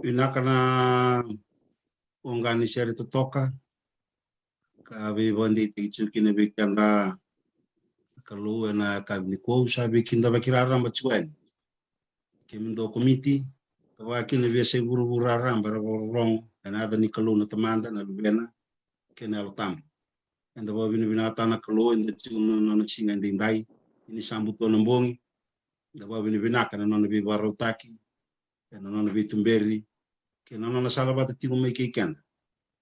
vinaka na ungani seri totoka ka vivandi tichuki na vikanda kalu na nikua sabi kinda bakirara machwen kimindo komiti kawaki na veiwasei buru-burara barong another ni kalu na tamanda na lubena kenal tam and the binata na kalu and the chuno na singa ndai ini sambuto na mbongi the binaka na nona vakatataki na nona vitumberi ke nona salabata tiko mai kekenda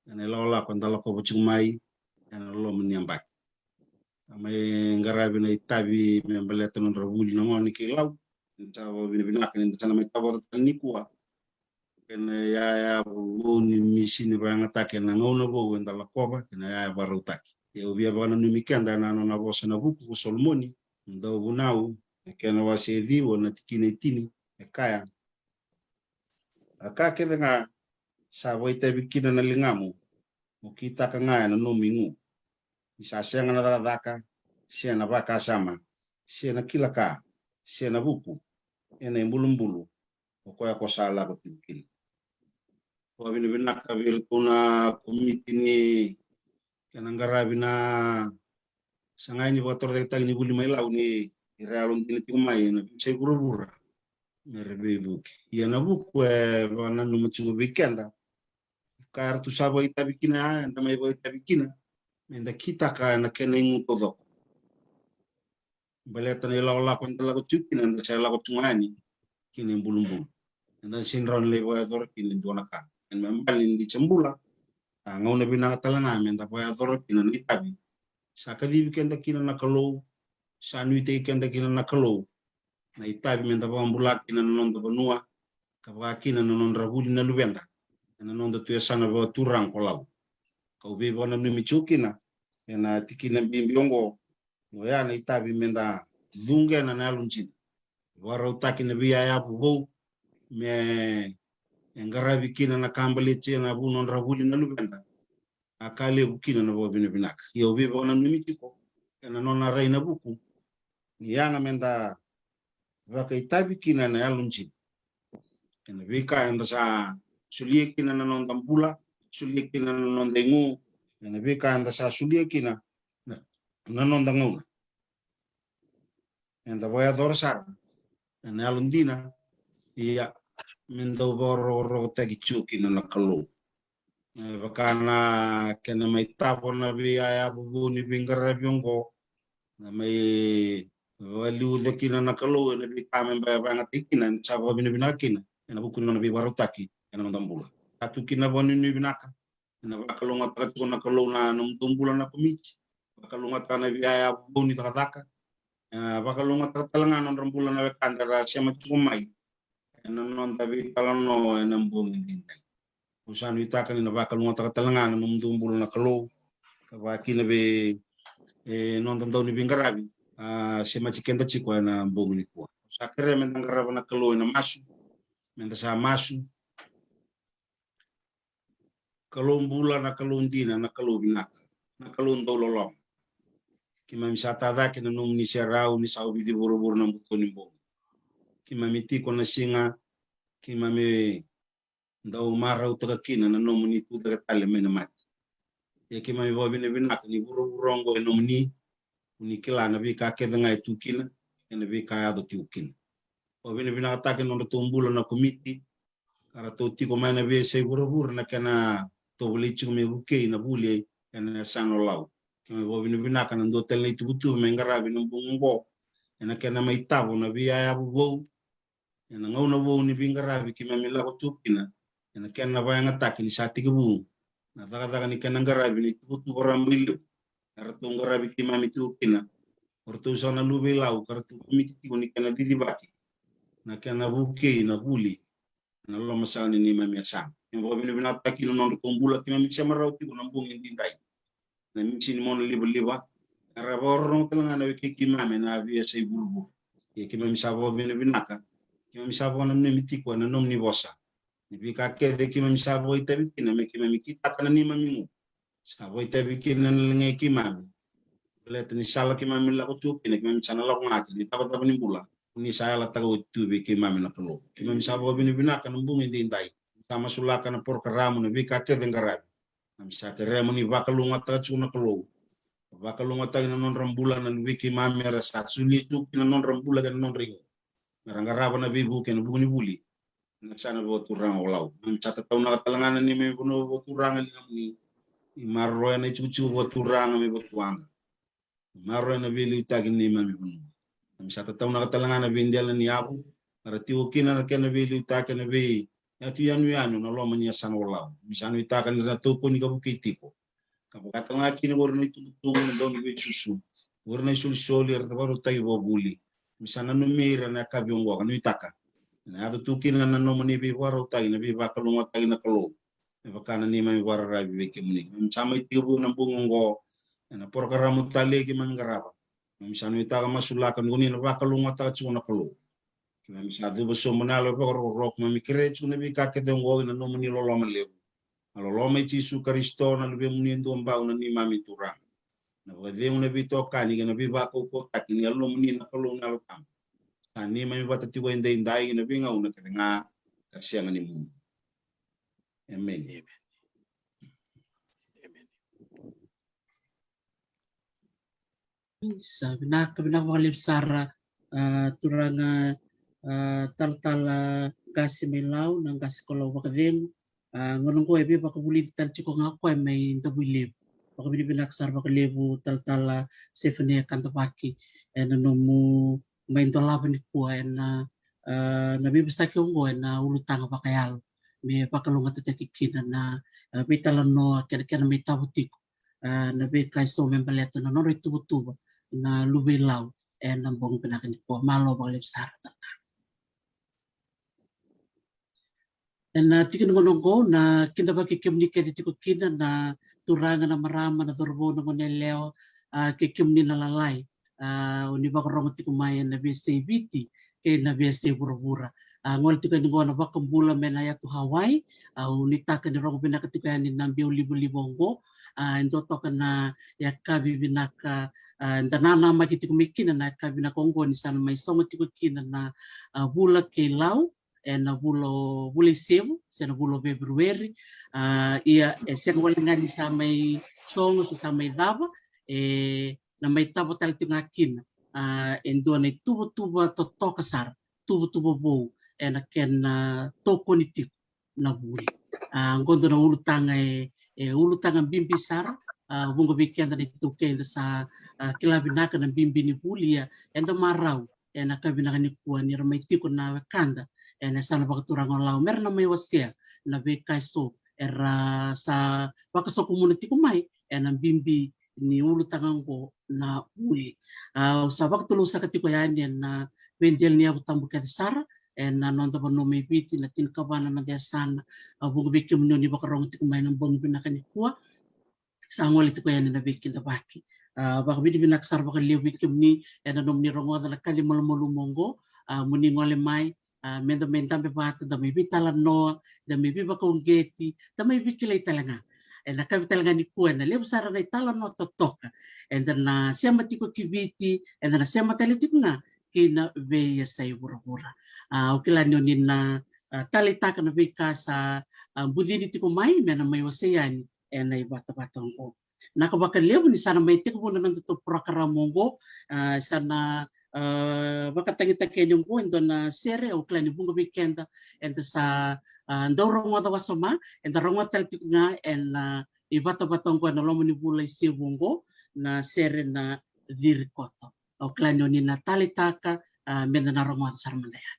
na lola kwandala ko bachumai na Loloma niambak may qaravi na itabi membeleta non Wooley na ngoni ke LAU binaka ni sana may Tavoci nikua kena ya ni misini bangatake na ngona bo wenda la koba kena ya varutaki ya ubia bana numikenda na nona bosa na buku solomoni ndo bunau kena wasedi wona tikine tini kaya akake nga sa voita bikina na lingamu mukita ka ngaya na nomingu isasenga na dadaka sia na vaka sama sia na kilaka sia na buku ena imbulumbulu okoya ko sala ko tikin o binaka virtuna komiti ni kanang qaravi na sangani votor de tag ni Wooley mai LAU ni iralon tin tikumai na sei buru-buru merebe buki ia na buku wana no machu weekenda kar tu sabo itabikina anda mai bo itabikina menda kita ka na kenengu todo baleta ni la kwanta ko chukina anda sa ko tungani kini bulumbulu anda sinron le bo ador kini donaka en membalin di cembula ngona bina talanga menda bo ador kini ni tabi sakadi weekenda kina na kalo sanuite kenda kina na kalo na itabi menda bo ambulak kina non do benua kabaki na non Wooley na lubenda na non do Yasana bo turang ko LAU kau be bona numi chukina ena tikina bimbiongo ngoya na itabi menda dunge na nalunjin waro takina biya ya bu me ngaravi kina na kambale chena bu non Wooley na lubenda akale bukina na bo binaka yo be bona numi tiko ena non na reina buku yanga menda vaka itabi kina na alunjin ena vika enda sa sulie kina na non tambula sulie kina na non dengu ena vika enda sa sulie kina na non dangu enda voya dorsar ena alundina ia mendo boro tagi chukina na kalu vakana kena mai tapo na via ya bubuni bingara biongo na mai waliu de kina na kalu na vika memba bangatikina chavo binakina ena buku na viwarutaki ena mandambula atu kina boni ni binaka ena bakalonga takatu na kalona na mtumbula na komiti bakalonga tana via boni takataka bakalonga tatalanga na rambula na kandara sema tumai ena non tabi kalano ena mbongi dintai usanu itaka ni bakalonga tatalanga na mtumbula na kalo kabaki be non tandau ni bingarabi sema chikenda chiko ena mbongi nikua sakere mentangara na kalo ena masu menda sa masu kalon bula na kalon dina na kalon binaka na kalon Loloma kima misata dake na nung ni serau ni sau bidi buru-buru na buto ni bo kima mitiko na singa kima me ndau marau kina na nung ni tu tagatale me na mati kima me bobi na binaka ni buru-burongo nung ni unikila na bika kedanga itu kina na bika ado tiu kina bobi na binaka take no tumbula na komiti kara to tiko mai na veiwasei buru-buru na kana to Wooley me buke na Wooley na sano LAU kama bobi na binaka na ndo tel itu butu me ngaravi na bungo na kana mai tavo na via ya bu na ngona bo ni bingaravi kima mila ko tukina na kana ba nga taki ni sati bu na daga ni kana ngaravi ni butu orambilu kartu ngaravi kima mitukina orto sana lube LAU kartu komiti tiko ni kana didibaki na kana buke na Wooley na Loloma sana ni mami asam yang bobi na binaka kino non kumbula kima miksa marauti ko nambung indintai na misi ni mono liba araborong talanga na wiki kimame na veiwasei buru-buru ya kima misabo binaka kima misabo na mitiko na nom ni bosa ni bika kede kima misabo itabikina me kima mikita kana ni mamingu sabo itabikina na lengai kimame let ni sala kimame la ko chukina kima misana la ko ngaki ni taba ni bula ni sala tago tubi kimame na polo kima misabo binaka nambung indintai sama sulaka na porkaramu na vikate den qaravi na misate remo ni vakalunga tachuna kalou vakalunga tagi na non rambula na wiki mamera sa sulitu na non rambula kan non ringo rangaraba na bibu ken buni Wooley na sana voturanga olau misate tau na talangana ni me buno voturanga ni marroya na chuchu voturanga me votuanga marroya na vili tagi ni mami buno misate tau na talangana vindela ni abu para tiwo kina na kena vili tagi na vi veiyanuyanu na Loloma ni Yasana olau misanu itaka ni tiko ni tiko kapakatanga kini borna itu tungu don we susu borna soli baru tai Wooley misana numira na kabiongo kan itaka na ado tukina na no mani bi waro tai na bi bakalunga tai na kalo na bakana ni mai wara rabi we kemni misama itibu na bungongo na porkaramu talega mangaraba misana itaka masulaka ngoni na bakalunga ta chuna kalo kina misadu boso manalo rok mamikire chuna bi kakedongo na no mani Loloma levu Loloma Yesu Kristo na lebe muniendo mbao na ni mami turang na wade una bitoka ni na biba ko taki ni Loloma ni na kalong na lokam ani mami batati ko indai indai na binga una kenga kasiang ni mu amen sabi na kabilak sara turanga tal kasi may lau ng kasi kolo wakaveng ngonong ko ebe baka Wooley tal chiko nga ko may ndabuilib baka binaksar baka levu tal sefene kantabaki nomu may ndolaban nikua nabibista kiongo na ulutanga bakayal may bakalunga kina na Veitalanoa kena may Tavoci nabi kaisto membaleta na nori tuba na lubi lau nambong pinakaniko Malo baka lebsar na tikin ngonongo na kinda baki kimni kedi tiko kina na turanga na marama na dorbo na ngoneleo ke kimni na lalai uni baka rongo tiko maya na veiwasei biti ke na veiwasei bura-bura ngol tiko ni ngona baka mbula mena ya tu Hawaii uni taka ni rongo binaka tiko yani na libu-libongo ndoto kana ya kavinaka ndanana maki tiko mikina na kavinaka ongo ni sana mai songo tiko kina na bula ke LAU na bulo sevu sena bulo Februari ia sena walingani sa may songo sa may dava na may tabo tal tinga kina endo na tubo to kasar tubo bo na ken toko ni tiko na Wooley ngondo na ulutanga bimbi sara bungo bikenda ni tukenda sa kilavinaka na bimbi ni Wooley enda marau na kavinaka nikua ni ramay tiko na kanda na sana vakaturanga lau merna mai wasia na vekaiso era sa vakasoqo muna tiko mai na bimbi ni ulu tangango na Wooley sa vakatulu sa katiko yani na vendel ni abutambu kadi sara na nonda bano mai biti na tinkabana na Yasana bungo biki muni vakarong tiko mai na bongo binaka nikua sa ngoli tiko yani na biki baki baka bidi binaksar baka liu biki muni na nom ni rongo na kali malu mongo muni ngole mai menda tambe batu da may Veitalanoa da may vakongeti da may vikilay talanga na kavitalanga nikua na levu sara na Veitalanoa totoka na sema tiko kiviti na sema talitik na kina veiwasei bura-bura ukila nyo ni na talitaka na vika sa budini tiko mai mena may waseyani na ibata-batang ko nakabaka levu ni sana may tiko muna ng tuto prakaramongo sana vakatangitaken yung ko endo na sere o klani bunga weekenda endo sa ndorong wada wasoma endo rongo talpik nga ibata batong ko na Loloma ni Wooley sibungo na sere na virikoto o klani ni na talitaka mena na rongo wada sarmandayan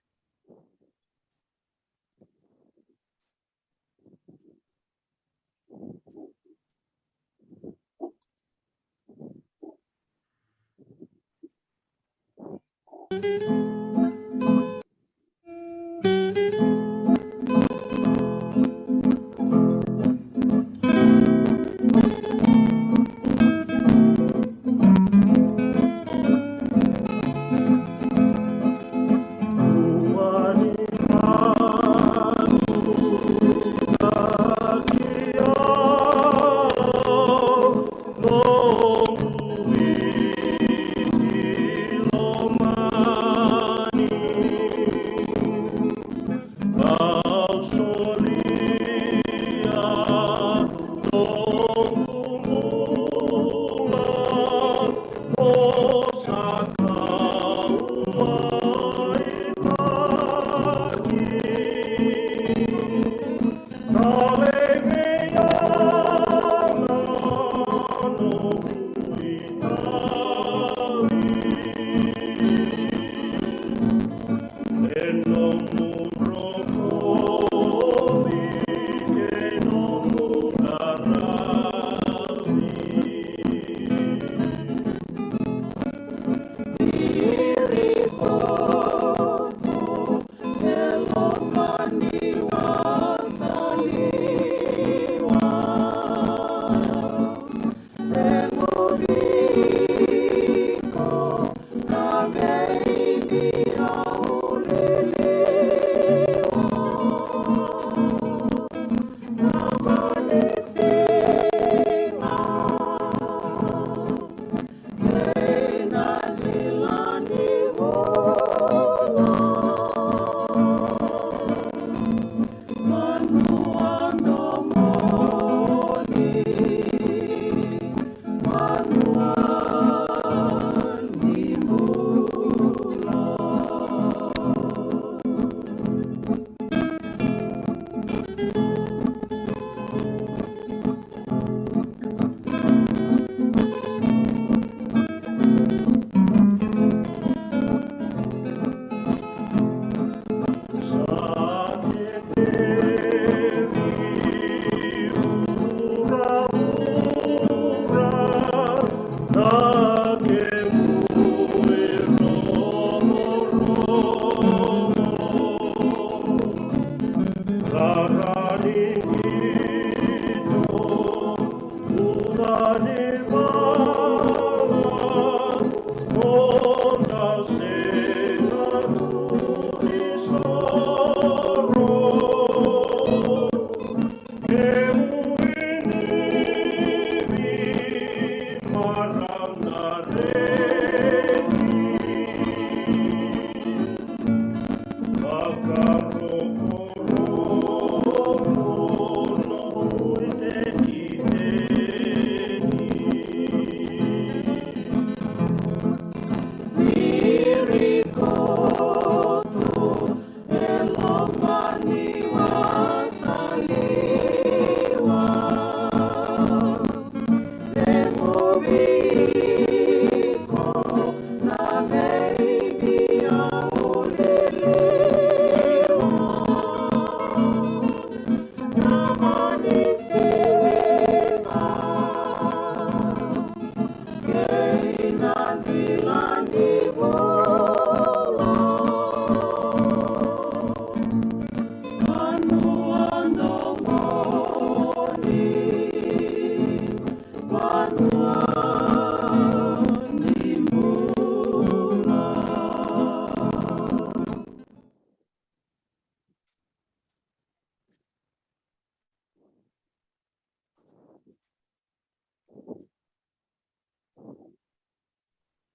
Loma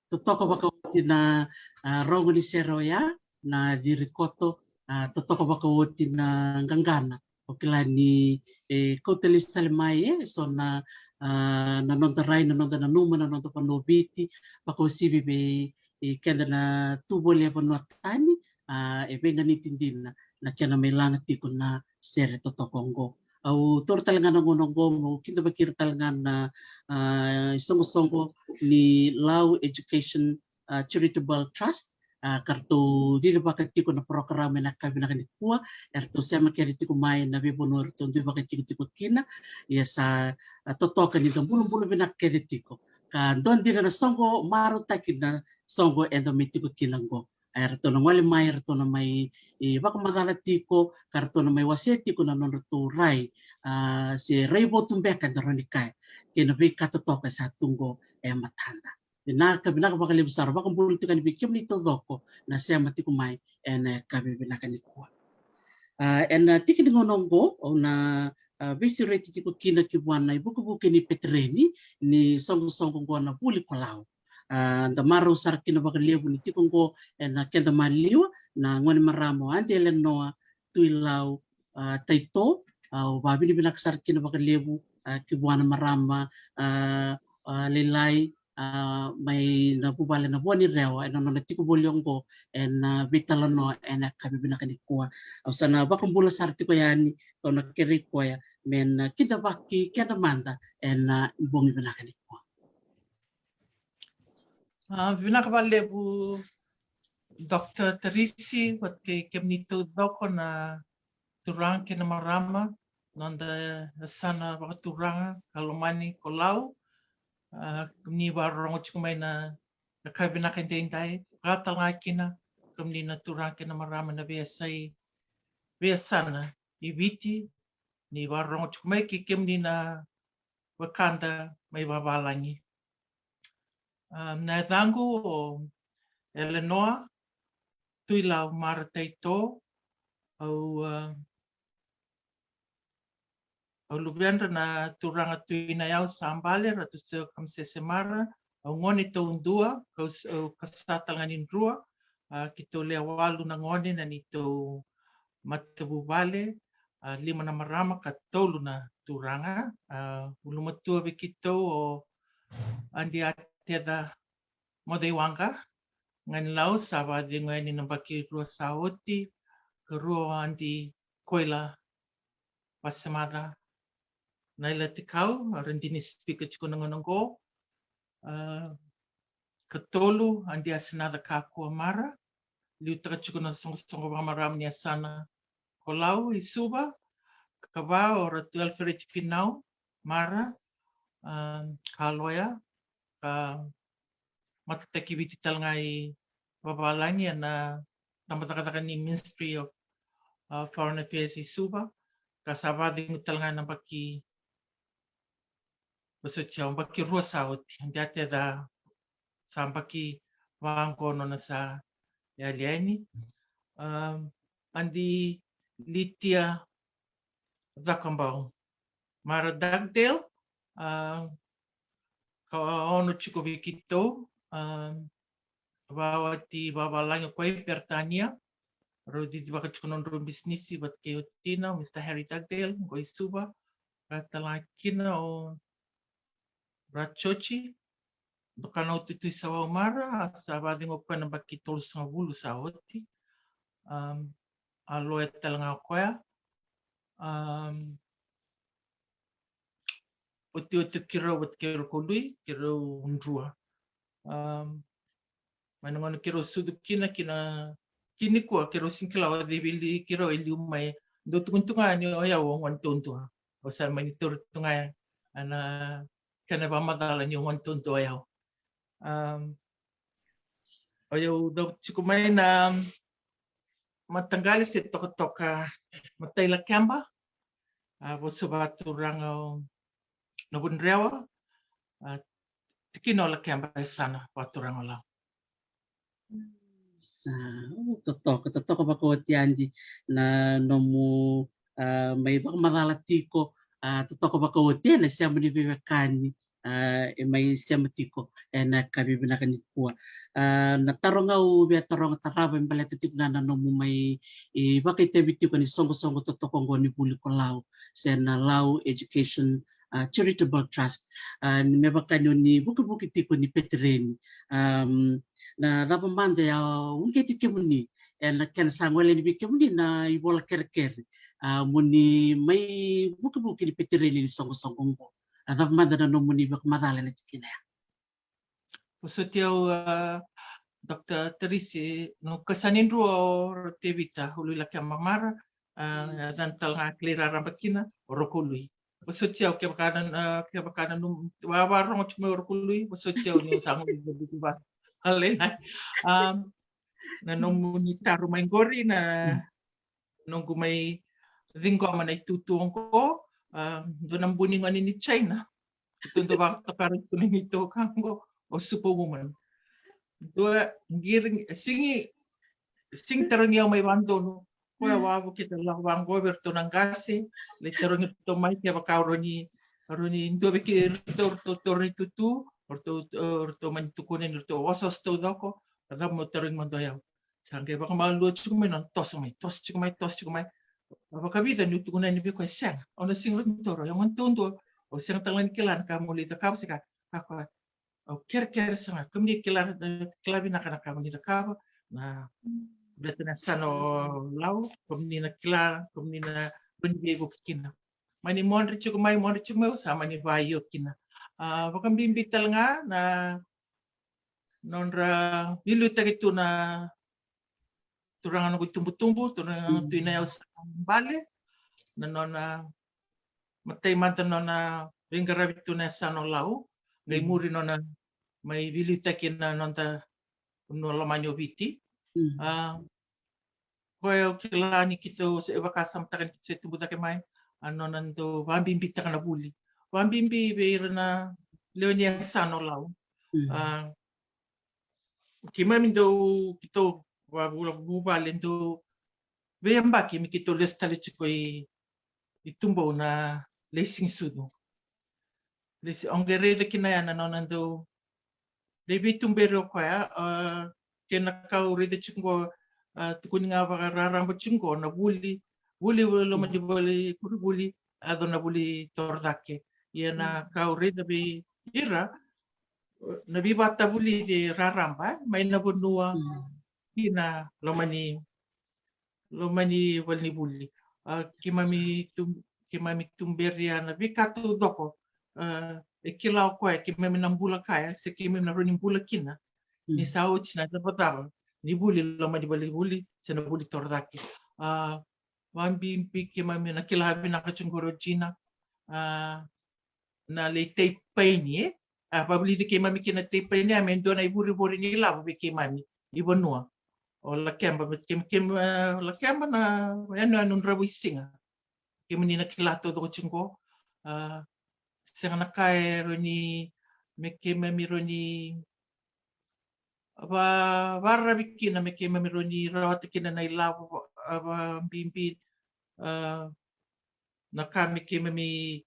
Totoko wakawoti na rongo ni seroya na virikoto totoko wakawoti na ngangana o kila ni kautelista le mai so na nonta rai na nonta na numa na nonta panoviti pakosibi be kenda na tubole pa nuatani e venga ni tindina na kena melanga tiko na sere totokongo au tor talangana ngonongo mo kinta bakir talangana isoqosoqo ni LAU Education Charitable Trust kartu dili bakatiko na programa na vakavinaka nikua erto sema keri tiko mai na bibono erto ndi bakatiko kina ya sa totoka ni bulu bina keri tiko ka don dina na songo maru takina songo endomitiko kinango erto na wale mai erto na mai vakamadala tiko karto na mai wase tiko na nono rai se reibo tumbeka ndronikai kena vika totoka sa tungo matanda vinaka bakali besar bakam bulu tukan bikim ni todoko na sema tiko mai ena kavinaka nikua ena tiki ngonongo na visi reti tiko kina kiwana ibuku ni petreni ni songo ngona Wooley kolau da maro sar kina bakali levu ni tiko ngo ena kenda maliwa na ngoni maramo Veitalanoa tuilau taito au babini binak sar kina bakali levu kiwana marama lelai mai na bubale na boni rewa ena nona tiko boliongo ena Veitalanoa ena kabibina nikua au sana bakambula sar tiko yani ona keriko ya men kita baki kenda manda ena bongi binaka nikua vinaka levu Dr. Teresi wat ke kemnito doko na turang kina marama nonda Yasana vakaturaga kalomani kolau ni barong chukumai na veiwanuyanu intai gatalai kina kumni na turang kina marama na veiwasei Yasana I viti ni warongo chukumai ki kimni na wakanda mai wawalangi. Na dangu o Eleanor tui lau mara teito au lubiandra na turanga tuina yau sambale ratu seo kamsese mara au ngoni tau undua au kasatanganin rua ki tau lea walu na ngoni na ni tau matabu vale 5 na marama ka tolu na turanga ulumatua wikitau o andi ateda modeiwanga ngani lau sawa di ngani na baki rua saoti ke rua andi koila pasemada naila tikau rendini speaker chiko nangonongo ke tolu andi asenada kakua mara liutaka chiko na songo maram ni Yasana kolau isuba kawa o ratu alfred finau mara kaloya ka matataki witi talangai wawalangi na tamatakataka ni Ministry of Foreign Affairs isuba ka sabadi talangai na baki besotia baki rua saoti andi ate da sambaki wangono na sa yaliani andi litia zakambau mara Dugdale ka ono chiko wikito wawati wawalangi koe pertania rodi di vakachikonon ro bisnisi wat keotina Mr. Harry Dugdale koe suba ratalai kina o Rachochi dokana o tutui sawa mara sa vadingo koe na baki tolu sanga wulu saoti aloe talanga koea o te kira wat kero kolui kero undrua manangono kero sudu kina nikua kero sinkila o debili kero ili umai do tuntunga ni o ya o wantontua o sa mani tunga ana kana ba madala ni wantontua ya o yo do chikumai na matanggali se toka mataila kamba vo sobaturanga no bundrewa tikino la kamba sana waturanga la sa totoko bakoti andi na nomu mai bakmadala tiko totoko bakoti na siamo ni bebekani e mai siamo tiko na kavinaka nikua na taronga u be taronga taraba mbale titikna na nomu mai e bakite bitiko ni songo totoko ngoni Wooley kolau sena LAU Education Charitable Trust ni mebakani ni buki tiko ni petreni na dava manda ya unke tikemuni na kana sangwele ni bikemuni na ibola kerkere muni mai buki ni petreni ni songo ngo dava manda na no muni bak madala na tikina Usutiau Dr. Terisi no kasanindru o tevita hulu la kamamara dan talanga klira rambakina orokului usutiau ke bakanan wawarong chuma orokului usutiau ni sangu dibutuba alena na nomuni taru maingori na nunggu mai ringo mana tutuongko donam buning ani ni China tundu waktu karu kuning itu kango o superwoman dua giring sing terungi mai bandono ko wabu kita lawang go bertonangasi le terungi to mai ke bakaroni ndo beki to tutu orto man tukunen orto osos to doko ada mo terung mandoya sange baka malu chukmai non tos chukmai baka vida ni tukunen ni biko sang ona sing toro yang mantundo o sing talan kilan kamu li takap sika apa o ker sanga kemni kilan klavinaka kamu ni takap na betena sano lau kemni na kila kemni na bendi kina mani monri chukmai sama ni vayo kina baka bimbi talanga na nonra bilu tagitu na turangan ko tumbu turang tuina ya bale na nona matay manta nona ringarabitu na sano lau ngai muri nona mai bilu takin na nonta no lamanyo biti koe o ke lani ki tō se ewa kasamtakan ki se tubutake mai, ano nando wambimbi takana Wooley. Wambimbi be na leo ni Yasana o lau. Ki mai mindo ki tō wa lendo veambaki mi ki tō lestale chiko i tumbo na leasing sudu. Lesi ongere de kina yana no nando le bitumbero koe ke na kau rede chungo tukuninga wakararamba chungo na Wooley Loloma di Wooley Wooley ado na Wooley tordake ia na kau rede be ira na bibata Wooley de raramba mai na bonua kina lomani walni Wooley ki mami tumberia na vikatu doko e kila koe ki mami na mbula kaya se ki mami na roni mbula kina ni sauti na zapatava ni Wooley loma di Wooley se na Wooley tordaki wambi ki mami na kila vinaka chungoro jina na le te paini pabuli de ki mami kina te paini a mendo na iburi ni labu ki mami ibonua o la kemba la kemba na anu rabu singa ki mani na kila to do chungo se na kai roni me ki mami roni warra bikina me ke mamironi rawata kina na ilawa bimbi na kami ke mami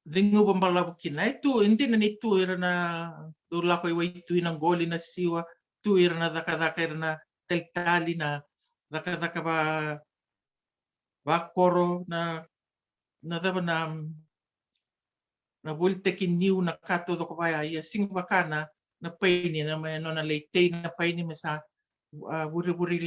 ringu bambala kina itu hindi na nitu ira na dula ko iwaitu inang goli na siwa tu ira na daka ira na teltali na daka ba koro na daba na bultekin niu na kato do ko baya ia sing bakana na paini na may no na leite na paini masa buri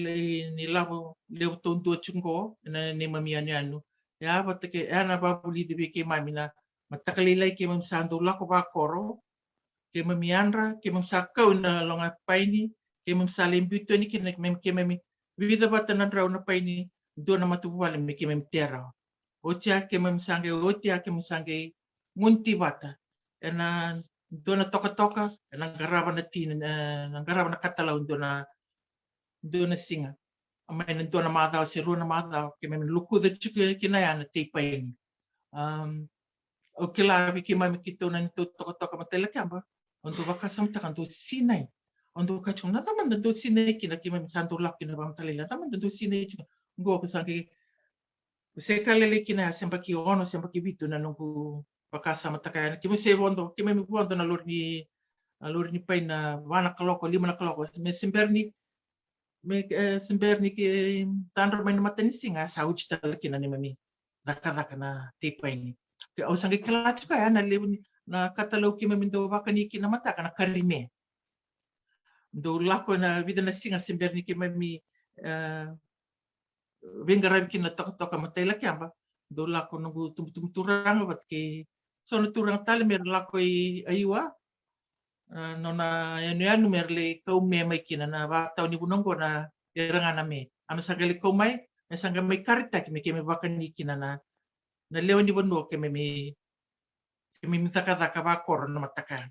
ni labo leo tonto chungo na ni veiyanuyanu ya batake ana babuli de ke mami na matakalilai ke mam sando lako ba koro ke mamiandra ke mam sakau na longa paini ke mam salimbuto ni ke mami vida batana raw na paini do na matuwale me ke mam tera otia ke mam sange otia ke mam sange munti bata ena dona toka na garaba na na garaba na katalau dona singa amai na dona madao se runa madao ke men luku de chuke kina yana te paini o kila ki mai ki to na toka matela kamba ondo vakasamtakan do sinai ondo kachong na taman do sinai kina ki mai santo lak kina bam talela taman do sinai go ko sange se kalele kina sempa ki ono sempa ki bitu na nungu vakasamtakan ki me se vondo ki me vondo na lorni pai na wana kaloko lima na kaloko me semberni ki tandro mai na matani singa sa uchi talaki na ni mami daka na tipa ini ke au sange kala tuka ya na levu na katalau ki mami do vakani ki na mata kana karime do lako na vida na singa semberni ki mami vengarai ki na toka matela kamba do lako no tum turang bat ki sono turang tale mer lako i aiwa nona yanu merle kau me mai kina na watau ni bunongo na irangana me ama sagale kau mai na sanga mai karita ki me vakani kina na leo ni bunongo ke me saka ba kor na mataka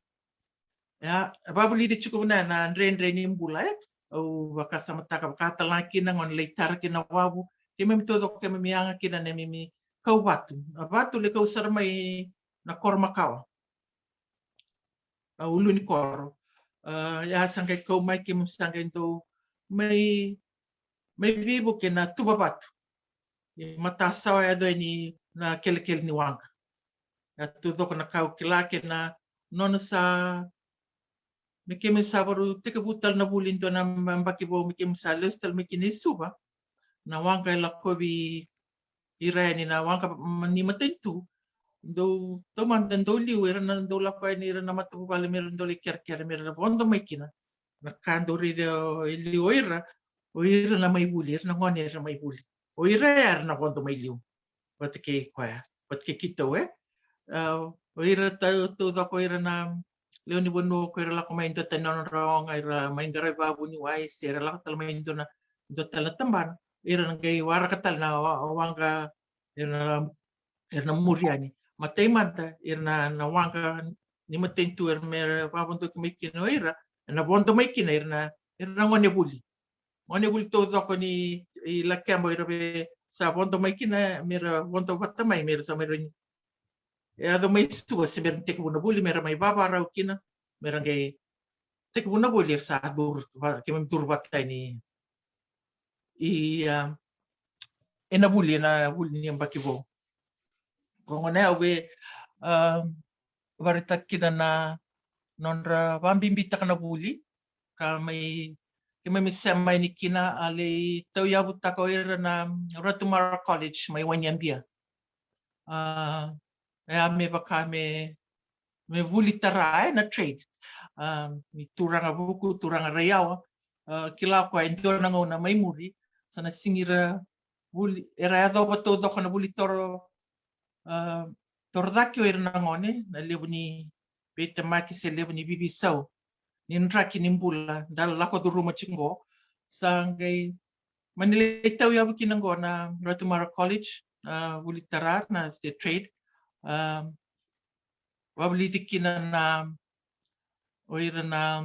ya babuli de chuko na andre ni mbula o vakasa mataka katala kina ngon leitar kina wabu ke me todo ke me anga kina ne me kau watu le kau sarmai na kor makawa ulu ni koro ya sangkai kau mai ki sangkai do mai bibu ke na tuba batu mata sawa ya do ni na kel ni wanga ya tu do na kau kila ke na nona sa me ke me sabaru tika butal na bulin do na mbaki bo me ke sa lestal me ki ni suba na wanga la ko bi ira ni na wanga ni matentu do toman dan do liu era na do la pa ni era na matu vale mer do le ker mer na bondo mai kina na kando ri liu era o ira na mai Wooley era na ngone era mai Wooley o ira era na bondo mai liu pat ke kwa pat ke kito o ira to do ko ira na leo ni bono ko ira la ko mai do tanon rong ira mai ngare babu ni wai era la tal mai do na do tal tamban ira ngai wara katal na wanga era muriani matei mata irna na wanga ni matentu mer babonto ki mekino ira na bondo mekina irna ngone Wooley ngone Wooley to doko ni I lakiambo irabe sa wonto mai kina mera wonto wata mai mera sa mera e ado mai stua se mera teko na Wooley mera mai baba rau kina mera ngai teko na Wooley sa dur ke mem dur wata ni ena Wooley ni ambaki vo ko ngone awe varita kina na nonra vambimbi takana Wooley ka mai sema ni kina ale tau yabu tako era na Rotumara College mai wanyambia me vaka me Wooley tara na trade mi turanga buku turanga rayawa kila ko indona ngona mai muri sana singira Wooley era ado bato doko na Wooley toro tordaki era na ngone na levu ni beta maki se levu ni bibi sau ninraki nimbula dal lako do ruma chingo sangai manile tau yabu kinango na Rotumara College Wooley tarar na state trade wabli kina na oira na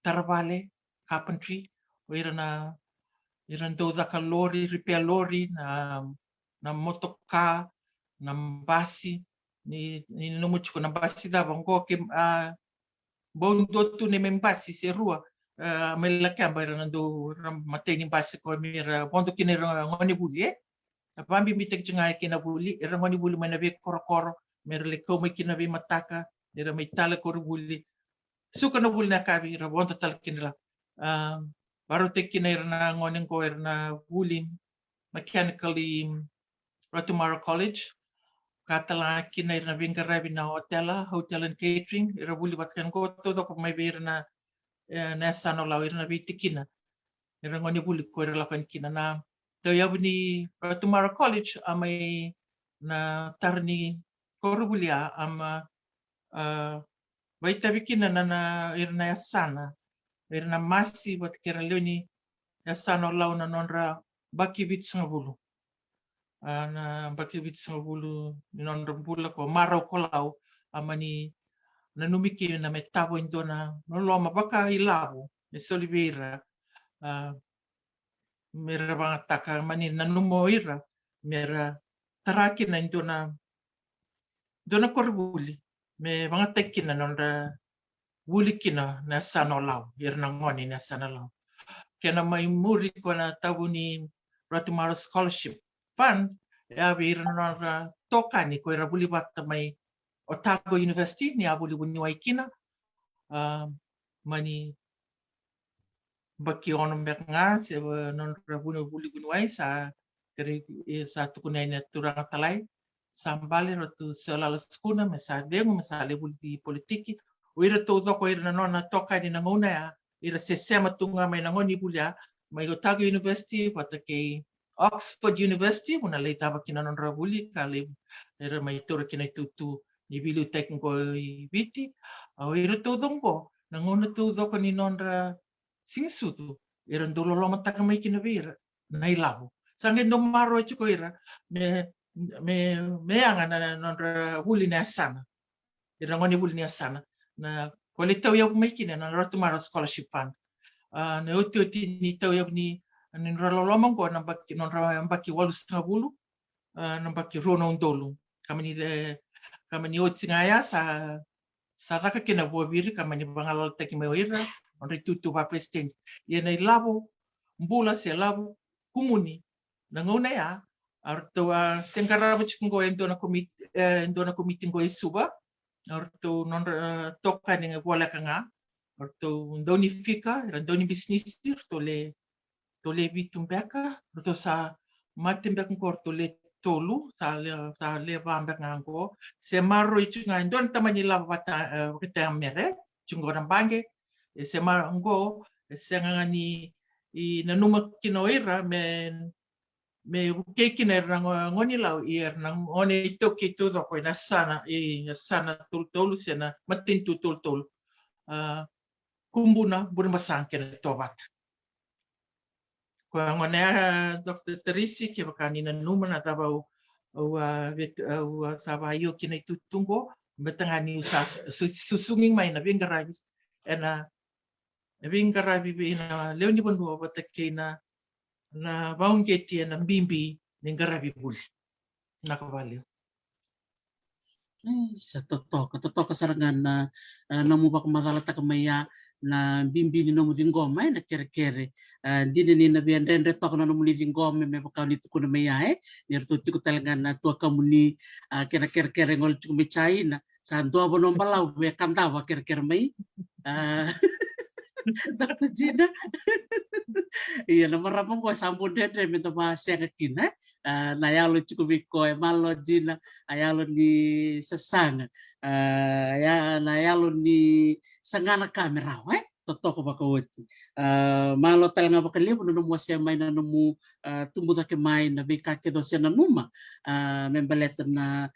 taravale carpentry oira na do daka lori repair lori na motoka na basi ni nomu chuko na basi da bango ke bondo tu ne membasi se rua mela kamba era nando mateni basi ko mira bondo kine ngoni Wooley pambi mitek chinga kina Wooley era ngoni Wooley mana be korokoro mera le ko mai kina be mataka era mai tala ko Wooley suka na Wooley na kabi ra bondo tal kina baru te kina era na ngoni ko era na Wooley mechanically Rotumara College katala kina era na vingarabi na hotel and catering era Wooley batkan ko todo ko mai be era na Yasana LAU era na vitikina era ngoni Wooley ko era lakan kina na tau yabu ni Rotumara College amai na tarni korubulia ama veitabikina na era na Yasana era na masi wat kera leuni Yasana LAU na nonra bakivit sangabulu na bakivit sangabulu nonra bula ko marau kolau amani na numiki na metabo indona Loloma baka ilavu ni Soliveira mera vakataka mani na numoira mera taraki na indona korubuli me vangatekina nonra Wooley kina na Yasana LAU era na ngoni na Yasana LAU kena mai muri ko na tabu ni Rotumara Scholarship Fund ya vira nonra tokani ko era Wooley bata mai Otago University ni abuli wuniwai kina mani baki ono nga se nonra Wooley wuniwai sa kere sa tukunai na turanga talai sambale rotu selala skuna me sa dengo me sa le Wooley politiki uira to doko ira nona tokani na ngona ya ira se sema tunga mai na ngoni Wooley mai Otago University pata ke Oxford University una le taba kina nonra Wooley ka le era mai tora kina tutu ni bilu tekniko viti au ira to dongo na ngona to doko ni nonra singsutu ira ndolo Loloma taka mai kina vira na ilavu sange ndo maro chuko ira me anga na nonra Wooley na Yasana ira ngoni Wooley na Yasana na ko le tau yabu mai kina na Rotumara Scholarship Fund na oti ni tau yabu ni nonra Loloma ko na baki nonra baki walus tabulu na baki rono ndolu kamani oti ngaya sa taka kina buaviri kamani bangalal teki mai oira onre tutu va president ia nei lavo mbula se lavo kumuni na ngona ya arto sengara bachkungo endona komiti ngo isuba arto non toka ninga bola kanga arto ndoni fika ndoni business to le bitumbeka arto sa matimbek ngor to le tolu sa le bambek ngango se marro ichunga ndon tamani lava bata kita mere chungo rambange se marango se ngani I nanuma kinoira me ukekina ngoni LAU na ngone toki tudo ko na sana tultolu sena matin tultol kumbuna burmasangke na tobat ko ngone Dr. Teresi ke bakani nanuma na tabau sabayo kina tutungo betangani susunging mai na vingaragis ena Ving qaravi na leuni bonua vatakina na vaungeti na bimbi ning qaravi Wooley. Nakavalio. Sa totoo kasarangan na namuba kumadalata kamaya na bimbini no mudingoma na kere dine ni na biandendre tok na no mulivingoma me bakau ni tukuna maya nirtu tiku talaga na tua kamuni kere ngol tiku mechai na sa tua bono balau be kandawa kere mai Dr. Gina iya na marapong ko sambon dendre minta bahasa kina na yalo tiku biko Malo Gina ayalo ni sasaga ya na yalo ni sangana kamera totoko bakawati Malo talaga bakalibu no mo siya may na mo tumbo ta ke may na bika ke do siya na numa membaleta na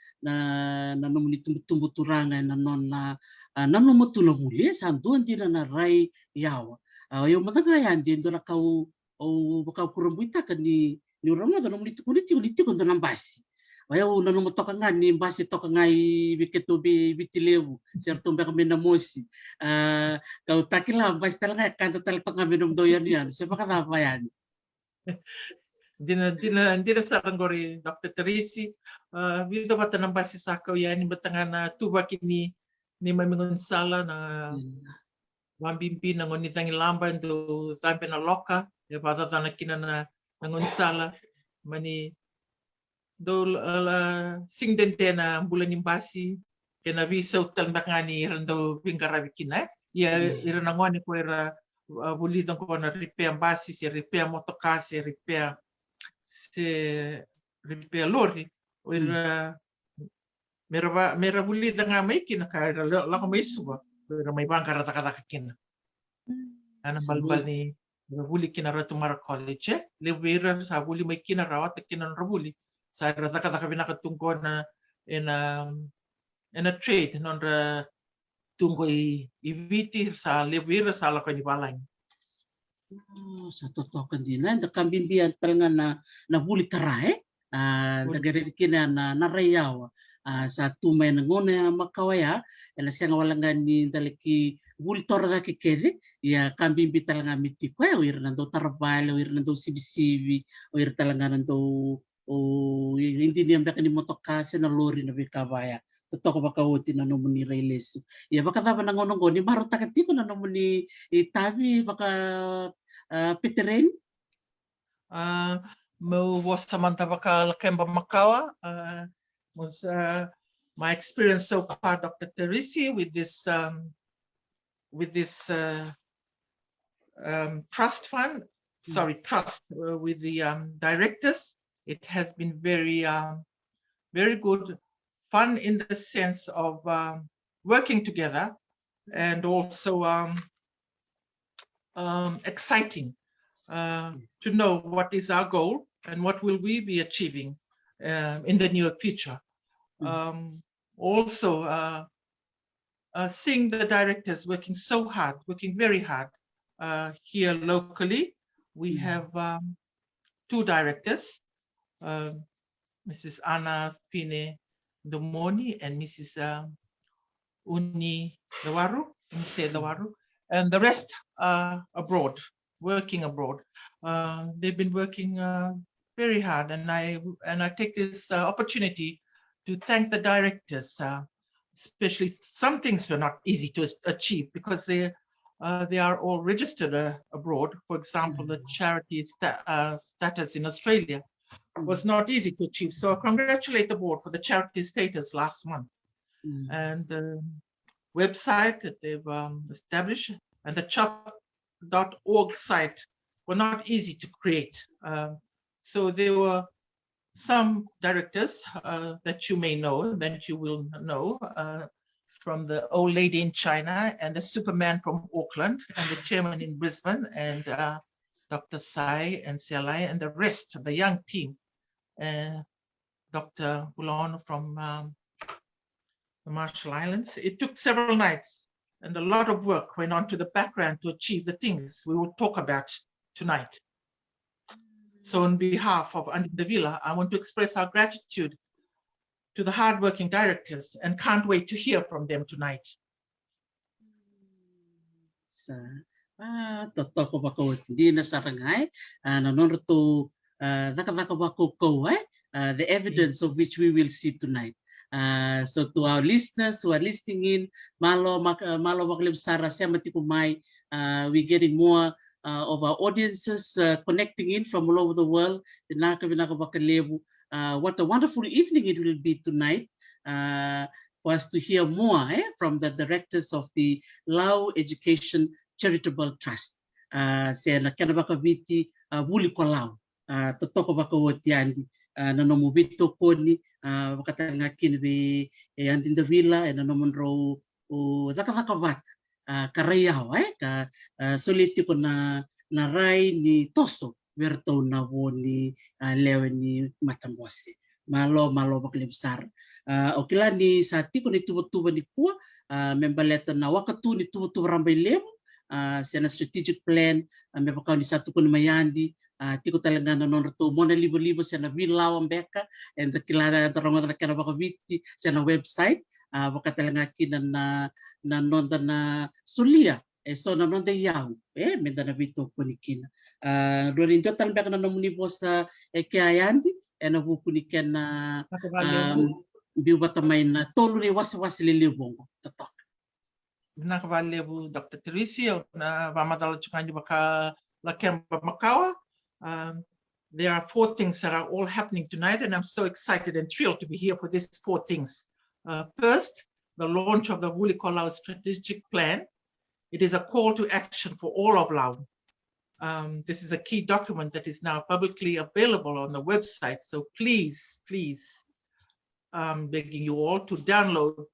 no ni tumbo turanga na non na nano matuna Wooley santo andina na rai yawa yo matanga yan din do na kau o bakau kurumbuita kan ni urama do no niti ko do nambasi Ayaw na numutok nga ni basi tok nga biketo bitilewu serto ba kami na mosi kau takila basi talaga kanto talaga kami nung doyan yan siapa ka pa yan Dina sarangori Dr. Teresi video bata ng basi sakaw yan batanga na tuba kini ni mamingon sala na wambimpi na ngoni tangi lamban do tampe na loka ya bata na kina na ngon sala mani do singdente na bulan imbasi kena visa utal bakani rando pingkaravi kina ya ira nangoni ko ira Wooley don ko na repair basi si repair motokasi repair lori ira mera Wooley danga mai kina ka la ko mai suba ira mai bangkara cakacaka kina ana balbal ni Wooley kina ratumara college levu ira sa Wooley mai kina rawat kina Wooley sa vakatabakidua tungko na in a trade non tungko iviti sa levu sa la ko ni balay sa totoo kan din na kambimbian talaga na Wooley tarahe dagari kina na narayawa sa tumay na ngone makawaya ela siya walangan ni daliki Wooley torga kikere ya kambimbi talaga mitiko ya wir nando tarbalo wir nando sibi wir talaga nando hindi niya mbaka ni motokasi na lori na bikabaya totoo ko baka uti na nomuni railesu ya baka taba na ngonongo ni maro takatiko na nomuni tavi baka piteren mo was samanta baka lakemba makawa was my experience so far Dr. Teresi with this trust fund with the directors. It has been very good fun in the sense of working together and also exciting to know what is our goal and what will we be achieving in the near future. Also seeing the directors working very hard here locally. We have two directors, Mrs. Anna Fine Domoni and Mrs. Uni Dawaru, and the rest are working abroad. They've been working very hard, and I take this opportunity to thank the directors. Especially some things were not easy to achieve because they are all registered abroad. For example, the charity status in Australia was not easy to achieve. So I congratulate the board for the charity status last month. And the website that they've established and the chop.org site were not easy to create. So there were some directors that you may know, that you will know, from the old lady in China and the Superman from Auckland and the chairman in Brisbane and Dr. Sai and Sialai and the rest of the young team. Dr. Bulon from the Marshall Islands. It took several nights and a lot of work went on to the background to achieve the things we will talk about tonight. So on behalf of Andy Villa, I want to express our gratitude to the hardworking directors and can't wait to hear from them tonight. Totoko bako dina sarangai na nonroto cakacaka bako the evidence of which we will see tonight. So to our listeners who are listening in, Malo Maklem Sara Sema tiko mai, we're getting more of our audiences connecting in from all over the world. Levu. What a wonderful evening it will be tonight for us to hear more from the directors of the LAU Education Charitable Trust. Sena kena vakaviti Wooley LAU. Totoko vakawatiandi. Nanomo vito koni vakatanga be andinda vila e nanomon ro zakavakavata ciriyawa ka soliti ko na rai ni toso verto na woni lewe ni matambosi malo baklebsar okila ni sa tiko ni tubo nikua membaleta na wakatu ni tubo rambai levu sena strategic plan mebakau ni satu ko ni mayandi tiko talega na nonroto mona libo sena vilau ambeka and the kilada taronga na kena bakaviti sena website vakatalega kina na nonda na sulia so na nonda yau menda na vito konikina rorin total beka na nomuni bosa ke ayandi na bukuni kena biu batamai na tolu ni wasi lelebongo tatok Nakavalebu Dr. Teresia na vamadala chukani baka la kemba makawa. There are 4 things that are all happening tonight, and I'm so excited and thrilled to be here for these 4 things. First, the launch of the Vuli LAU strategic plan. It is a call to action for all of LAU. This is a key document that is now publicly available on the website. So please, I'm begging you all to download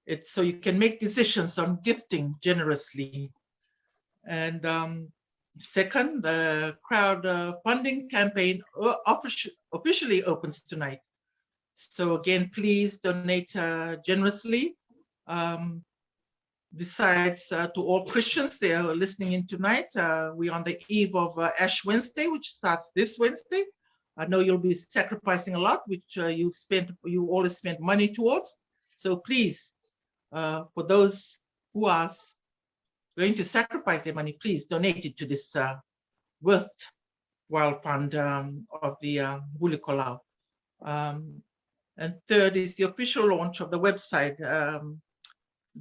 it so you can make decisions on gifting generously. And second, the crowdfunding campaign officially opens tonight. So again, please donate generously. Besides to all Christians they are listening in tonight, we're on the eve of Ash Wednesday, which starts this Wednesday. I know you'll be sacrificing a lot, which you always spend money towards. So please, for those who are going to sacrifice their money, please donate it to this worthwhile fund of the Vuli LAU. And third is the official launch of the website,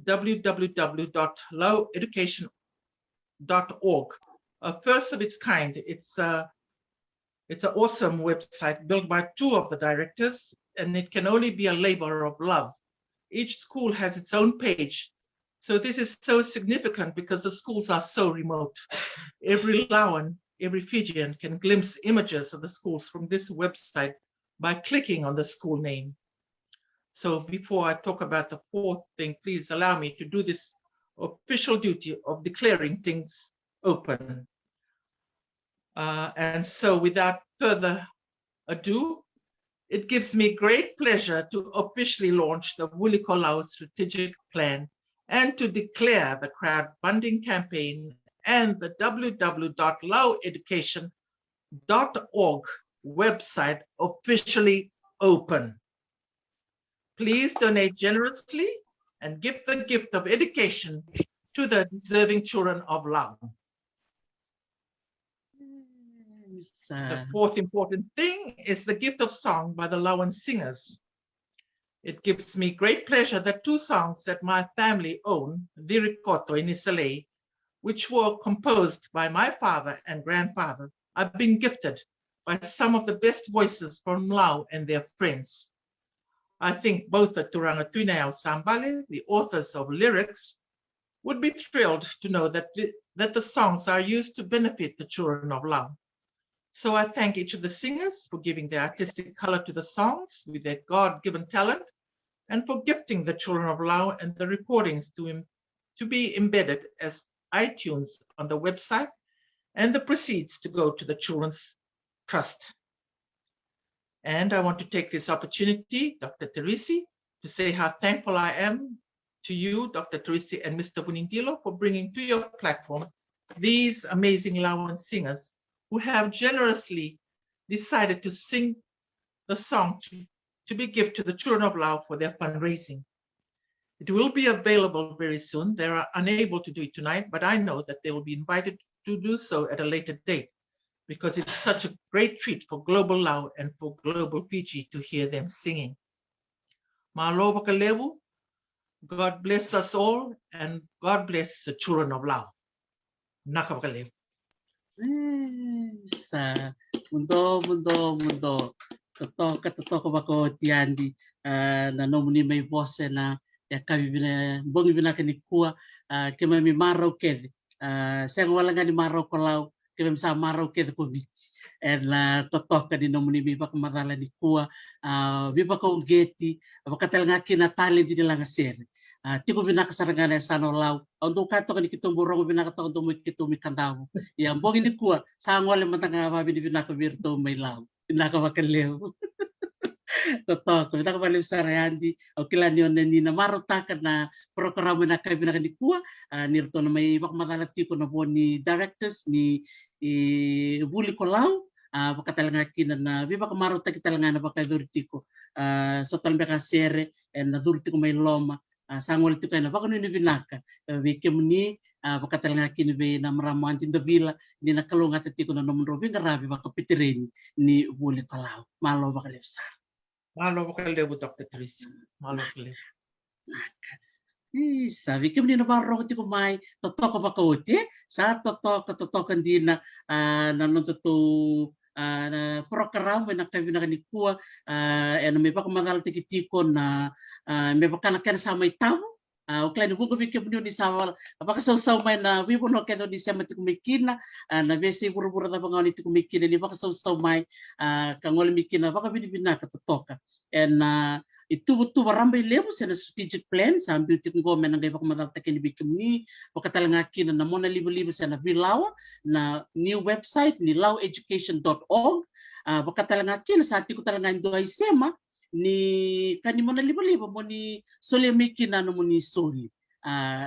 www.laueducation.org. First of its kind. It's an awesome website built by 2 of the directors, and it can only be a labor of love. Each school has its own page. So this is so significant because the schools are so remote. Every Lauan, every Fijian can glimpse images of the schools from this website by clicking on the school name. So before I talk about the 4th thing, please allow me to do this official duty of declaring things open. And so without further ado, it gives me great pleasure to officially launch the Vuli LAU strategic plan and to declare the crowdfunding campaign and the www.laueducation.org website officially open. Please donate generously and give the gift of education to the deserving children of LAU. The 4th important thing is the gift of song by the Lauan singers. It gives me great pleasure that 2 songs that my family own, Virikoto and Isalei, which were composed by my father and grandfather, have been gifted by some of the best voices from LAU and their friends. I think both the Turanga Tuinao Sambale, the authors of lyrics, would be thrilled to know that the songs are used to benefit the children of LAU. So I thank each of the singers for giving their artistic color to the songs with their God-given talent, and for gifting the children of LAU and the recordings to be embedded as iTunes on the website, and the proceeds to go to the Children's Trust. And I want to take this opportunity, Dr. Teresi, to say how thankful I am to you, Dr. Teresi and Mr. Vuningilo, for bringing to your platform these amazing Lauan singers who have generously decided to sing the song to be given to the children of LAU for their fundraising. It will be available very soon. They are unable to do it tonight, but I know that they will be invited to do so at a later date because it's such a great treat for Global LAU and for Global Fiji to hear them singing. Malo levu. God bless us all, and God bless the children of LAU. Naka levu. Sa mundo totoka bako tiandi na nomuni mai vose na ya kabibina bongi bina nikua kema mi maro kede sengo wala ngani maro kolau kema sa maro kede ko viti la totoka di nomuni mi baka madala nikua vi baka ungeti baka telanga kina talent di langa sere tiko bina kasarangana sano lau untuk kato kan kita borong bina kato untuk kita mi kandamu ya bongi nikua sa ngole matanga babi di bina ka virtu mai lau bina ka bakaleu Toto, kita kembali sarayandi, okila ni oni na marotaka na programa na kay binakandikua, nirto na may bakmatala tiko na po ni directors ni Wooley kolau, bakatala kina na viva kamarota kita nga na bakadurtiko, so talbeka sere na durtiko may Loloma, sangwal tiko na bakano ni binaka, vikemuni bakatala kina be na maramuan tinda vila ni nakalunga tiko na nomon robin qaravi bakapitirin ni Wooley kolau, Malo bakalipsar. Malo levu Dr. Tracy. Malo levu. Sabi ko nina barong ti kumay totoko bakoti sa totokan din na nanonto na program na kabinaka nikua may pakamadal tiko na may pakanakan sa may tao uklan ko bikin ni sawal apakah saw may na wibo no keno di sema ti kumikina na besi buru-buru ta pangawni ti kumikina ni baka saw may kangol mikina baka binibinaka totoka and itu barambay levu sa strategic plan sa beauty ko men nang iba kumadalta kini bikin ni pagkatalanga kina na mona libo-libo sa na LAU na new website ni laueducation.org pagkatalanga kina sa ati ko talaga ndo ay sema ni kani mona libo-libo mo ni solemi kina no mo ni soli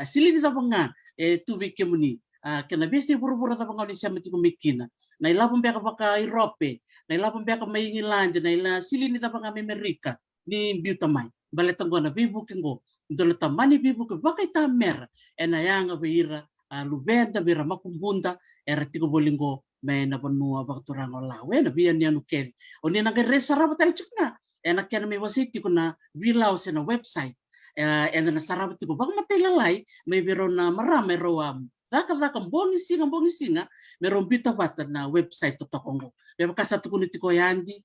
sili ni ta nga tu bikin mo ni kana besi buru-buru ta pangawni sema ti kumikina na ilapon beka baka Europe na ilapon beka may England na ila sili ni ta panga Amerika ni biutamai baletanggo na bibukingo ndoleta mani bibuke bakaita mer ena yanga beira lubenda bira makumbunda era tiko bolingo me na banua vakaturaga lawe na veiyanuyanu ken oni na geresa rabata chukna ena ken me wasiti kuna vilau sena website ena na sarabati ko bak matelalai me biro na marame roam daka bongi singa meron bita bata na website totokongo be bakasa tukuni tiko yandi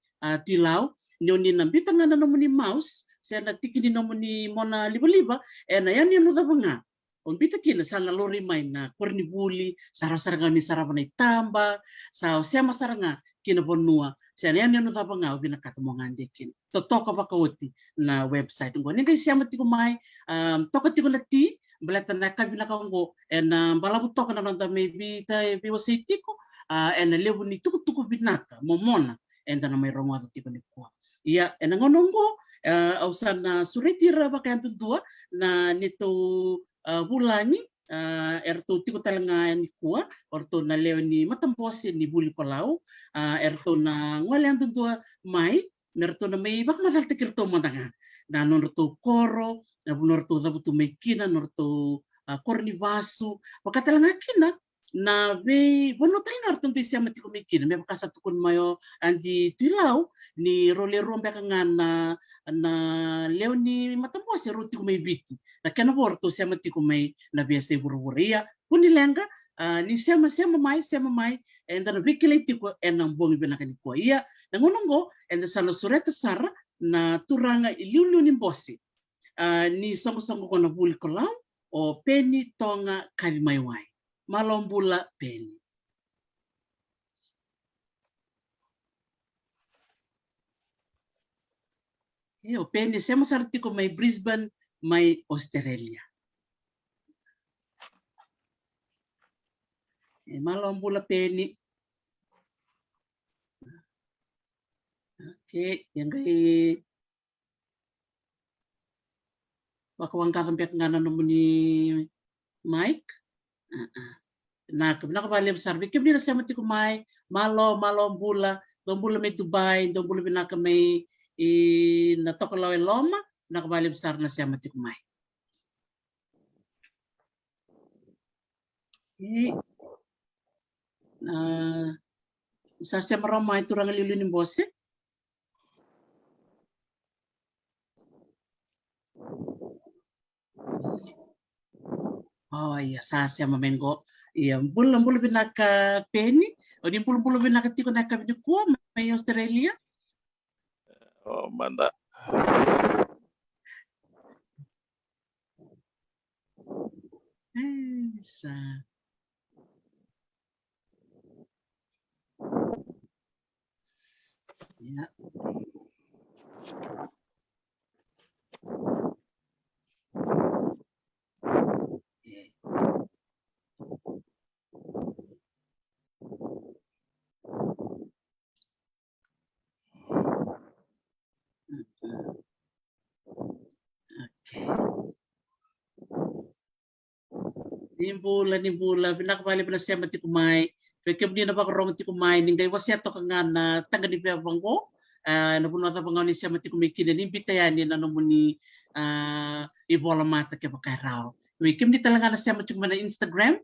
tilau nyoni na bita nga na nomoni mouse sa na tikini nomoni mona liba-liba na yan yan nga on bita kina sa nalori may na korni Wooley sarang ni sarapan ay tamba sa sema saranga kina bonua sa yan yan nga binakatamongan dikin totoka bakawti na website ngo ninga siya mati kumay toka tiko lati balata na kabinaka ngo balabu toka na nanda maybe tay veiwasei tiko levu ni tuku binaka momona na may rongo ato tiko nikua iya enangonongo ausan suretira bakayan dua na nito bulani erto tiko talanga nikua orto na leo ni matamposi ni Wooley kolau erto na ngwalian dua mai merto na may bak madal tikirto mandanga na norto koro na bunorto dabutu may kina norto korni vasu bakatalanga kina na be bono tainga artung siya mati kumikina me bakasa tukun mayo andi tilau ni role rombe kangana na leo ni matamposi roti kumay biti na kana borto siya mati kumay na biasa buruburia kunilenga ni sema mai and na bikilay tiko enang bongi binakanikua iya nangonongo and sa sureta sara na turanga iliulu ni bosi ni songo ko na Wooley kolau o peni tonga kalimaiwai malombula peni. Yo peni sema sarti ko may Brisbane, may Australia. Malombula peni. Okay, yang kay wakawang kakambek nga na naman ni Mike. Na nakabali besar bikin dia sama tiku mai malo bula dombula may Dubai dombula binaka may na toko Loloma nakabali besar na sama tiku mai Sa sema ramai turang lilu ni bose. Oh iya, sa sema mengo. Iya, bulan binaka peni. O di bulan binaka tiko naka nikua mai Australia. Oh, manda. Sa. Ya. Nimbula pinakabali pa na siya matikumay. Kaya hindi na ba karong matikumay ningay wasya to kang na tangga ni bangko. Napuno ta pangaw ni siya matikumay kina nimbitayan ni na muni ibola mata kaya bakaraw. Kim di talaga na siya matikumay na Instagram,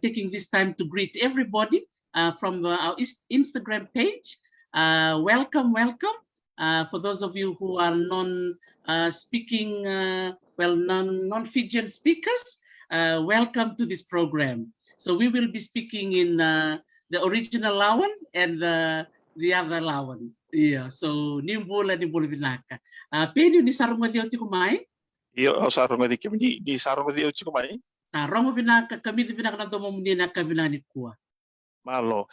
taking this time to greet everybody from our Instagram page. Welcome. For those of you who are non-speaking, non-Fijian speakers, welcome to this program. So we will be speaking in the original Lauan and the other Lauan. Yeah. So nimbula binaka. Penyo ni sarong madiyo ti kumay? Iyo sarong madiyo kami di sarong madiyo ti kumay. Sarong binaka kami di binaka na tumumuni na kami na nikua. Malo,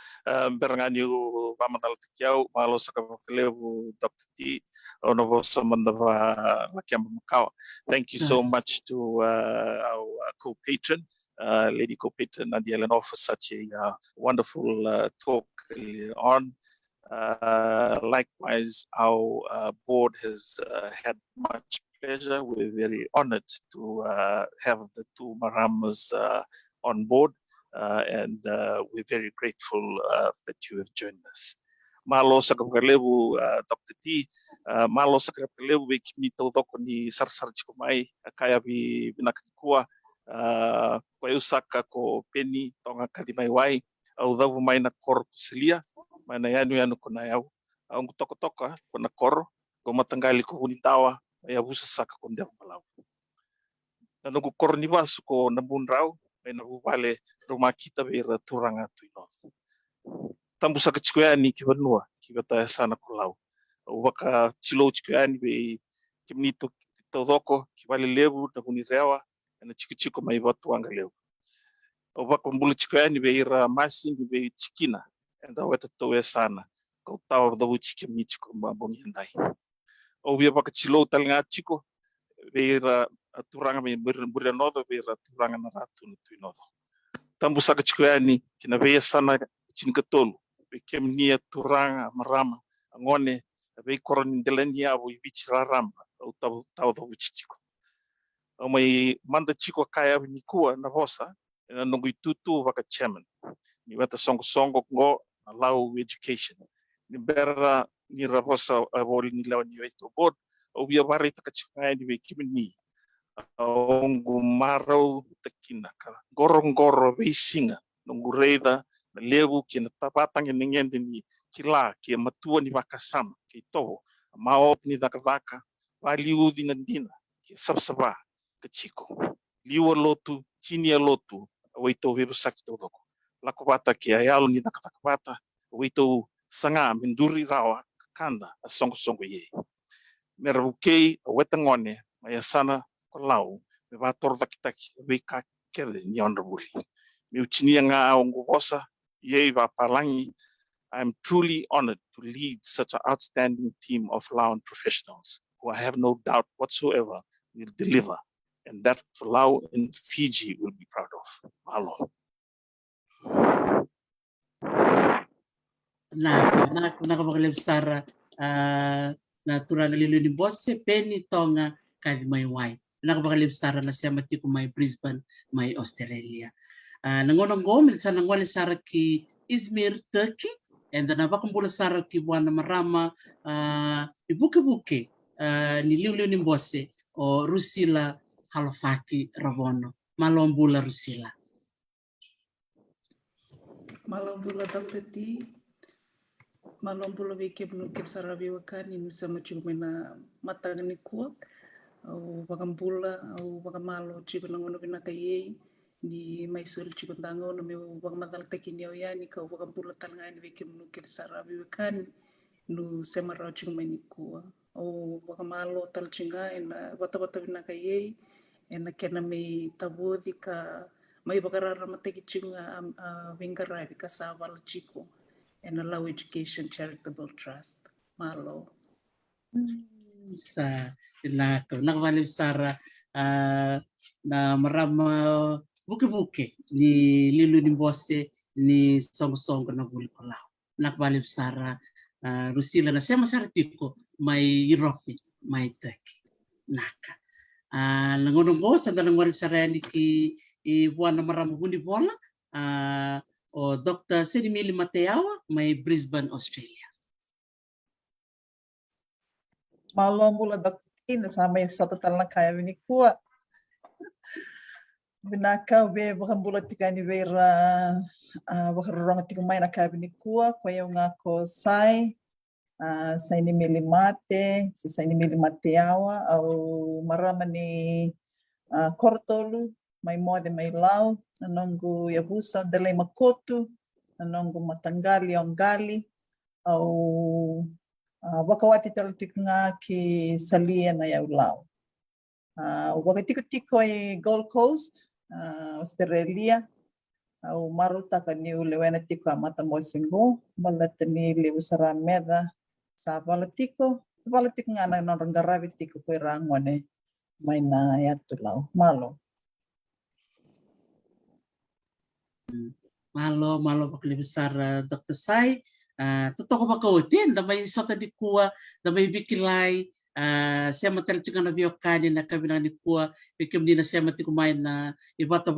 beranganyu pamatal tikiau, malo levu tapti, ono bosa mandava lakiam makau. Thank you so much to our co-patron, Lady Co-patron Veitalanoa, for such a wonderful talk earlier on. Likewise, our board has had much pleasure. We're very honored to have the two Maramas on board. And we're very grateful that you have joined us. Malo sa levu Dr. T, malo sa levu be kini tawdoko ni sarsar chikumai kaya vinaka nikua ko usaka ko peni tonga kadimai wai au davu mai na kor kusilia mai na yanu ko na yau au toko ko na kor ko matangali ko hunitawa ya busa saka ko ndau malau na nugu kor ni wasu ko nambunrau na vale rumah kita bera turanga tu inodo. Tambusa kecikuani kibanua kibata Yasana kulau. Waka chilo cikuani be kimnito todoko kibale levu na ciriyawa na chiku mai watu anga levu. Waka mbulu cikuani be ira masi be kina and weta to Yasana. Kau tahu Tavoci kimni chiku mabom yandai. Obia waka chilo talanga chiku be ira turanga me buranodo be ira turanga na ratu tu inodo. Tambu saka chikuani kina Yasana chinkatolu be kemnia turanga marama ngone be koroni delenia bo ibichira ramba au tau Tavoci chiku. O mai manda chiku kaya nikua na vosa na nungu tutu vaka chairman. Ni wata songo ngo LAU Education. Ni bera ni ravosa abori ni LAU ni weto board o via vari takachikuani be kimni. Ongu marau tekina kala gorong beisinga nungu reida na levu ki na tapatang ngende ni kila ki matua ni vakasama ki toho maop ni vaka valiu di nandina ki sabsaba kechiko liwa lotu chinia lotu waito webu sakti todoko lakobata ki ayalo ni nakapata waito sanga minduri rawa kanda songo ye merabukei wetangone mayasana Lau me vakadrakai vika kele ni Wooley. Me uchinia nga ongu vosa ye va palangi. I'm truly honored to lead such an outstanding team of LAU professionals who I have no doubt whatsoever will deliver, and that LAU in Fiji will be proud of. Malo. Nakapakalim sara na turang lilu ni bosse peni tonga kadimai wai. Nakapakalim sara na siya mati ko may Brisbane, may Australia. Nangonong gomil sa nangwali sara ki Izmir, Turkey, and then nabakumbula sara ki buwana marama ibuke ni liu ni bosse o Rusila Halofaki Ravono, Malombula Rusila. Malo bula Dr. T. Malo bula veikia menukip sarabi wakani nusa machumena matanga nikua. Au wakambula au wakamalo chico nangono vinaka yei ni maisuri chico tangono me wakamadal takini au yani ka wakambula talangani veikia menukip sarabi wakani nu sema rao chico menikua. Au wakamalo talchinga ena wata vinaka yei ena kena me Tavoci ka mai bakarara mateki chinga vingaravi ka savala chico ena LAU Education Charitable Trust. Malo. Sa nakavali sara na marama buke ni lilu ni bose ni song na Wooley kolau nakavali sara rusila na sema sara tiko mai Europe mai Turkey naka langono bosa dalam wari sara ni ki wana marama bundi bola o Dr. Sedimili Mateawa mai Brisbane Australia. Malo mula Dr. Sama satu talna kaya nikua. Vinaka we bakambula tikani vera bakarorong tikumai na kaya nikua kwa yung ngako sai ni milimate sa ni milimateawa au marama ni kortolu mai mode mai LAU nanongu yabusa dalai makotu nanongu matanggali ongali au wakawati talatik nga ki salia na yaw LAU. Wakatiko-tiko ay Gold Coast, Australia. Maruta ka ni ulewena tiko amata mo singo, balata ni levu sarameda sa balatiko nga na qaravi tiko ko rangone may na yatu LAU. Malo. Malo bakli besar Dr. Sai. Totoo ba ko din da may sota nikua da may bikilay sema talchinga na biokani na kabina nikua bikim din na sema tikumay na ibata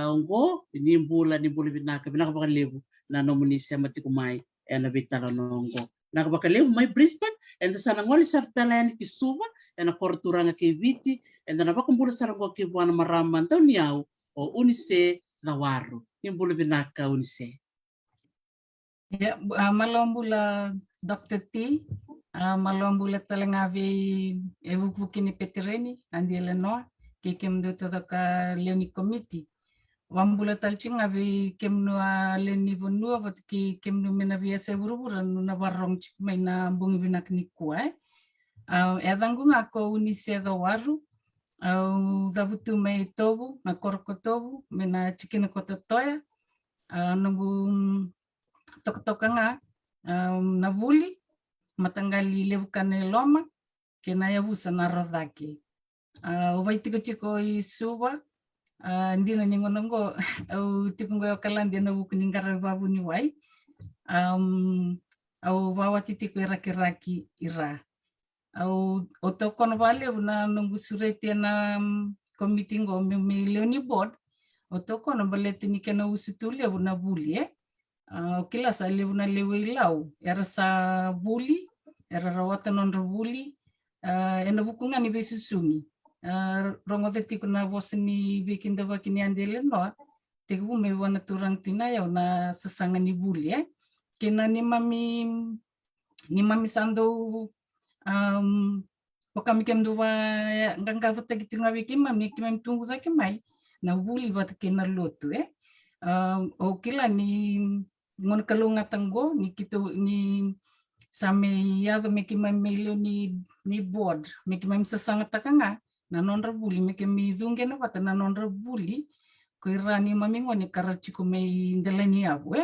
ungo ni bula vinaka binaka baka levu na nomuni sema tikumay na Veitalanoa ungo naka baka levu may Brisbane and sana ngoli sa talayan kisuba na korturanga ke viti and na baka mbula sarango ke buana maraman taw niyaw o unise lawaru ni vinaka unise. Ya, malombula Dr. T, malombula talengavi evukini petereni andi Lenoa, kikem do ka leoni committee. Wambula talchingavi kemnua leni vonua vat ki kemnu menavia seburubura na warong chikmai na bungi binak nikua. Edangu ngako unise da waru, dabutu mai tobu na korkotobu mena chikina kototoya, nungu tokanga na Vuli matanggali levu kane Loloma kina yabusa na rodaki vai tiko I suba ndina ningonongo au tikungo kalandi na buku ningara babu ni wai au bawa tiko iraki ira au otokono vale una nungu surete na committee ngo me leoni board otokono balete ni kana usutuli una Vuli kila sa levu na levu LAU era sa Wooley era rawata non Wooley ena bukunga ni besusungi rongo te tiko na bosni bikinda bakini andele no tiku me wana turang tina ya na sasaga ni Wooley kina ni mami sando wakami kemdo wa nganga te kitunga bikima mi kimem tungu sa kimai na Wooley bat kina lotu o kila ni ngon kalunga tanggo ni kito ni same yazo meki mamelo ni board meki mam sasanga takanga na nonra Wooley meki mi zunge na bata na nonra Wooley ko irani mamingo ni karachiko me ndelani abu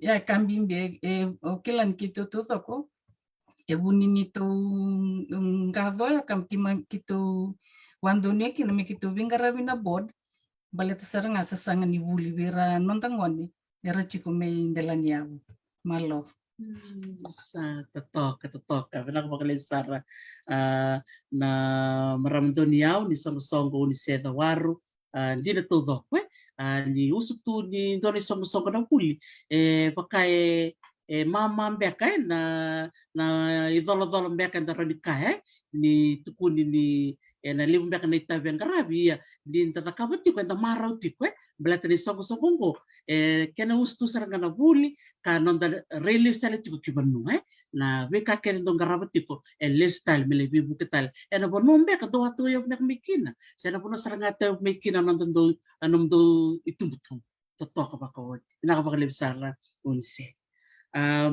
ya kambimbe o kila ni kito totoko bunini to ngado ya kam kito wandone ki na meki to vingaravi na board baleta saranga sasanga ni Wooley vera nontangoni era chico me ndelania malo sa totoka benak bakali sara na maramdoniau ni songo ni seda waru di na todo ni usuk tu ni doni songo na Wooley pakai mama mbeka na idolo mbeka da radika ni tukuni na levu mbeka na itavian qaravi ia din tatakava tiko enta marau tiko belata ni isoqosoqo kena ustu sarangana Wooley ka nonda rele style tiko kibanu na veka kena don qaravi tiko le style mele vibu ketal na bono mbeka do atu yo mek mikina sena bono sarangata mikina nonda anom do itumbutum totoka bakawoti na kabakalev sara unse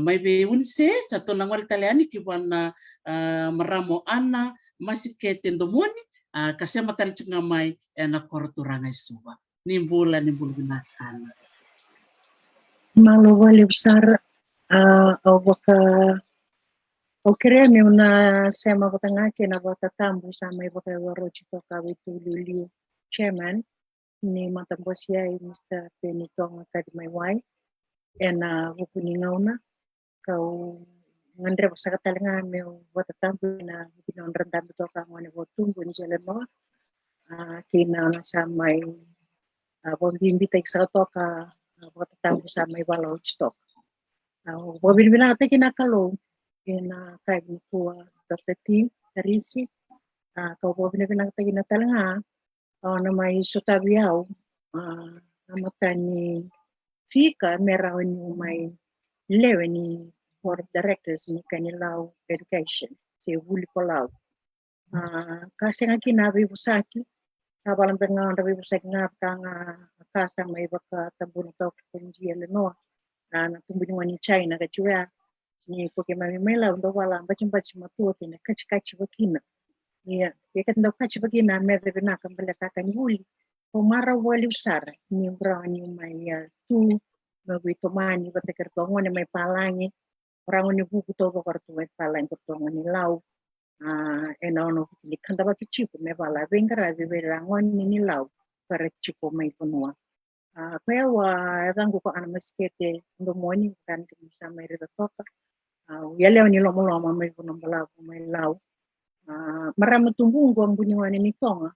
mai be unse satu nangwal taliani kibana maramo ana masikete ndomoni kasema talichunga mai na karaturanga isuba nimbula binakana Malo wale besar au kereme una sema watangake na watatambu sama waka warochi toka Veitalanoa chairman ni matambosi ai Mr. Penitonga kadi mai wai ena wukuningauna kau ngandre wasakatalenga me watatambu na winonrandambu toka ngone wotumbu ni Loloma kina samai bombimbi tek toka watatambu samai walau stok wabilbina ate kina kalau kina kai nikua Dr. Tarisi kau wabina ate kina talenga namai sotabiau amatani fika merawani mai leveni board of directors ni kani LAU Education se Wooley LAU kasenga kina veiwasei kabalan bengang veiwasei ngapanga kasa mai vakatabuni tok kunji Loloma na tumbuni wani China kachua ni poke mai LAU ndo wala mbachimbachi matuote na kachikachi wakina ya kendo kachi wakina vakavinaka mbele kaka ni Wooley mara wali usara ni brani mai tu mawitomani vatakertongone mai palangi orang ni buku to kartu mai palangi kertongone LAU enono ni kanda baki chiku me bala vengara viverangon ni LAU para chiku mai punua kaya wa dangu ko anamaskete ndomoni kan kimsa mai retoka yale ni Loloma mai punombala mai LAU marama tumbungu ambuni wani mitonga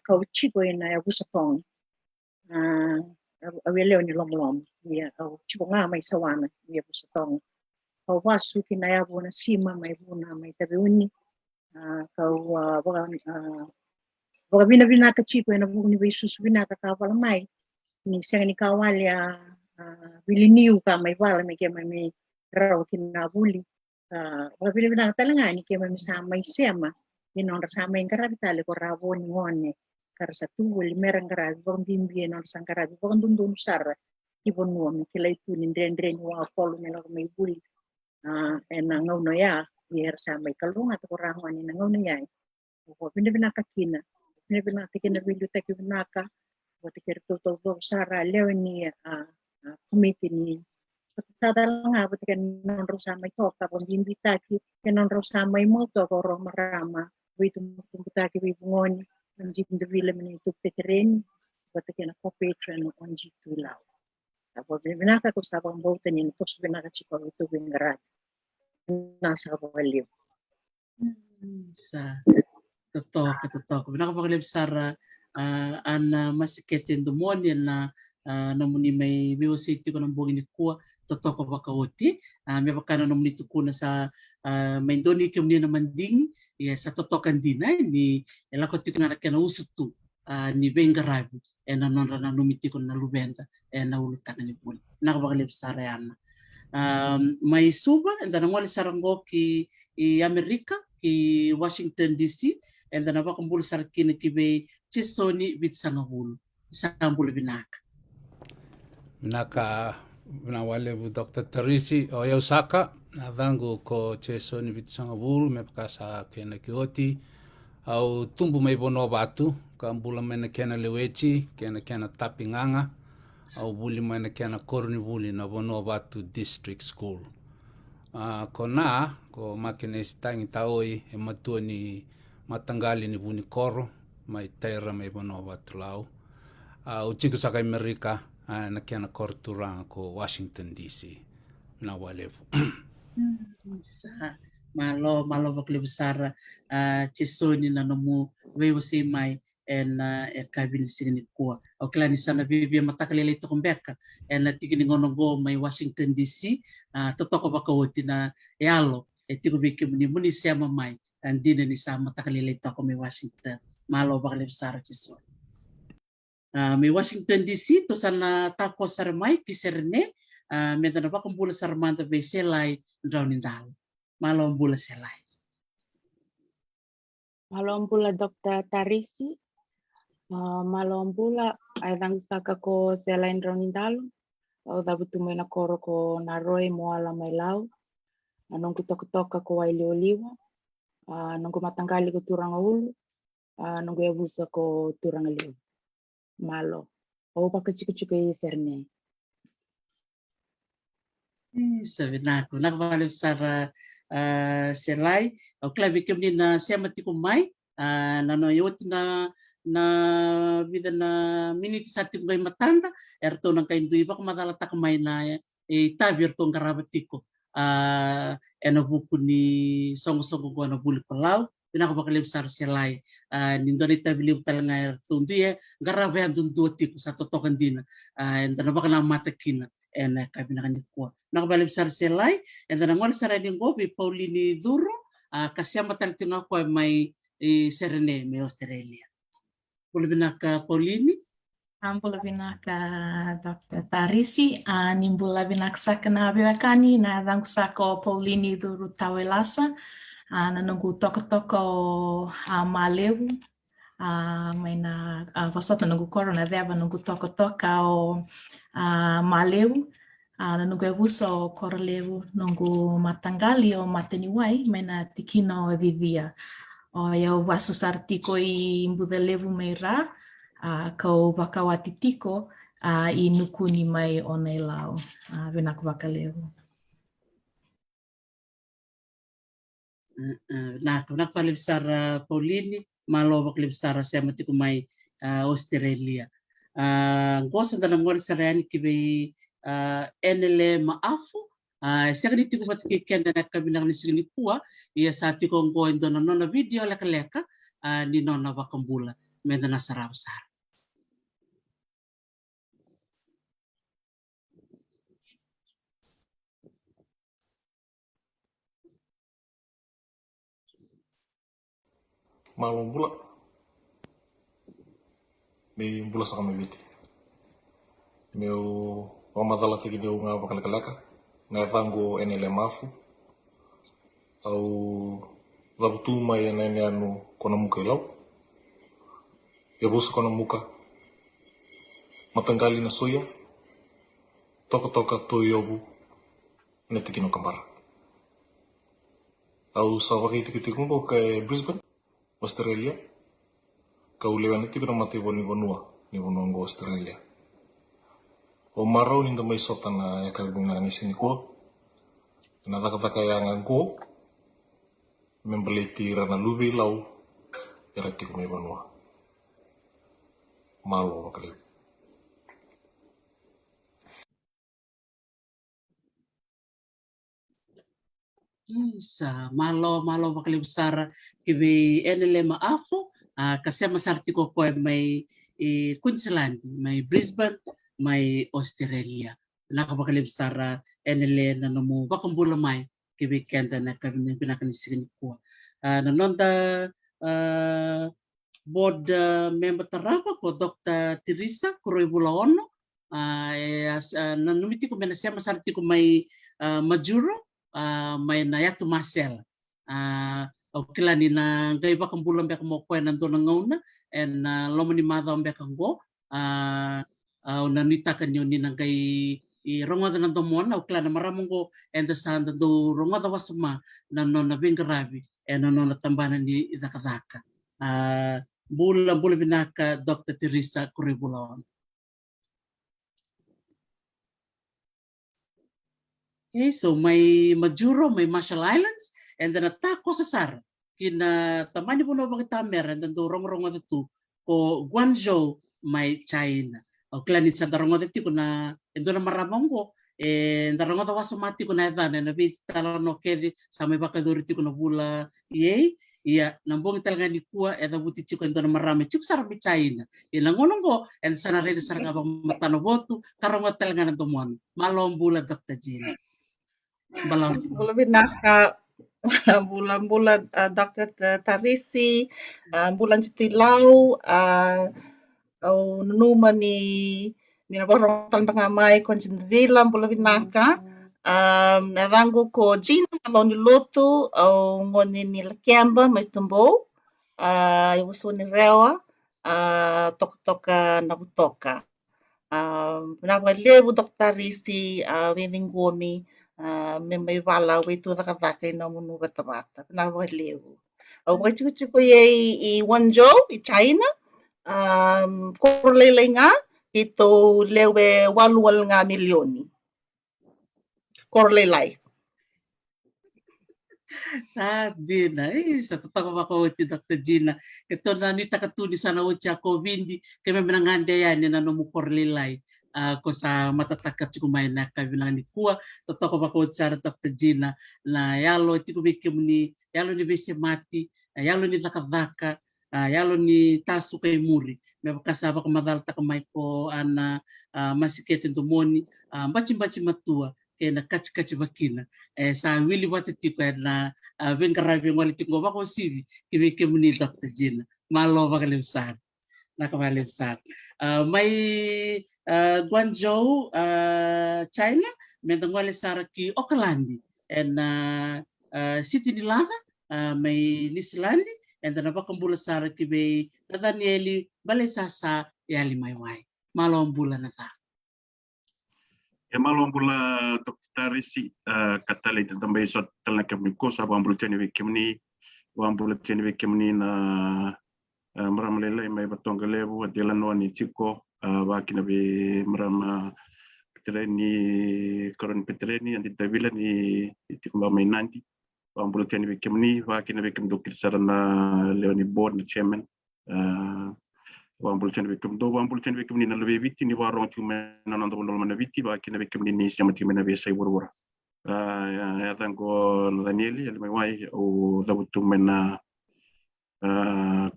kau chico ina ya busapong aweleo ni Loloma ya au chico nga mai sawana ya busapong kau wasu kina ya bona sima mai bona mai tabeuni kau boga bina ka chico ina buni besusu bina ka kawala mai ni senga ni kawalia biliniu ka mai wala mai ke mai raw kina Wooley boga bina talenga ni ke mai sama sema non sama yang qaravi tale ko ravoni ngone karsa tuwel merang qaravi bong bimbi non sang qaravi bong dundun sar ibon nuom kilai tunin dren wa polu melo mai Wooley ena ngono ya yer sama kalunga to rangwani ngono ya ko bina kina kina video tak binaka ko tikerto to sara lewni komite ni tadal nga butikan non rosama to ka bong bimbi taki non rosama moto ko marama Wito mutaki wibungoni anjit ndivile mene tu petreni batakena co-patron anjit tu LAU apo binaka ko sabang bautan ni tos binaka chiko itu bingarat nasa bawaliw sa totok binaka pakalib sara ana masikete ndomoni na namuni mai veiwasei tiko nambongi nikua totok bakawoti me bakana namuni tukuna sa maindoni kemni na manding ya sa totokan dina ni elako tiko na kena usutu ni vengaravi ena nonra na numitiko na lubenda ena ulutana ni buni nakabakalib sarayana mai suba enda nangwali sarango ki Amerika ki Washington DC enda nabakambul sarakina ki be chisoni vitsangahulu sambul binaka wale Dr. Tarisi o Yasaka adangu ko chisoni vitsangahulu me pakasa kena kioti au tumbu mai bono batu kambula mena kena lewechi kena tapinganga au Wooley mena kena korni Wooley na bono batu district school kona ko makene stangi taoi e matua ni matangali ni buni koro mai tera mai bono batu LAU au chiku saka Amerika na kena karaturanga ko Washington DC na walevu Malo vakli besar chisoni na namu veiwasei mai ena kabin sini nikua o klani sana bibi matakalele to kombeka ena tikini ngono mai Washington DC totoko bakawoti na yalo tiko viki muni sema mai andina ni sama takalilito ako may Washington. Malo bakalip sara chiso. May Washington DC to sana tako sarmai kiserne meta na bakong bula sarmanta beselay draunindal. Malo bula selay. Malo bula Dr. Tarisi. Malo bula ay dang saka ko selay draunindal. O dapat tumay na koro ko naroy mo ala may LAU. Anong kutok-kutok ko ay liwa. Anong kumatangkali ko turang ulo. Anong kuyabusa ko turang levu. Malo. O pakachiko-chiko serne. Sabi na ako, nakabalib sa selay. O klabi kami na sema tiko mai. Nanoyot na vida na minute sa tiko may matanda. Erto nang kaindu iba kumadalata kamay na tabi erto ang karabatiko. Eno buku ni song-song ko na Wooley palau. Pinakabakalib sa selay. Nindon ita biliw talaga erto. Ndi garabe ang dunduat tiko sa totokan din. And baka na mata kina. And kabina nikua. Nakabalib sa selay. And then ang wala sa rin ko bi Pauli ni Duro. Kasi ang matalitin ako ay may serene may Australia. Veiwanuyanu Paulini. Veiwanuyanu Dr. Tarisi, Veiwanuyanu sakana vivakani na dangu sako Paulini Duro tawelasa. Nanunggu toko-toko malevu. May na vasota nunggu korona deba nunggu toko-toka o malevu. Nunggu ebuso koro levu nunggu matangali o mateniwai may na tikino vivia. O eu vasusar tiko i mbuda levu may ra. Kau vakawati tiko i nukuni mai o nei LAU. Vinaku vakalevu. Nakalib sa Paulini, Malo bakalib sa sema tiko may Australia. Gosa na lang sa rani kibi enele maafu. Siya ganito ko matikikenda na kabilang ni nikua. Iya sa tiko ang goin doon na video leka-leka ni nona bakambula. Menda na sarap-sarap. Malo bula me bula sa kami biti meu pamadala tiki deu nga bakalaka na vango enele mafu au labutu mai veiyanuyanu kona muka ilau ya bosu kona muka matanggali na soya toka-toka to yobu na tiki no kambara au sa tiki kumbo kay Brisbane Australia, kau lewan itu kena mati Veiwanuyanu ngo Australia. O marau ni tamai sotan na yakabunga ni nikua. Na cakacaka yang angko membeli rana lubi LAU erati ko Veiwanuyanu. Malo bakali. Sa malo bakali besar kibi enele maafu kasi masarti ko may Queensland, may Brisbane, may Australia. Nakabakali besar enele na namu bakambula may kibi kenda na kami pinakanisig nikua. Nanonda board member tarapa ko Dr. Teresa Kuroibulaono. Nanumiti ko menasya masarti ko may majuro. May nayatu Marcel. Kila ni na gay bakang bulan beka mo kwen nando na ngauna and Loloma ni mada beka ngo nanita kanyo ni na gay rongoda nando mo na kila na maramong go and the sand do rongoda wasma na no na qaravi and no na tambanan ni cakacaka. Bula Veiwanuyanu Dr. Teresa Kuroibulaono. Okay, so may Majuro, may Marshall Islands, and then atako sa Sar. Kina tamani po na bakitamer, and then do rong-rong ito ko Guangzhou, may China. O klanit sa darong ito ko na, endo na maramong ko, and darong ito wasumati ko na edan, and nabit talano kedi sa may bakaduriti ko na bula, yay, iya, nambong talaga nikua, and nabuti chiko endo na marami, chiko sa may China. Ilangonong ko, and sa narete sa rangabang matanoboto, karong talaga na dumon. Malo ang bula Dr. Gina. Veiwanuyanu bulan-bulan Dr. Tarisi, bulan Lau, au numa ni nabarong tal pangamay konsin vilam bulan vinaka, narango ko Gina malon ni lotu, au ngoni ni lakiamba may tumbo, iwaso ni rewa, toka nabutoka. Levu Dr. Tarisi, wininggomi, may wala we to the kazaka no munu batabata. Levu. Chico ye Wanjo, China, korlele nga, ito lewe walwal nga milioni. Korlelay. Sa Dina, sa totoo ako ti Dr. Gina. Ito na ni takatuni sana ucha COVID, kaya menangande yan na numukorlilay. Ko sa matatakat si kumain na kabilang nikua, totoo ako sa Dr. Gina na yalo ti kumikim ni yalo ni besi mati, yalo ni vakavaka, yalo ni tasu kay muri. May kasaba ko madalta kamay ko ana masiketin tumoni, bachi matua. Kaya na cakacaka sa wili wati tiko na qaravi ngoli tiko bako sivi kimi ni Dr. Gina Malo vakalimsar nakavalimsar may Guangzhou China medangwale sara ki Okalandi and city ni lava may Nislandi and na bakambula sara ki may Danieli balesasa yali mayway Malo bulan na ta. Malo ambula Dr. Tarisi katale tambay sot talaka miko sa ambula tani wikimni na maramlele may batonga levu Veitalanoa ni tiko wakina be marama petreni koron petreni andi tabila ni tikuma may nanti ambula tani wikimni wakina wikim Dr. Sarana Leoni board na chairman wambul chen wikum ni na lewe viti ni warong tu mena nando Loloma na viti ba kina wikum ni sema tu mena veiwasei wura ya tango Danieli ele mai o dabutu mena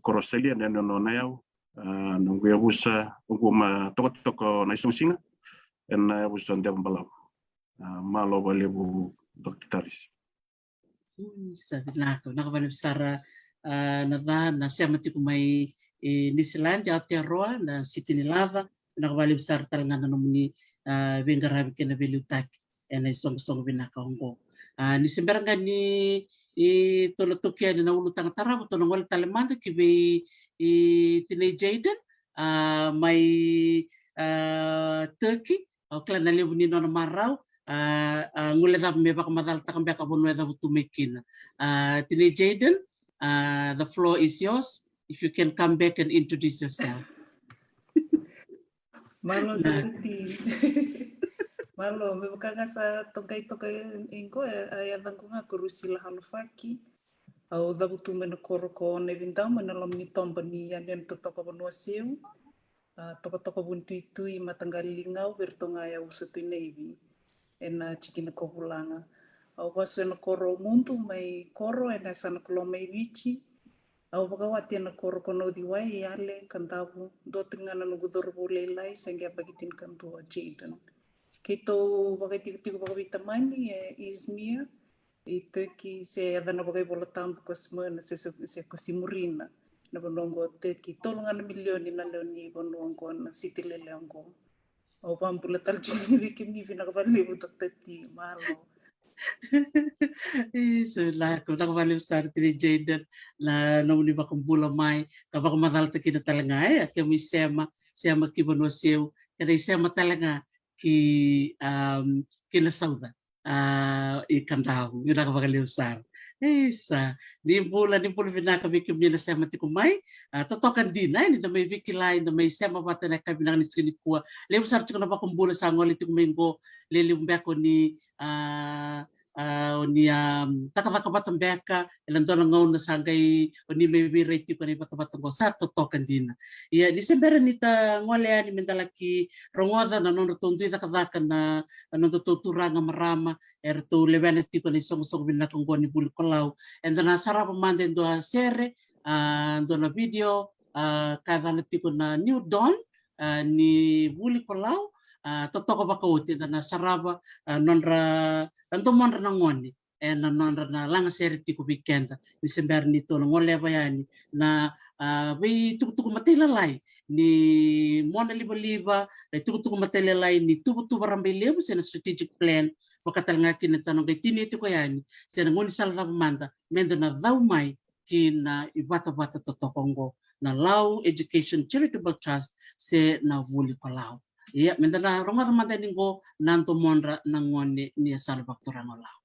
koroseli na no na yau no gwe busa nguma toko na isungsinga en busa ndem balam malo levu Dr. Tarisi sabina ko nakabalik sara na sema tu kumai Nislandi Aotearoa na City ni Lava nakabali besar talangan na nomuni vengarabi kena velutaki na isoqosoqo vinaka ongo ni sembaranga ni tolotokia na ulu tangtara to ngol talemanda ki be tine Jaden mai Turkey o kala na levu ni no marau ngule rab me baka madal takambe ka bonwe da butumekina tine Jaden the floor is yours. If you can come back and introduce yourself. Malo Dr. Malo, me bakanga sa tokai ingo ya dangunga kurusila halufaki. Au dabutu me na koroko ne vindama na lamni tomba ni yan totoko banua siu. Toko buntu matanggali ngau bertonga ya usatu navy. Ena chikina kohulanga. Au wasu na koro muntu mai koro ena sana kolomai vici. Au bagawati na koro kono diwai yale kantabu do tingana no gudorbo lelai sengya bagitin kantu Jaden. Kito bagatiku bagavita mani Izmir Turkey se adana bagai bola tambu kosmena se kosimurina na bonongo Turkey tolongan milioni na leoni bonongo na city leleongo. Au pampula taljini vikimni vinakabali utakati Malo. So ko nakabali besar tini Jaden na nomuni bakumbula mai kabak madal kita talanga kami sema ki bonwaseu kada sema talanga ki kina sauda ikan tahu yun nakabali besar isa ni pula vinaka bikim ni na sema tikumai totokan dina ni na may bikilay na may sema pata na kabilang ni nikua lewu besar chukuna bakumbula sa ngoli tikumengo leliumbeko ni ni takavakabatang beka elandon ngaw na sangay ni may rate ko ni patabatang ko sa totokan din ya di sembera nita ngole ani mendalaki rongoda na non rotondo takavaka na non tuturanga marama erto levanati ko ni isoqosoqo binakang ni Wooley kolau and na sarap manden do sere do na video kavanati ko na New Dawn ni Wooley kolau totoko bakauti na saraba nonra tanto monra nangoni na nondra na langa seri tiko weekenda ni sember ni tono ngole bayani na we tuku matela lai ni mona liba tuku matela lai ni tubu rambe levu sena strategic plan wakatal ngaki na tanong kay tini tiko yani sena ngoni salva manda mendo na dau mai kina ibata totokongo na LAU Education Charitable Trust se na Wooley Palau. Iya, menda na ronga manda ningo nanto monra nangone ni salva turano LAU.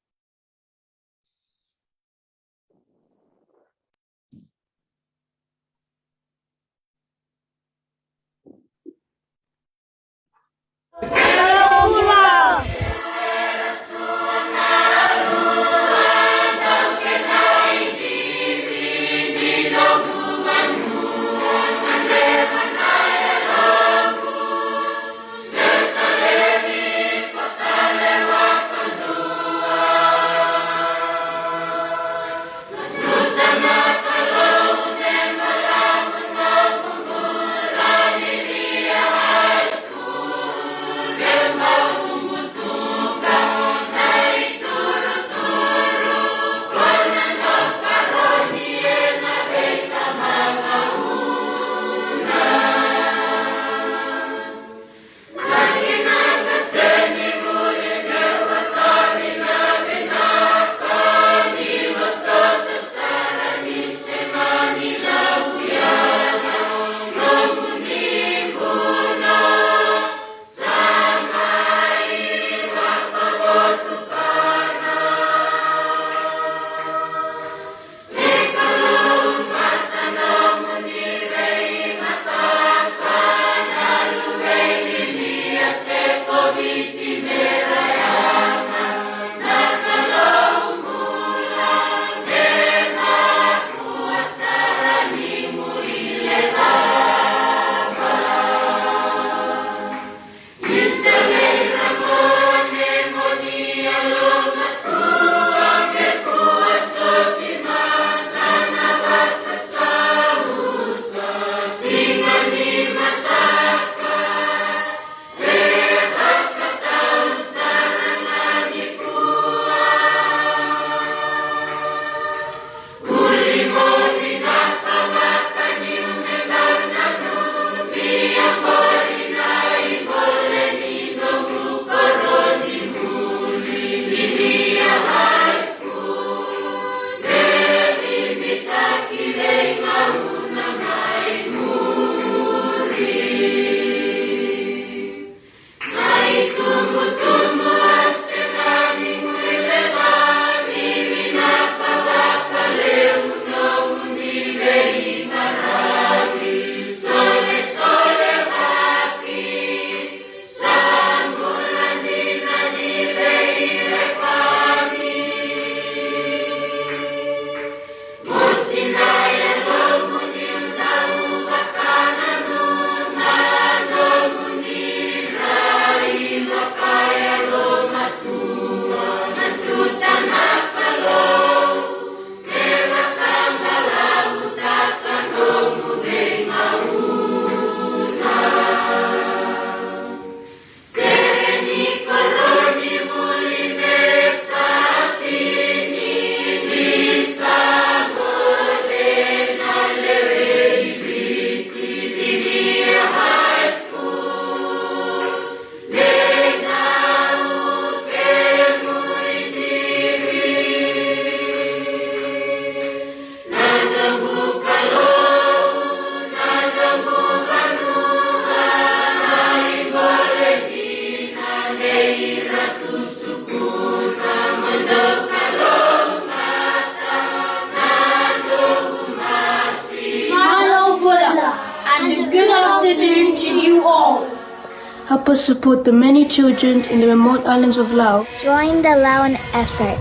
Help us support the many children in the remote islands of Laos. Join the LAU effort.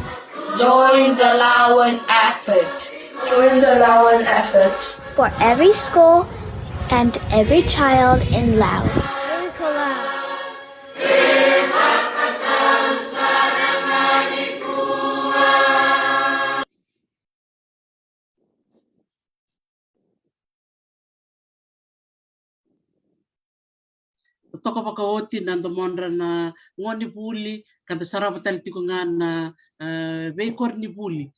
Join the LAU effort. Join the LAU effort. For every school and every child in Laos. toka pakaoti na domondra na ngoni Wooley kanta sarabatan tiko nga na veikor ni Wooley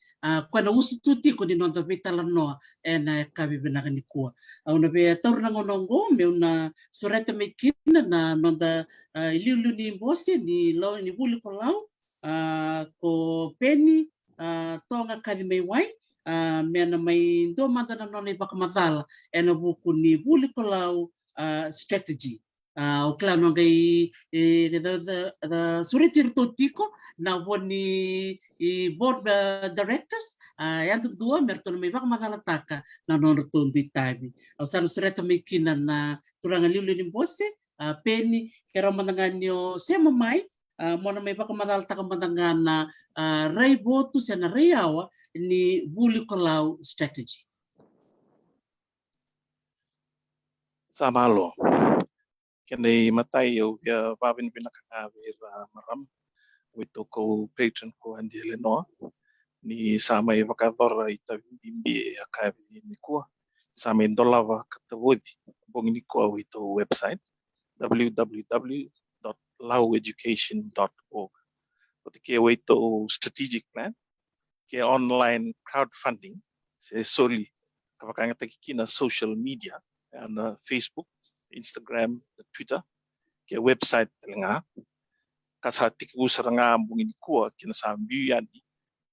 kwana usu tu tiko ni nonda Veitalanoa na kavivinaka nikua una be taur na ngonongo me una soreta me kina na nonda iliulu ni mbosi ni Wooley ko lau ko peni tonga kari mai wai mena mai do manda na nona vakamadhala na buku ni Wooley ko lau strategy o klano ngai suritir to tiko na woni board directors yanto dua merton mai vakamadhala taka na nona to nditabi au sana sureta mai kina na turanga liulu ni mbose peni kera mandanganyo sema mai mona mai vakamadhala taka mandangana rai botu sana reiawa ni Wooley ko lau strategy. Malo. Kene matai o ya babin binaka vera maram with ko patron ko Loloma ni sama vakadora itabimbi akavi nikua sama ndolava Tavoci bong nikua with website www.laueducation.org but ke wait strategic plan ke online crowdfunding se soli kapakanga kina social media and Facebook, Instagram, Twitter, ke website talega kasa tiku saranga bungi nikua kina sambi yani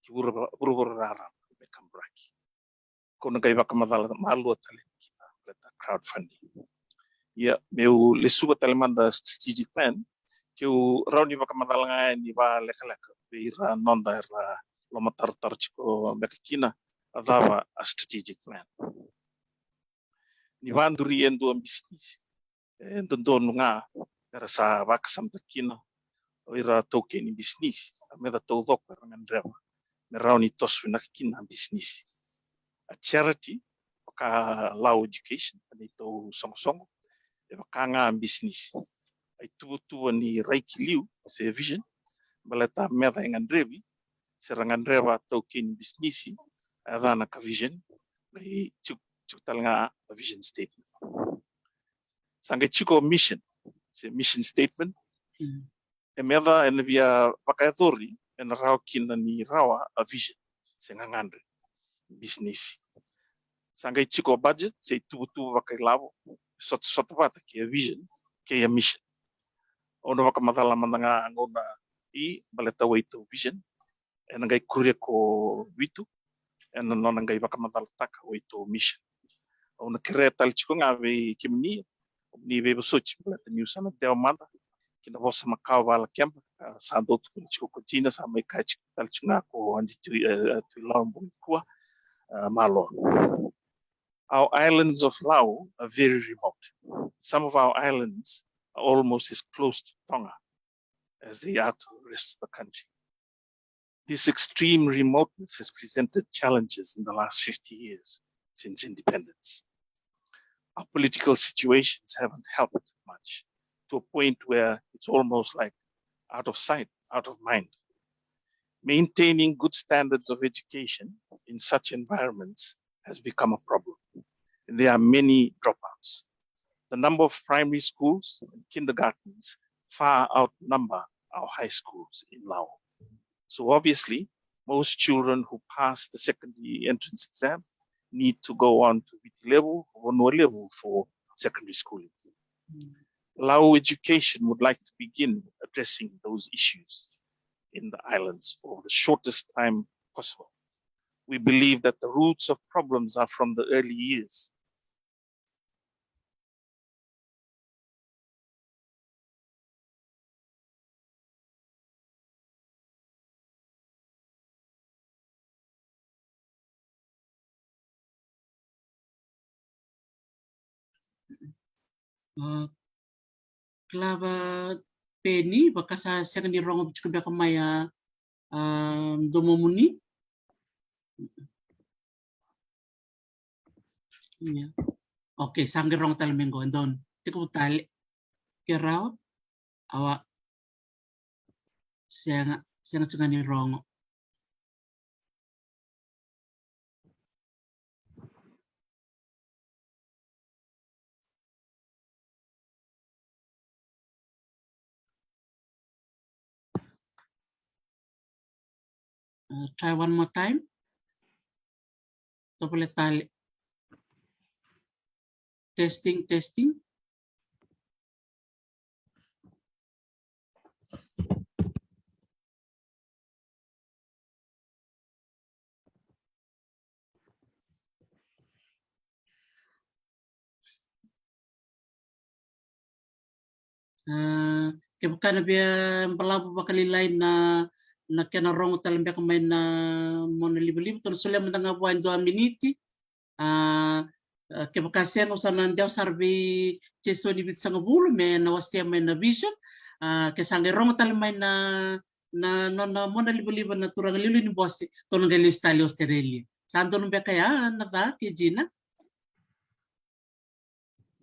ki ururara me kambraki kono kai vakamadhala Malo tale kina crowdfunding ya meu lesuga tale manda strategic plan ke u rauni vakamadhala ni ba lekaleka ira nonda ra loma tartarchiko me kina adava a strategic plan ni vanduri endo business endo nga era sa vaka samtakina ira token business me da todo ngandrewa me rauni tosfina kina business a charity ka LAU education ni to song e kanga business ai tu ni raikiliu se vision balata me da ngandrewi se ngandrewa token business adana ka vision ai talanga vision statement. Sanga chiko mission, se mission statement. Emeva en via vakatori en rao kina ni rawa a vision, se ngangandre business. Sanga chiko budget, se tu vakailavo, sot vata ke vision, ke mission. Ono vakamadhala mandanga ngona I baleta waito vision, en ngai kuria ko vitu, en nona ngai vakamadhala taka waito mission. Ona kere tal chiko ngave kimni ni bebo sochi baleta ni usana teo manda kina vosa makau vala kempa sa dot chiko kotina sa mai kai chiko tal chiko ngako andi tu lombo nikua Malo. Our islands of LAU are very remote. Some of our islands are almost as close to Tonga as they are to the rest of the country. This extreme remoteness has presented challenges in the last 50 years since independence. Our political situations haven't helped much, to a point where it's almost like out of sight, out of mind. Maintaining good standards of education in such environments has become a problem. And there are many dropouts. The number of primary schools and kindergartens far outnumber our high schools in LAU. So obviously, most children who pass the secondary entrance exam need to go on to levu or no levu for secondary schooling. LAU education would like to begin addressing those issues in the islands over the shortest time possible. We believe that the roots of problems are from the early years. Klava peni bakasa second wrong of chukubia kamaya domomuni. Okay, sangi wrong talmengo and don tiku tal kerao awa senga chungani wrong. Try one more time. Topole tali. Testing, testing. Kebukana bia balabu bakalilay na kena rongo talambia kamay na mona libo-libo to sole mandanga buwan 2 miniti kebukasian usana ndia sarbi cheso ni bitsanga vulu me na wasia me na vision kesange rongo talamay na mona libo-libo na turanga lilu ni bosi to ngali stali Australia santo numbia kaya na va kejina.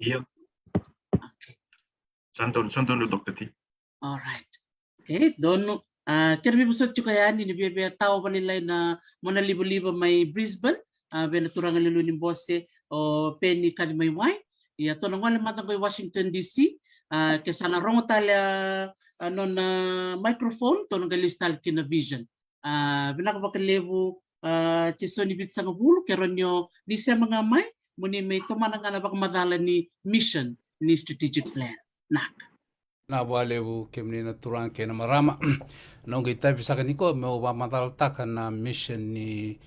Iya. Santo no Dr. T. All right. Okay, dono kirbi busot chuka yani ni bia tao balilay na mona libo-libo may Brisbane bena turanga lilu ni bosi o penny kadi may wai ya to ngol matang ko Washington DC kesana rongo tala non microphone to ngali stal kina vision binaka bakalevu chisoni bit sang bulu keronyo di sa mga may muni may tumana nga na bakamadala ni mission ni strategic plan nak na walevu kemni na turang kena marama nongi tavi saka niko me o madal taka na mission ni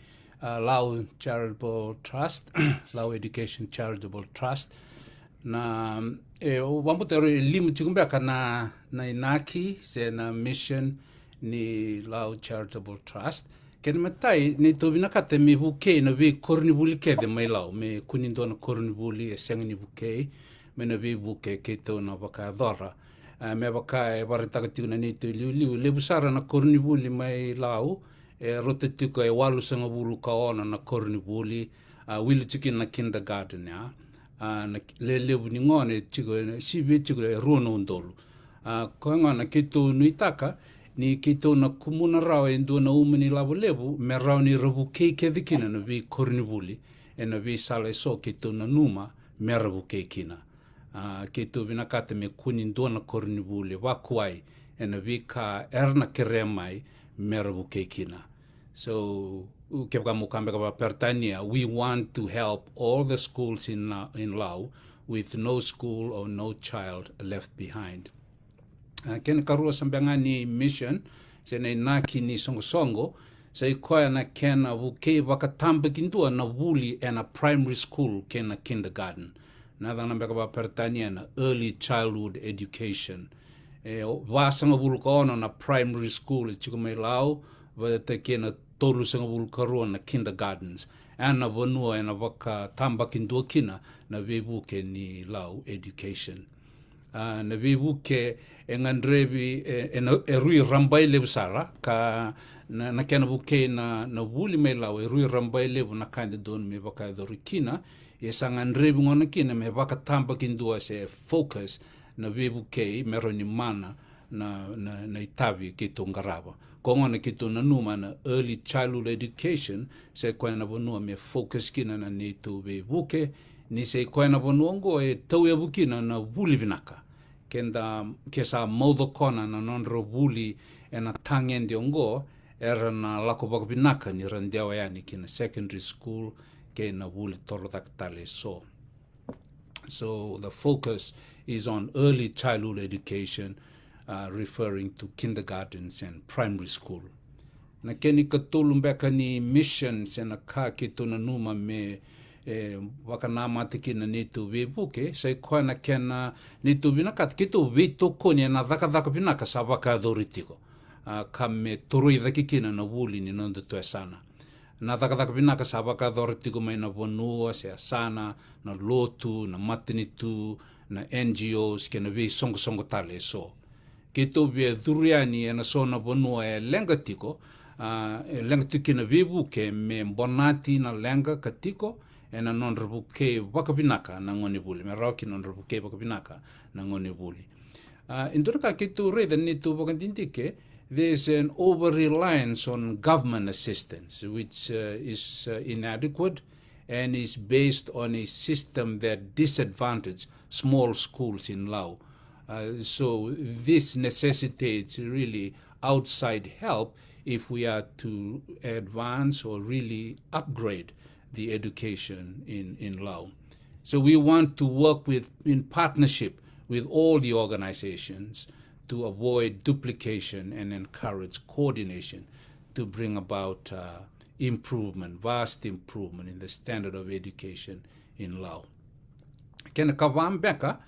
LAU Charitable Trust LAU Education Charitable Trust na wambutero limu chikumbe kana na inaki se na mission ni LAU Charitable Trust kena matai ni tobinaka te me buke na vi kornibuli ke de mai lau me kunindo na kornibuli sengi buke me na vi buke ke to na vakadora me vaka e varitaka tiu ni tu liu levu sara na kornibuli mai lau rota tiko walu sanga vulu ka ona na kornibuli wili tiki na kindergarten ya na levu ni ngone tiko sivi tiko rono ndolu ko ngana kitu nuitaka ni kito na kumuna rao endo na umani lavo levu me rao ni rabu keike vikina na vi kornibuli na vi sala so kito na numa me rabu keikina kito vinakate me kuni ndo na kornibuli wakuai na vi ka erna keremai me rabu keikina so kebka mukambe ka pertania we want to help all the schools in LAU with no school or no child left behind. Ken karua sambanga ni mission sene naki ni songo sa ikoya na kena wuke vakatabakidua na Wooley and a primary school kena kindergarten na dana beka pertania na early childhood education wasanga vulu ka na primary school chikume LAU vata kena tolu sanga vulu karua na kindergartens ana vanua and vakatabakidua kina na vebuke ni LAU education na vivuke engandrevi rui rambai levu sara ka na kena buke na Wooley me lau rui rambai levu na kainde don me vakadori kina sangandrevi ngona kina me vakatabakidua se focus na vivuke meroni mana na itavi kito ngarava kongona kito na numa na early childhood education se kwena bonua me focus kina na nitu vivuke ni se koena bonongo tau ya bukina na Wooley vinaka kenda kesa modo kona na nonro Wooley na tangendi ongo era na lako vakavinaka ni randewa yani kina secondary school ke na Wooley torodaktale so the focus is on early childhood education referring to kindergartens and primary school na keni katulumbeka ni mission sena ka kito na numa me wakanama tiki na nitu vivuke sai koana kena nitu vinaka kito vito konia na dhaka vinaka sa vakadoritiko kame turui dhakikina na Wooley ni nondo to Yasana na dhaka vinaka sa vakadoritiko mai na vonua se Yasana na lotu na matinitu na NGOs kena vi songo tale so kito via dhuriani na so na vonua lenga tiko lenga tiki na vivuke me bonati na lenga katiko ena non rebuke vakavinaka na ngoni Wooley me roki non rebuke vakavinaka na ngoni Wooley indurka kitu reda nitu vakandindike there's an over reliance on government assistance which is inadequate and is based on a system that disadvantages small schools in LAU so this necessitates really outside help if we are to advance or really upgrade the education in Laos. So we want to work in partnership with all the organizations to avoid duplication and encourage coordination to bring about vast improvement in the standard of education in Laos. Kena kawambeka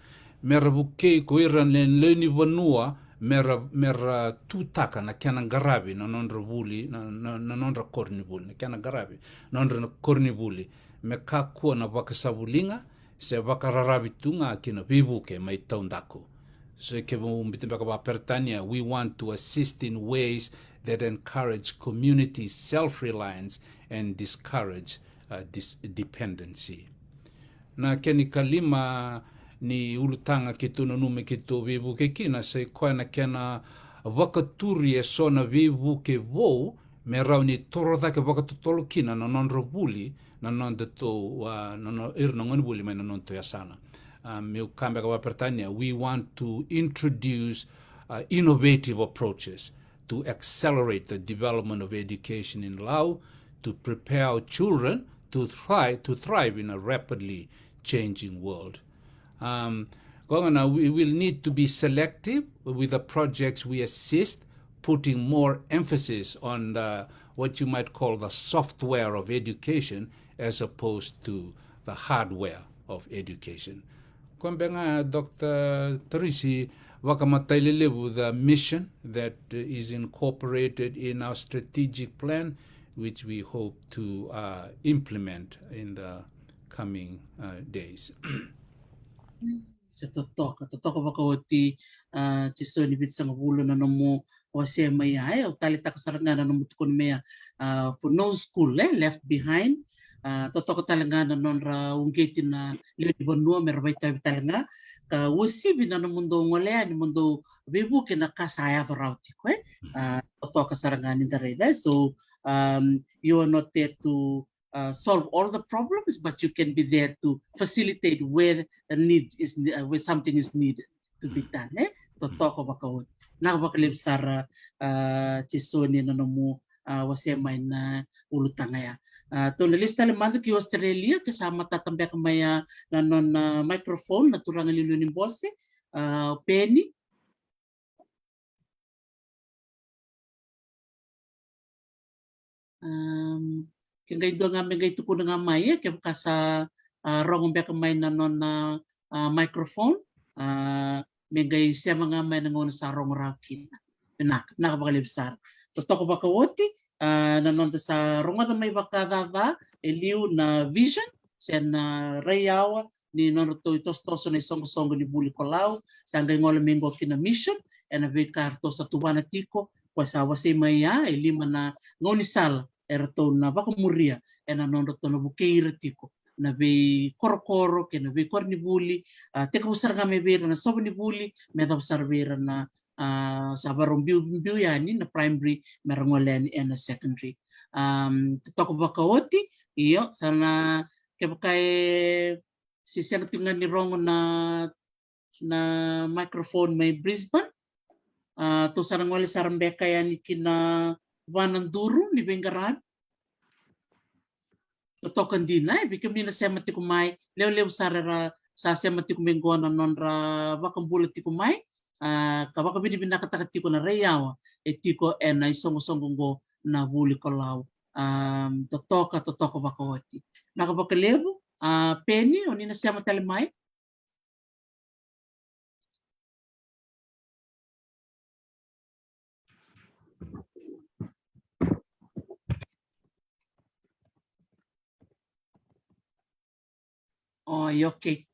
mera buke koiran len leni vanua mera tutaka na kena qaravi na nondra Wooley na nondra kornibuli na kena qaravi nondra kornibuli me kakua na vakasavulinga se vakararavitunga kina vivuke mai taundako. So we want to assist in ways that encourage community self-reliance and discourage dependency. Na keni kalima ni ulutanga kito nume kito vivu ke kina se koe na kena vakaturi e sona vivu ke vou me rau ni toro ke vakatutolo kina na non Wooley na non de to na irna ngoni Wooley mai na non to Yasana. We want to introduce innovative approaches to accelerate the development of education in Laos, to prepare our children to thrive in a rapidly changing world. We will need to be selective with the projects we assist, putting more emphasis on what you might call the software of education as opposed to the hardware of education. Kwambenga Dr. Tavoci levu the mission that is incorporated in our strategic plan, which we hope to implement in the coming days. Sa totoo bakawati chisoni bit sa ngulo na namo o sema ya o talita kasaranga na namo tukon meya for no school left behind. Totoo talaga na nonra ungeti na lewibonua merbaita talanga ka usibi na mundo ngolea ni mundo vivuke na kasaya rauti ko totoo kasaranga ni dareda. So you are not there to solve all the problems, but you can be there to facilitate where a need is, where something is needed to be done. Totoo ko bakawot nakabakalib sara chisoni na namo wasemay na ulutangaya. To nalista lemando ki Australia kasama tatambek maya na non microphone na turang lilunin bose Penny. Kaya do nga megay tuko nga maya kaya kasa rong bek may na non microphone megay siya mga may nangon sa rong rakin nakabakalib sar. Totoo ko bakawoti nanonda sa rongada may vakadrakai LAU na vision sen rayawa ni nonoto itostoso na isoqosoqo ni Wooley kolau sangay ngola mengo kina mission ena vekarto sa tubana tiko kwa sa veiwasei maya lima na ngonisal erto na vakamuria ena nonoto na bukeira tiko na ve korokoro ke na ve korni Wooley teka usarga me vera na sobni Wooley me da usarvera na sa barong biyani na primary merangolani and secondary. Totoo bakawoti iyo sana kaya si senatungan ni rongo na microphone may Brisbane to sarang wali sarambeka yan kina wananduru ni Bengaran. Totoo kan din na bikam ni na sema tikumay lew sarara sa sema tikumengo na nonra vakambula tikumay kabaka binibinaka tiko na rayawa tiko na isoqosoqo na Wooley kolau totoo bakawati nakabaka levu Penny o nina siya matalimay. Okay.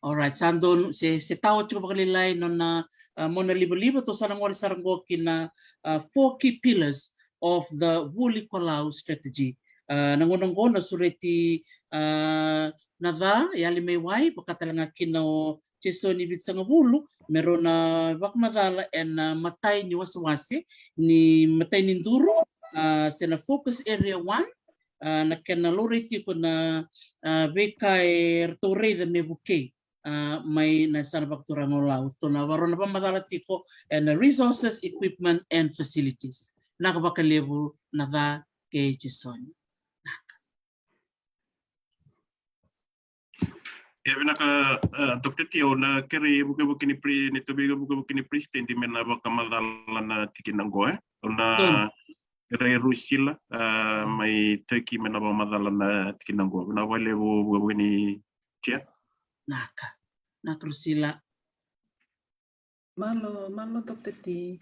All right, sandon se tao chuko bakalilay no na mona libo to sanang wala saranggo kina 4 key pillars of the Wooley kolau strategy. Nangononggo na sureti nada yali may wai pakatalanga kino chisoni bit sa ngabulu meron na vakmadala and matay ni waswasi ni matay ninduro sena focus area 1 na kenaloreti ko na bekay rtore da mebuke may nasa vakaturaga to na waron na pamadala tiko and resources, equipment and facilities. nakabakalevu na va ke chisoni. Vinaka Dr. Tio na kere buka ni pri ni tobiga buka ni president di mena bakamadala na tikinango ona kere rusila mai teki mena bakamadala na tikinango na wale buka ni chia na rusila Malo Dr. T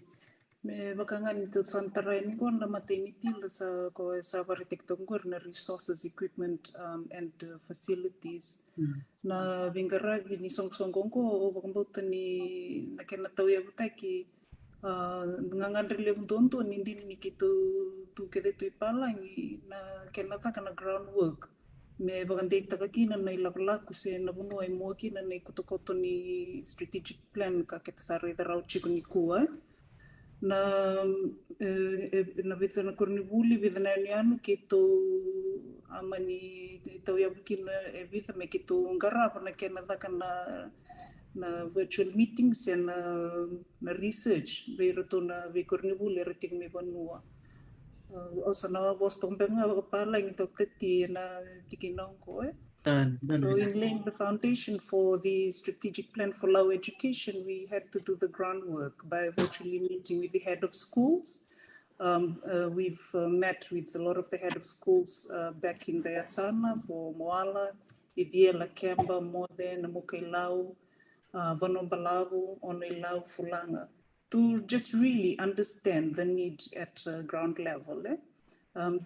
me bakangan itu santara ini ko na maternity sa ko sa architecture na resources equipment and facilities na bingara ni song ko o bakambuta ni na kena tau ya butaki ngangan rele mtonto ni ndini kitu tu kede tu ipalangi na kena ta kana groundwork me bagandei takakina na ilaklaku se na buno ai mo kina na koto ni strategic plan ka kita sare darau chiku nikua na visa na korni Wooley veiyanuyanu kito amani tau ya kina visa me kito ngara na kena ta kana na virtual meetings and na research beirato na ve korni Wooley rating me banua osana Boston benga kepala yang toketi na tikinong ko So in laying the foundation for the strategic plan for LAU education, we had to do the groundwork by virtually meeting with the head of schools. We've met with a lot of the head of schools back in the Yasana for Moala, Iviela, Kemba, Mode, Namuke LAU, Vanombalau, One LAU, Fulanga, to just really understand the need at ground level.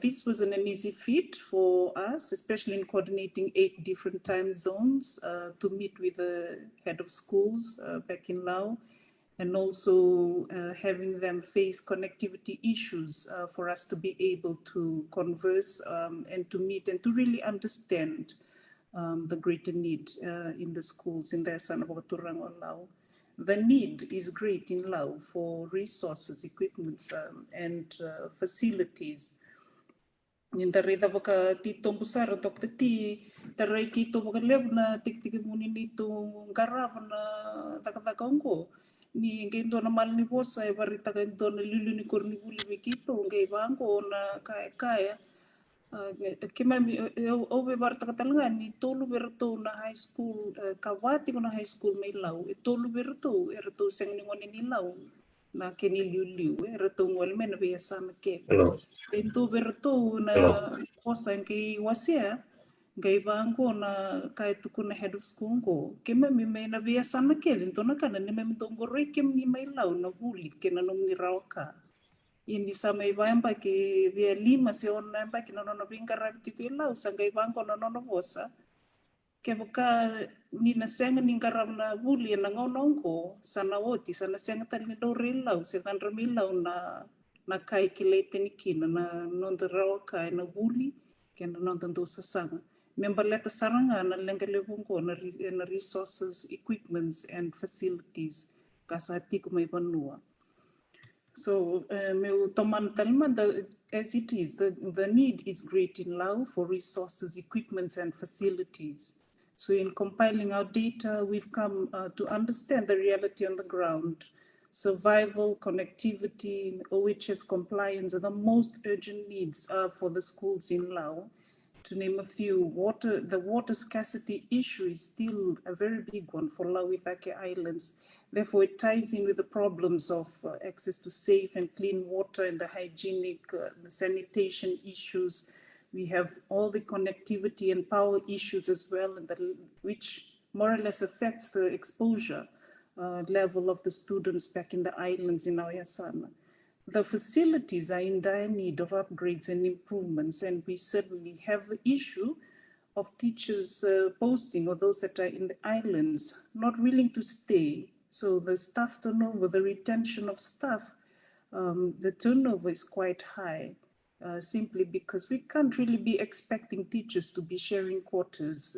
This was an easy feat for us, especially in coordinating 8 different time zones to meet with the head of schools back in LAU, and also having them face connectivity issues for us to be able to converse and to meet and to really understand the greater need in the schools in the Yasana Vakaturaga LAU. The need is great in LAU for resources, equipments, and facilities. In the reda baka tito busara Dr. T tarai kito baka levu na tik muni nito garap na takatakongo ni ngendo na mal ni bosa e barita ngendo na lulu ni korni Wooley bekito ngai bango na kaya kema obe barita katalanga ni tolu berto na high school kawati na high school may LAU e tolu berto erto seng ni ngone ni LAU na keni liu erto ngol men be Yasana ke ento berto na kosa ke wasia ngai bango na kai tuku na head of school ko kema me na be Yasana ke ento na kana ne me tongore kem ni mai LAU na Wooley ke na nom ni rauka indi sama iba empa ke be 5 se ona empa ke no bingara tiku LAU sa ngai bango no bosa ke buka ni na senga ni garam na Wooley na ngonongo sana oti sana senga tali do LAU se kan rami LAU na kai kilete ni kina na non rawa kai na Wooley ke na non do sasaga member leta saranga na lenga levungo na resources, equipments and facilities kasa tiko mai banua. So meu toman talma as it is the need is great in LAU for resources, equipments and facilities. So in compiling our data, we've come to understand the reality on the ground. Survival, connectivity, OHS compliance are the most urgent needs for the schools in LAU. To name a few, the water scarcity issue is still a very big one for LAU Islands. Therefore, it ties in with the problems of access to safe and clean water and the hygienic the sanitation issues. We have all the connectivity and power issues as well, and which more or less affects the exposure level of the students back in the islands in our Yasana. The facilities are in dire need of upgrades and improvements, and we certainly have the issue of teachers posting, or those that are in the islands, not willing to stay. So the staff turnover, the retention of staff, the turnover is quite high. Simply because we can't really be expecting teachers to be sharing quarters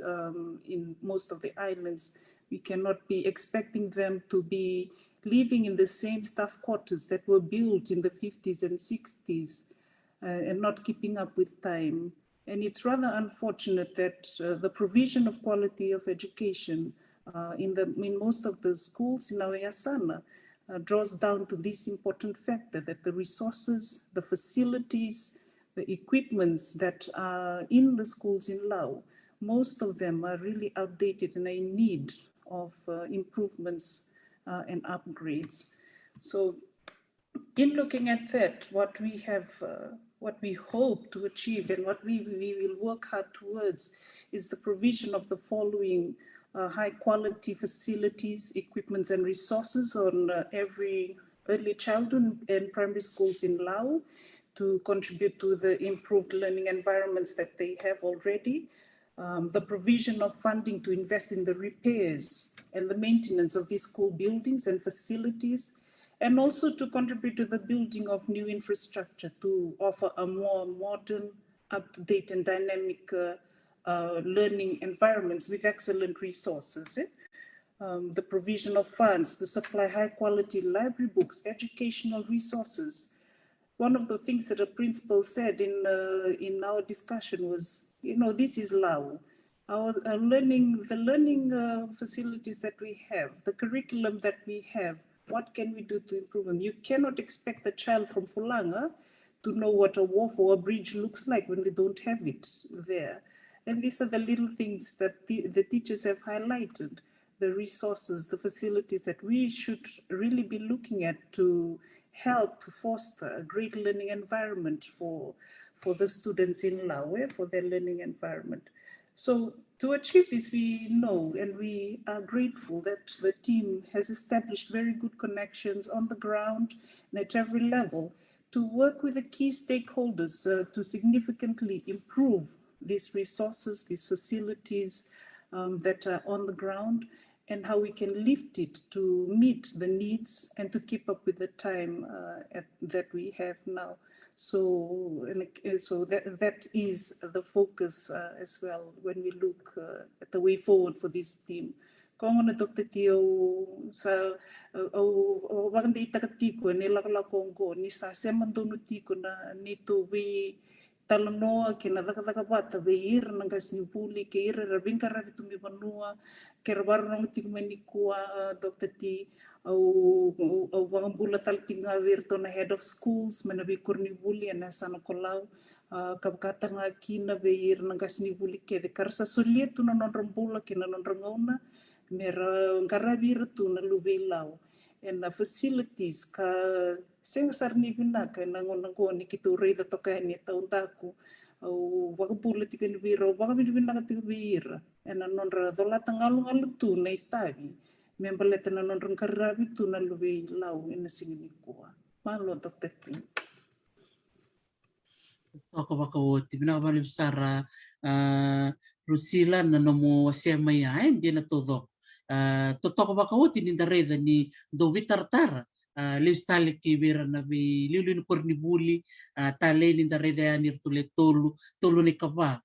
in most of the islands. We cannot be expecting them to be living in the same staff quarters that were built in the 50s and 60s and not keeping up with time. And it's rather unfortunate that the provision of quality of education in most of the schools in our Yasana draws down to this important factor that the resources, the facilities, the equipments that are in the schools in Laos, most of them are really outdated and in need of improvements and upgrades. So in looking at that, what we have, what we hope to achieve and what we will work hard towards is the provision of the following high quality facilities, equipments and resources on every early childhood and primary schools in Laos to contribute to the improved learning environments that they have already. The provision of funding to invest in the repairs and the maintenance of these school buildings and facilities, and also to contribute to the building of new infrastructure to offer a more modern, up-to-date and dynamic learning environments with excellent resources. The provision of funds to supply high-quality library books, educational resources. One of the things that a principal said in our discussion was, this is Lao. The learning facilities that we have, the curriculum that we have, what can we do to improve them? You cannot expect a child from Fulanga to know what a wharf or a bridge looks like when they don't have it there. And these are the little things that the teachers have highlighted, the resources, the facilities that we should really be looking at to help foster a great learning environment for the students in Laos, for their learning environment. So to achieve this, we know and we are grateful that the team has established very good connections on the ground and at every level to work with the key stakeholders to significantly improve these resources, these facilities that are on the ground, and how we can lift it to meet the needs and to keep up with the time that we have now. So that is the focus as well when we look at the way forward for this team. Kongona Dr. Tio sa wagandi takatiko ni lakala Kongo ni sa sema dono tiko na nito Veitalanoa kina vakataka veir nangas ni Wooley ke ira rabinka rabi tumi vanua ke rabarang tiko nikua Dr. T au wangambula taltinga virto na head of schools manabi kurni Wooley na Yasana kolau kapakatanga kina veir nangas ni Wooley ke de karsa sulia tu na nonrambula kina nonrangona mera qaravi tu na Lao and the facilities ka seng sarni vinaka na ngonango ni kitu rei da toka ni tauntaku au wakapula tika ni vira wakavinaka tika vira and nonra dola tangalu tu na itavi membaleta na nonra qaravi tu na Lao in nikua. Malo Dr. T. Toko waka tibina wale sara Rusila na nomo sema ya ndi na todo. Totoko waka ni dareda ni do vitartara listale ki vera na vi lilu ni korni Wooley tale ni dareda ni rtule tolu ni kava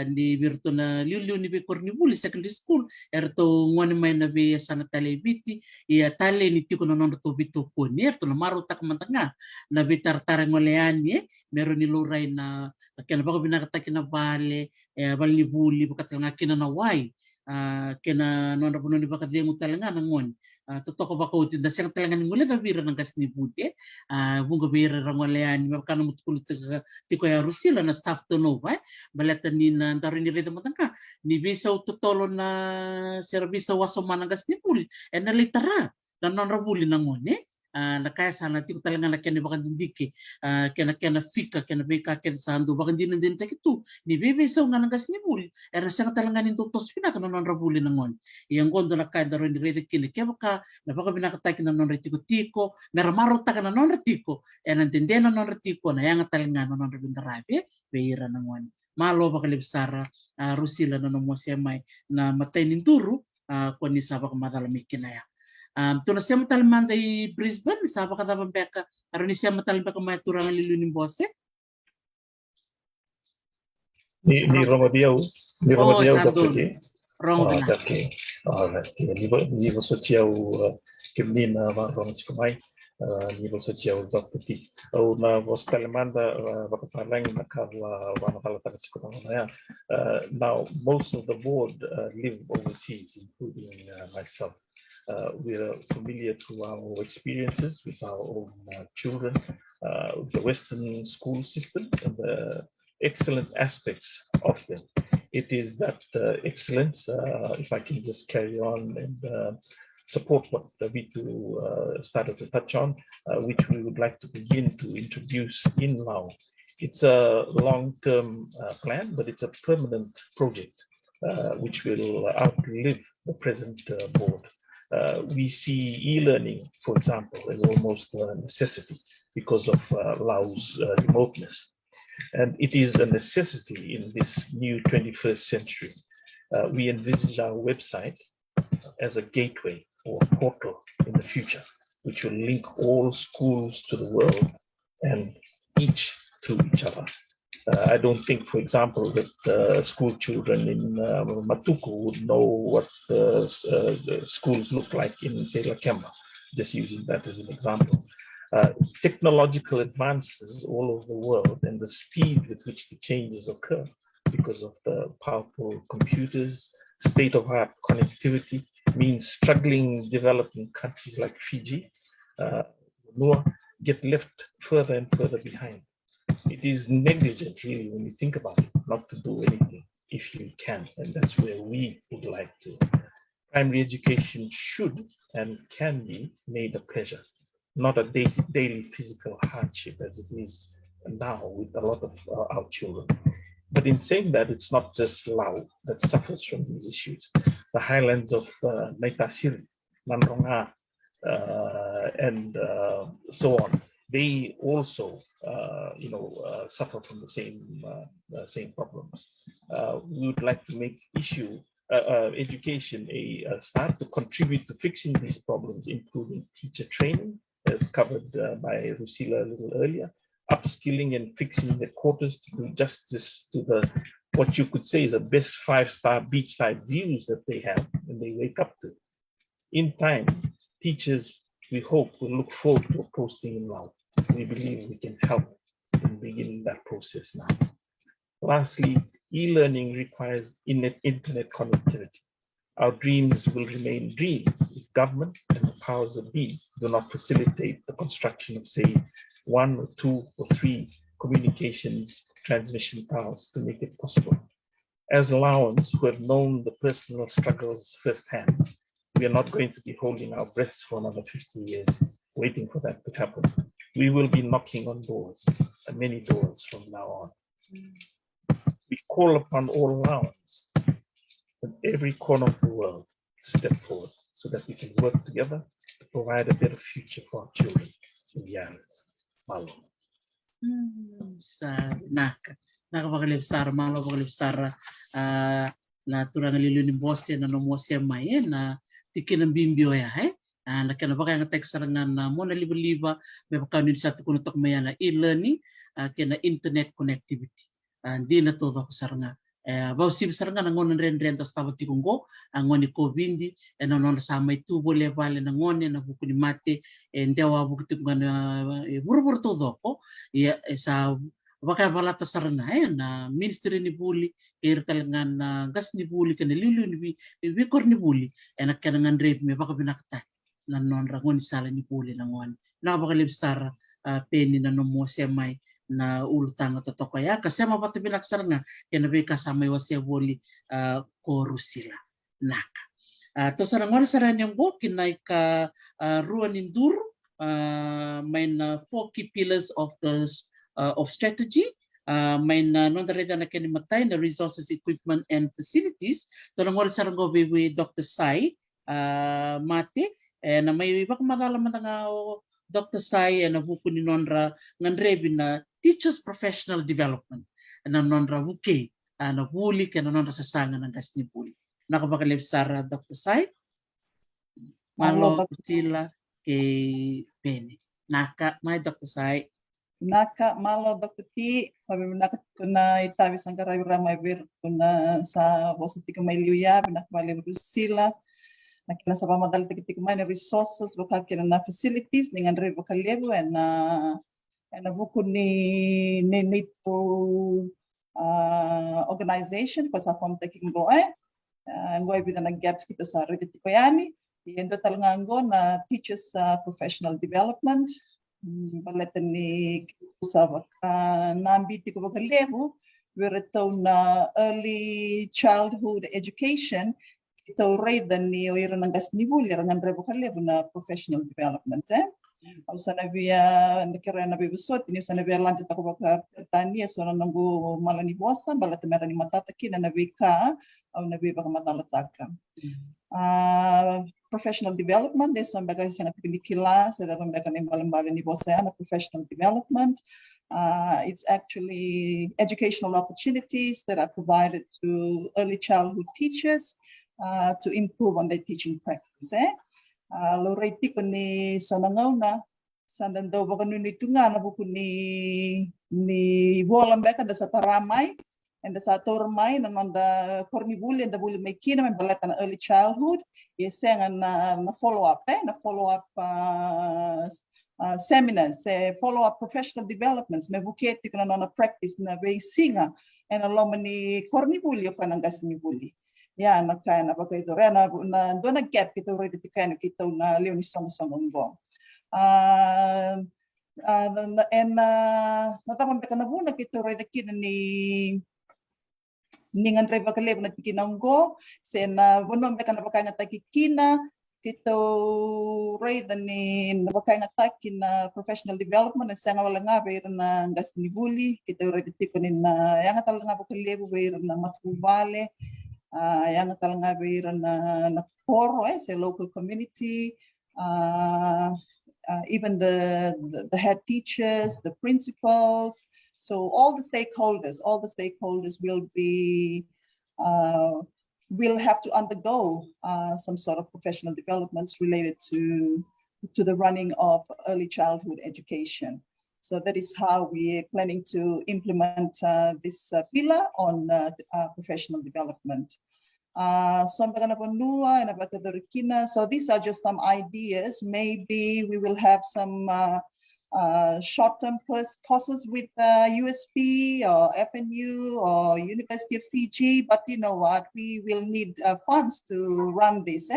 ni virto na lilu ni korni Wooley secondary school erto ngone mai na vi Yasana tale biti ia tale ni tiko na nono to vito ko ni erto na maru tak mantanga na vitartara ngoleani meron ni lorai na kena vakavinaka na vale ni Wooley vakatanga kina na wai kena nona puno ni vakademu talenga nangon totoko bakauti da siang talenga ni ngole vira ng gas ni bute vunga vira rangolean makana mutkulu tiko ya Rusila na staff to no baleta ni na ndaro ni reda matanga ni visa utotolo na servisa wasomana gas ni Wooley na litara na nona Wooley nangon na kaya sana tiko talenga na kena bakandindike kena fika kena beka kena sando bakandinin din takitu ni bebe sa nga nagas ni Wooley era siang talenga ni doktos pinaka na nona Wooley nangon yang gondo na kaya daro ni reda kini kaya baka na baka binakataki na nona tiko meramaro taka na nona tiko nantinde na nona tiko na yang talenga na nona bindarabi beira nangon. Malo baka libsara Rusila na nomo semai na matay ninturu kwa ni sabak madalami kinaya. Tuna siya matalman day Brisbane, sa vakatabang beka, aron ni siya matalman beka maturangan lilu ni Bose? Ni Romadiao, Dr. T. Rongo na. Okay. Alright. Ni so chiao kimnina rong chikamai. Ni so chiao Dr. T. Au na was talemanda vakaparang nakala wanakala chikamaya. Now most of the board live overseas, including myself. We're familiar to our experiences with our own children, the Western school system, and the excellent aspects of them. It is that excellence, if I can just carry on and support what Vitu started to touch on, which we would like to begin to introduce in LAU. It's a long-term plan, but it's a permanent project which will outlive the present board. We see e-learning, for example, as almost a necessity because of LAU's remoteness. And it is a necessity in this new 21st century. We envisage our website as a gateway or a portal in the future, which will link all schools to the world and each to each other. I don't think, for example, that school children in Matuku would know what the schools look like in, say, Lakemba, just using that as an example. Technological advances all over the world and the speed with which the changes occur because of the powerful computers, state-of-art connectivity means struggling developing countries like Fiji, get left further and further behind. It is negligent, really, when you think about it, not to do anything if you can, and that's where we would like to. Primary education should and can be made a pleasure, not a daily physical hardship as it is now with a lot of our children. But in saying that, it's not just LAU that suffers from these issues. The highlands of Naitasiri, Nandronga, and so on, they also, suffer from the same problems. We would like to make education a start to contribute to fixing these problems, including teacher training, as covered by Rusila a little earlier, upskilling and fixing the quarters to do justice to the what you could say is the best 5-star beachside views that they have and they wake up to. In time, teachers, we hope, will look forward to a posting in LAU. We believe we can help in beginning that process now. Lastly, e-learning requires internet connectivity. Our dreams will remain dreams if government and the powers that be do not facilitate the construction of, say, 1 or 2 or 3 communications transmission towers to make it possible. As Lauans who have known the personal struggles firsthand, we are not going to be holding our breaths for another 50 years, waiting for that to happen. We will be knocking on doors, many doors from now on. We call upon all Lauans in every corner of the world to step forward so that we can work together to provide a better future for our children in the islands. Malo. Nakapagkalipsara, Malo, pagkalipsara na turang liluni bose na nomosya mai na tikin ng bimbyo ya na kanabaka nga tek sarangan na mo na liba-liba may pagkaunin sa tukun tok maya na e-learning kina internet connectivity. Di na to ko saranga. Bau sib sarangan ngon ren tas Tavoci kunggo ngoni COVID na non sama itu boleh bale na ngone na buku ni mate ndewa buku tu ngana buru-buru to ko ya sa baka balata sarana na ministry ni Wooley kaya talagang gas ni Wooley kan lilu ni bikor ni Wooley na kanangan rape me vakavinaka na non rangon sala ni Wooley nangon na baka libsar peni na nomo semai na ulutang totoko ya kasi mapatabilak saranga kaya nabi kasama wasya Wooley ko Rusila naka to sarangor saran yang bo kinay ka ruan indur main 4 key pillars of strategy, main non dareda na kanimatay na resources, equipment, and facilities. So nang wala sarang go with Dr. Sai Mate na may ibang madalaman nga Dr. Sai na buku ni nonra nganrebi na teachers professional development na nonra buke na Wooley kana nonra sasaga ng gas ni Wooley. Nakabakalib sara Dr. Sai Malo sila kay Penny. Naka may Dr. Sai Naka Malo Dr. T, pabibinaka kuna itabi sang qaravi ramai bir kuna sa bositi kumai liuya binakbali Rusila nakina sa pamadal tiki kumai resources bakakina na facilities dengan re bakalevu na buku ni to organization pa sa form taking ngoi bidana gaps kita sa re tiko yani Iendo talangango na teachers professional development. Balatan ni sa nambi tiko levu, weretau na early childhood education. Ito ray dan ni oira ng gas ni Wooley rangan rebo levu na professional development. Au sana via nakira na bibusot ini sana via lanjut ako baka pertania so nangu malani bosa balatan merani matataki na nabika au nabi baka matalataka. Professional development, there's some bagay sa natikila, so that mga kanimbalang ni Bosana professional development. It's actually educational opportunities that are provided to early childhood teachers to improve on their teaching practice. Lorei tiko ni sanangaw na, sandan daw baka nunitunga na buko ni walang beka da sa taramay, and the satormay na nanda kornibuli and the Wooley may kina may balatan na early childhood. Yasana na follow-up, na follow-up seminars, follow-up professional developments, may buketi ko na practice na veisinga, and Loloma ni kornibuli o kanang gas ni Wooley. Yan, nakaya na ba kayo na doon nag-gap ito rin ito kaya nakita na Leo ni Song-Song Bo. And natamang ka na muna kito rin kina ni ningan reba kalev na tikinanggo sen bono meka na bakanya taki kina kito rate ni bakanya taki na professional development na sanga wala nga bayar na gas ni Wooley kito rate tikunin na yang tal nga bakalev bayar na matubale yang tal nga bayar na poro sa local community even the head teachers, the principals. So all the stakeholders will have to undergo some sort of professional developments related to the running of early childhood education. So that is how we are planning to implement this pillar on professional development. So these are just some ideas. Maybe we will have some short-term courses with USP or FNU or University of Fiji, but you know what, we will need funds to run this.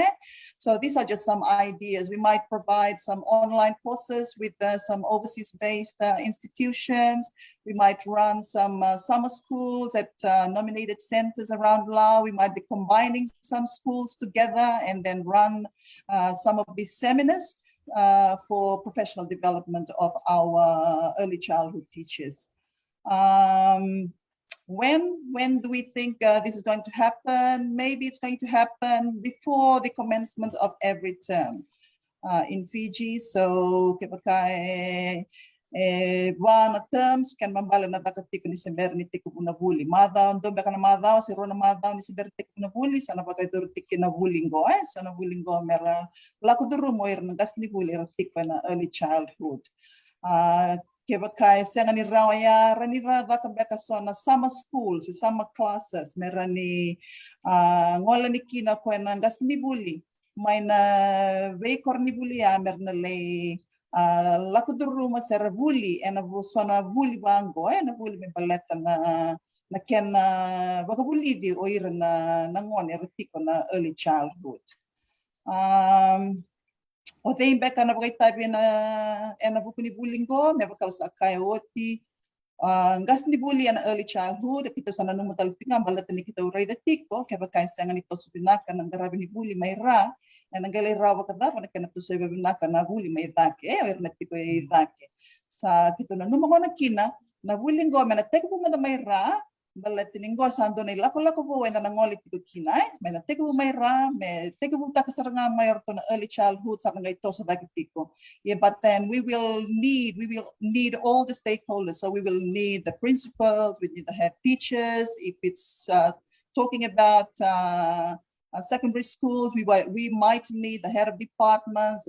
So these are just some ideas. We might provide some online courses with some overseas-based institutions. We might run some summer schools at nominated centers around LAU. We might be combining some schools together and then run some of these seminars for professional development of our early childhood teachers. When do we think this is going to happen? Maybe it's going to happen before the commencement of every term in Fiji. So one terms can mambala na tiko ni sember ni tiko na Wooley. Madaw do beka na madaw si rona madaw ni sember tiko na Wooley sana bagay dur tiko na Wooley go so na Wooley go mera laku duru mo ir ngas ni Wooley tiko na early childhood. Kebakay senga ni rawaya rani rada ka beka so na summer schools, summer classes mera ni ngola ni kina ko na ngas ni Wooley. May na vei korni Wooley mer na le laku duru ma sera Wooley and sona Wooley bango na Wooley me baleta na ken baka Wooley di oir na ngon eritiko na early childhood. O te beka na bagay tabi na buku ni Wooley go me baka usakay oti ngas ni Wooley na early childhood kita sana numutal tinga baleta ni kita uray da tiko kaya baka sa nganito subinaka ng qaravi ni Wooley may ra na nanggalay rawa kada pa na kanatusoy babinaka na Wooley may dake o irnatiko ay dake sa kito na numango na kina na Wooley go na teko po may ra balatininggo sando na lako po na nangolit tiko kina may na teko po may ra may teko po takasaranga mayor to na early childhood sa nga ito sa dake tiko but then we will need all the stakeholders. So we will need the principals, we need the head teachers. If it's talking about secondary schools, we might need the head of departments,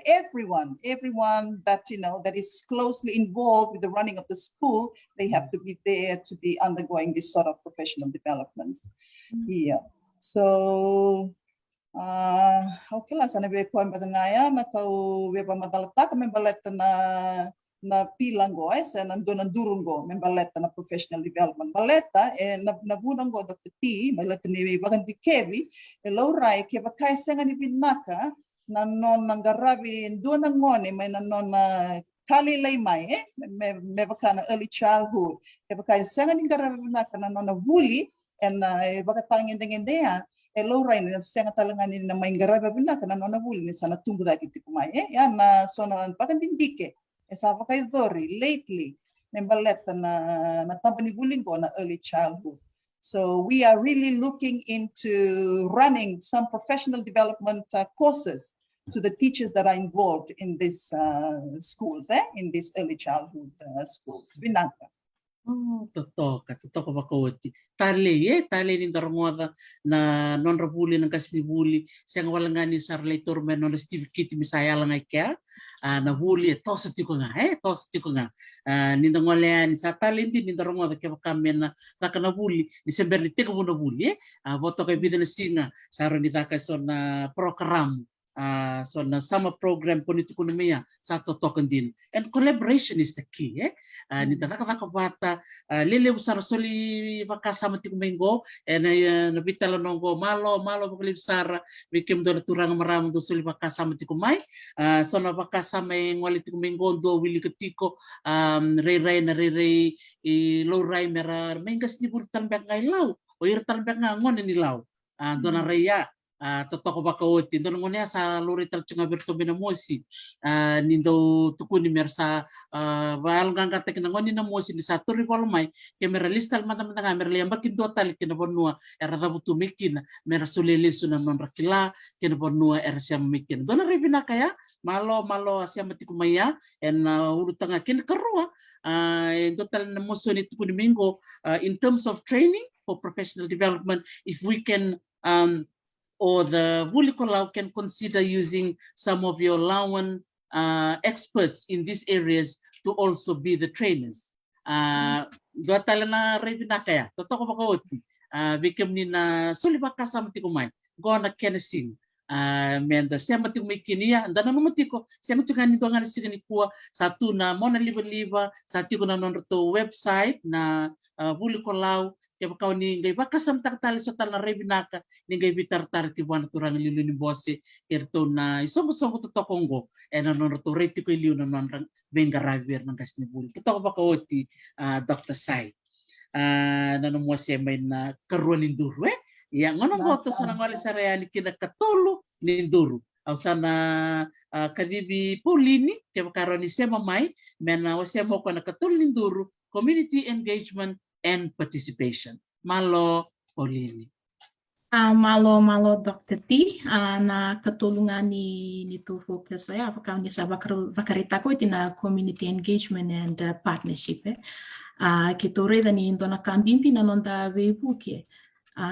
everyone that that is closely involved with the running of the school. They have to be there to be undergoing this sort of professional developments. So okay lah sana be ko magangaya na kau be pamadalata kami balat na na pilango sa nandurungo men baleta na professional development baleta na bunango Dr. T baleta ni baganti kevi laurai ke bakai senga ni vinaka na non ngaravi dunangone may na non kali lay mai me bakana early childhood ke bakai senga ni ngaravi vinaka na non Wooley and bakatangin dengendea laurai na senga talangan ni na may ngaravi vinaka na non Wooley ni sana tumbu daki tikumai ya na sona baganti dike esa vakaidori lately membaleta na company bulingo na early childhood. So we are really looking into running some professional development courses to the teachers that are involved in these schools, in these early childhood schools. Vinaka. Totoo bakoti. Tale ni darmoda na non rabuli ng kasni Wooley siya walangani sa relator men non Steve Kitty misaya lang ay kaya na Wooley tosa tiko nga ni dangwala ni sa talenti ni darmoda kaya kami na takana Wooley December ni tiko na Wooley voto kay bidan singa sa ron ditaka so na program so na summer program po nito kunumiya sa totokan din and collaboration is the key ni tanaka bata levu sarasoli vakasama tikumengo and na Veitalanoa Malo bakalib sara bikim do turang maram do soli vakasama tikumai so na vakasama ngwali tikumengo do wili ketiko rei lorai mera mengas ni burtan bang lau o irtan bang ngon ni lau dona reya totoko bakawoti don ngone sa lori talcunga bertobe na mosi nindo tukuni mersa wal ganga tekna ngoni na mosi di satu ribol mai ke meralistal mata merli ambakin total kina bonua era dabutu mikina mera sulele suna non rakila kina bonua era siam mikin don ribina kaya malo siam matikumaya en urutanga kin kerua in total na mosi ni tukuni mingo in terms of training for professional development if we can or the Wooley can consider using some of your Lauan experts in these areas to also be the trainers. Dua na revina kaya, totoo bakawoti. Bikim ni na sulibaka sa matikumay, go na kenesin. Menda sema tikumay kinia, dana numatiko, sema tukan nito nga nisiga nikua, satu na mona liba, satu ko na nonroto website na Wooley kaya bakaw ni ngay bakasam takatali sa tal na rebinaka ni ngay bitartar kibuan turang lilu ni bosse kerto na isoqosoqo totokongo non to reti ko liu na non benga ravier ng kasni Wooley totoo bakawoti Dr. Sai na mo sema na karuan induru yang ngono goto sa nangwali sa reali kina katolo ni induru au sana kadibi polini kaya bakaron ni sema mai mena wasema ko na katolo ni induru community engagement and participation. Malo Olini. Malo Dr. T na katulungan nito focus apakah ni sa vakarita ko na community engagement and partnership kita reda ni indo na kambimpi na nonda vebuke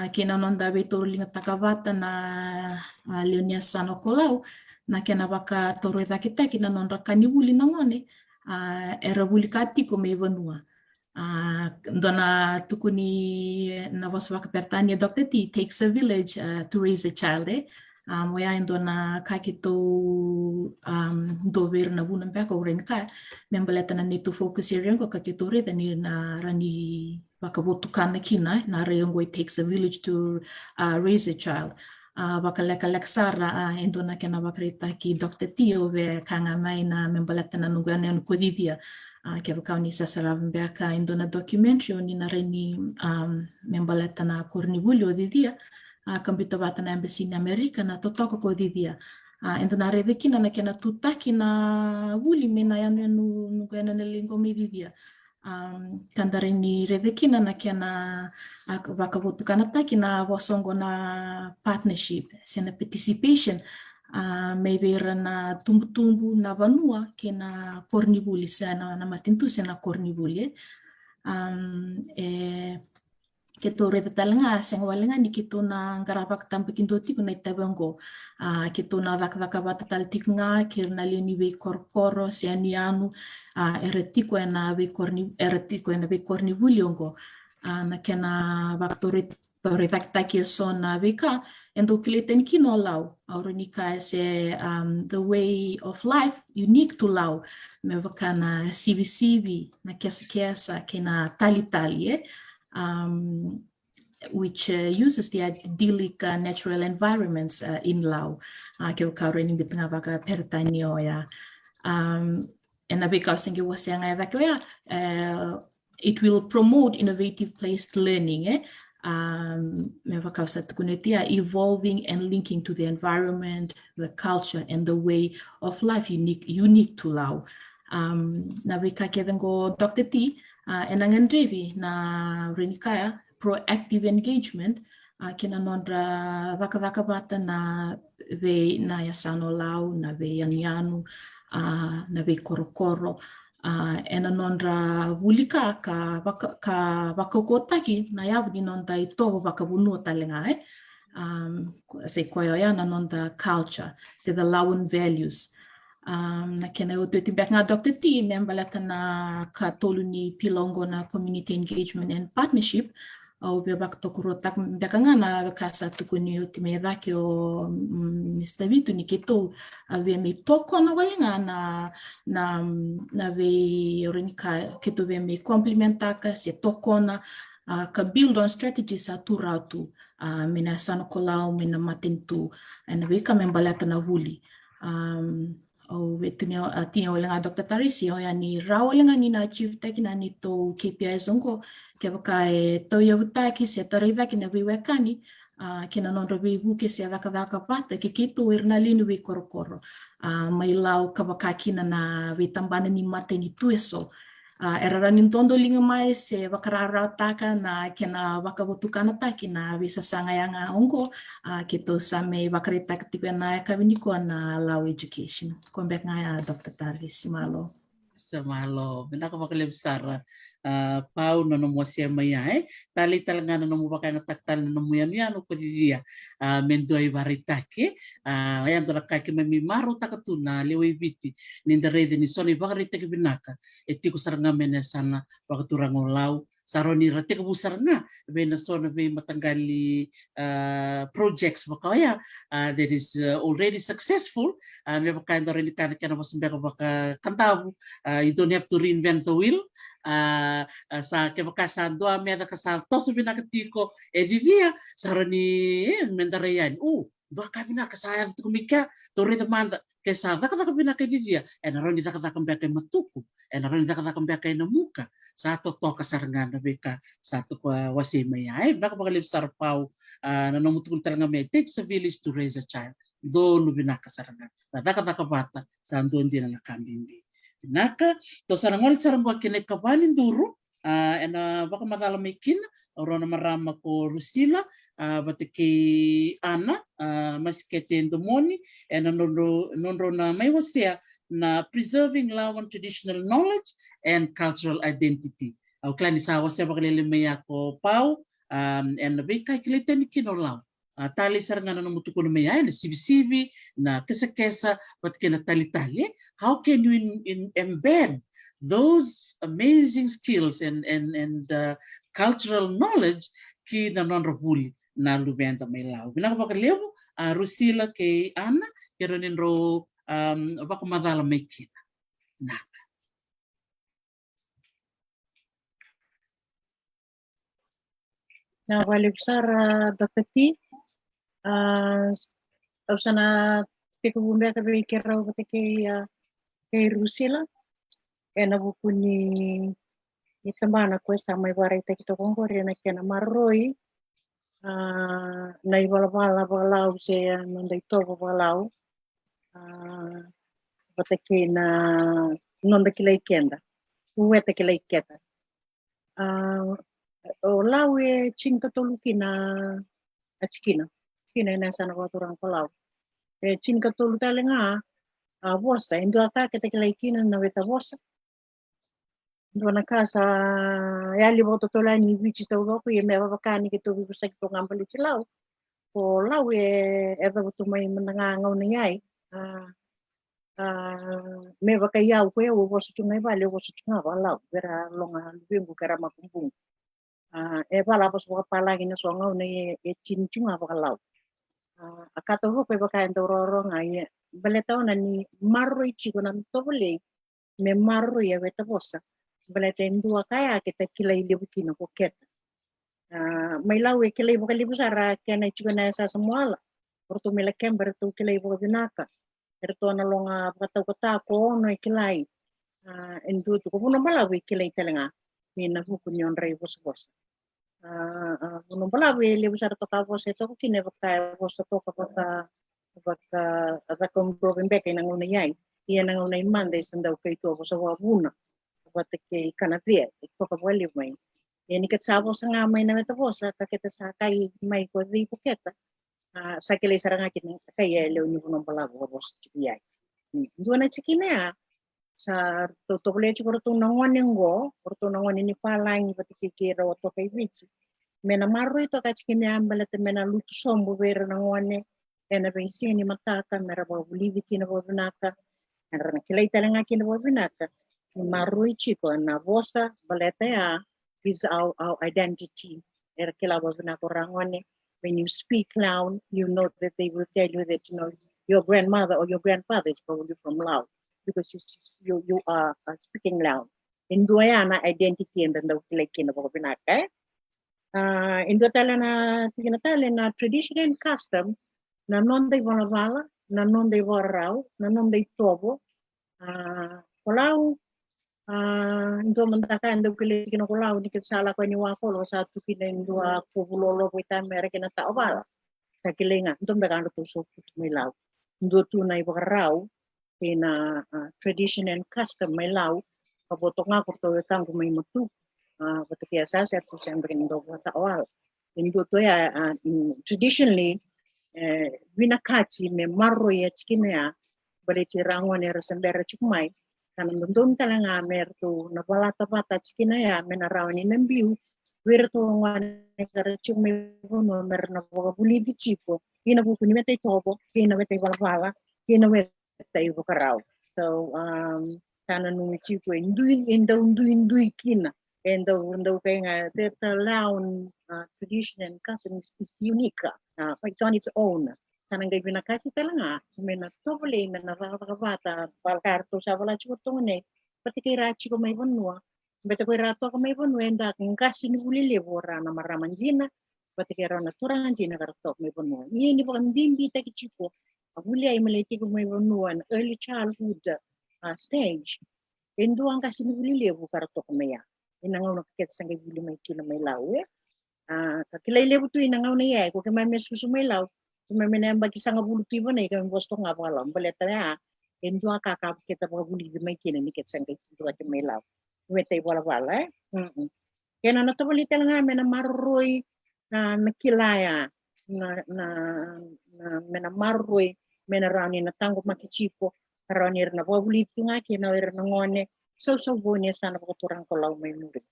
kena nonda vetolinga takavata na Yasana kolau na kena vaka toreda kita kina nonda kanibuli nangone era Wooley katiko meivanua dona tukuni na vossa vaca pertania Dr. T takes a village to raise a child moya dona kakito dover na bunang peka urenka membaleta na nito focus area ko kakito reda ni na rani vakabotukan na kina na rayong it takes a village to raise a child vakalek sara endona kena vakrita ki Dr. T ove kanga mai na membaleta na nungana no kodivia kaya bakaw ni sasaravan beka indona documentary ni na reni membaleta na Wooley odidia kambito bata na embassy na Amerika na totoko ko odidia indona rede kina na kena tutaki na Wooley veiyanuyanu nungana na linggo mididia kandare ni rede kina na kena vakabotukan ataki na wasongo na partnership sena participation maybe na tumbu na vanua kena Wooley sana na matintu sana Wooley kito reda talanga seng walenga ni kito na ngarapak tampikin doti kuna itabango kito na vakabata taltik nga kirna lini ve korkoro sianianu eretiko na ve korni Wooley ongo na kena vaktorit Revaktaki son veka And do kileten kino lau, auronika se the way of life unique to lau, me wakana sivi na kesa kina tali, which uses the idyllic natural environments in Lau. Ke kaureni bitanga vaka pertanioya. And because it will promote innovative placed learning. Evolving and linking to the environment, the culture, and the way of life unique to Lau. Na wika kedango Dr. T, and angandrevi na renikaya proactive engagement, kina nondra vakabata na ve na Yasana Lau, na veiyanuyanu, na ve korokoro. And anondra Wooley ka vakacokotaki na yabu nonda ito vakavunua talega se koyoya na nonda culture, se the Lauan values. Na kena o tuti back nga Dr. T membalata na katolu ni pilongo na community engagement and partnership au be vakatokorotak back nga na kasa tukuni ultime daki o Mr. Vitu ni keto ave me toko na walinga na ve orenika keto ve me complementaka se toko na ka build on strategies aturatu mena sana kolau mena matentu and we ka membalata na Wooley. O vetunia atia olenga Dr. Tarisi o yani raolenga ni na achieve takina ni to KPIs ongo ke vakai to yavutaki se tareiva kina veiwekani kina nondro veivu ke se vakavaka pata ke kitu irnalini we korokoro mai Lau kavakakina na vitambana ni mate ni tueso era nintondo linga mai se vakarara taka na kena vakavotukana taki na visasanga yanga ongo kito same vakarita katiku na kaviniko na LAU Education. Kombek nga Dr. Tarisi Malo. Malo, benaka makalem sara pau no mo sema ya tali talanga no mo baka taktal no mo yan ko dia mendo ai varitake yan dora ka ke me maru takatuna lewe viti ninda rede ni soni varitake binaka etiko saranga mena sana vakaturaga Lau saroni rate ko busaranga bena sona be matanggali projects vakaya that is already successful me baka ndore ni kana kana masembeka baka kantabu you don't have to reinvent the wheel. Sa ke bakasan doa meda kasal tosu binaka tiko vivia saroni mendarayan vakavinaka saya tu mika torre demanda ke sa vakataka binaka vivia and roni vakataka mbeka matuku and roni vakataka mbeka na muka sa to kasaranga beka satu kwa wasema ya baka sarpau na nomutukul talanga me takes a village to raise a child do no binaka saranga vakataka bata sa ndo ndina na kambimbi naka to sarangol sarangwa kene kabani nduru ena baka madala mekin orona marama ko rusila batiki ana maskete ndomoni ena nondro na veiwasei na preserving Lauan traditional knowledge and cultural identity au klani sa wase bakalele meya ko pau ena beka kileten kino Lau tali sarangana no mutukul meya na sibi na kesa but kena tali how can you embed those amazing skills and cultural knowledge ki na non-Wooley na lubenta may Lau binaka bakalevu rusila ke ana pero ninro baka madala may kina naka na wale besar Dr. T sana tiko bumbe ka be kera o ke rusila ena bukuni itamana ko sa mai wara te kito kongori na kena maroi na iwala Lau se nonda ito Lau batake na nonda kilai kenda uwete kilai keta o Lau e cinta tolu kina kina ina sana waturang ko Lau e cinta tolu talenga vosa indo aka kete kilai kina na weta vosa ndo na casa yali voto tolani vici tau doko e me vakani ke to vibusa ke ngambali ci Lau o Lau e voto mai menanga ngau ni ai me vakayau ko o voso tungai vale voso tunga Lau vera longa bingu kara makumbung e vala pos pala gina so ngau ni e cincinga Lau Akato ho pe baka ndo roro ngai beleta ona ni marro I chico na tobole me marro ya veta bosa beleta ndua kaya kita kila ile bukina ko keta mai lau e kila ibu kali busara kena chico na sa semuala porto mela kember tu kila ibu vinaka erto na longa vakatokotaki ono e kila endu tu ko no mala we kila itelenga ina huku nyon rei bos no mala we le busara to ka bos to kine baka bos to ka baka ada kompro bembeke nang una yai ia nang una imande sendau kai to bos wa buna bata ke kana vie to ka wali mai ni ket sabo sanga mai na to bos ka keta sa kai mai ko vi puketa sa kele saranga kin kai le uni no mala bos yai duana chikine sa to le chiko to nangon ngo to nangon ni palang bata ke ro to kai vich mena marro ito ka chikine ambala te mena lutu sombo vera nangone ena bensini mataka mera ba Wooley kina ba vinaka era kila italenga kina ba vinaka marui chico na vosa baleta ya is our identity era kila ba vinaka rangone when you speak loud you know that they will tell you that your grandmother or your grandfather is probably from Laos because you are speaking loud in doyana identity and then the kila kina ba vinaka indo talena na tradition and custom na non dei valavala, na non dei varrau, na non dei tobo. Kolau indo mandaka indo kile kino kolau ni sala ko ni wako lo sa tu kina indo ko bulolo ko ita mere kina ta obala. Sa kilenga indo mbeka ndo so milau. Indo tu na ivarrau kina tradition and custom milau. Kaboto nga ko to tangu may matu. Bato kaya sa tu siyempre indo ta obala. Indo to ya traditionally vinakati me marro ya chikinea bale chirango ne resembera chikmai kana ndon talanga merto na balata bata chikinea me na rawani nambiu wirto ngwane kare chikme bono mer na Wooley di chico ina buku ni mete tobo ina mete balbala ina mete ivokarao so kana nu chico indui kina endo kaya that LAU tradition and custom is unique. It's on its own. Kanang gay binakasi talanga, mena tobole mena bata balkarto sa wala chuto ne. Pati kay rachi ko may bonwa. Beta ko rato ko may bonwa enda ngasi ni Wooley levu na maramanjina. Pati kay rana turanjina karto may bonwa. Ini bukan dimbi ta kichiko. Wooley ay maliti ko may bonwa early childhood stage. Endo ang kasi ni Wooley levu karto ko maya. Inangaw na kakit sa Wooley may kina may LAU kakilay levu tu inangaw na iya ko kaya may susu may LAU kung may bagi sa nga bulu tu iba na kami bosto nga pala baleta ya endo kakap kita pa Wooley may kina ni kit sa may LAU wetay wala wala kaya na natabalita lang nga may na marroy na nakilaya na marroy may na rani na tanggap makichiko rani na Wooley tu nga kina na ngone so bunya sana pagkaturang ko LAU may murid.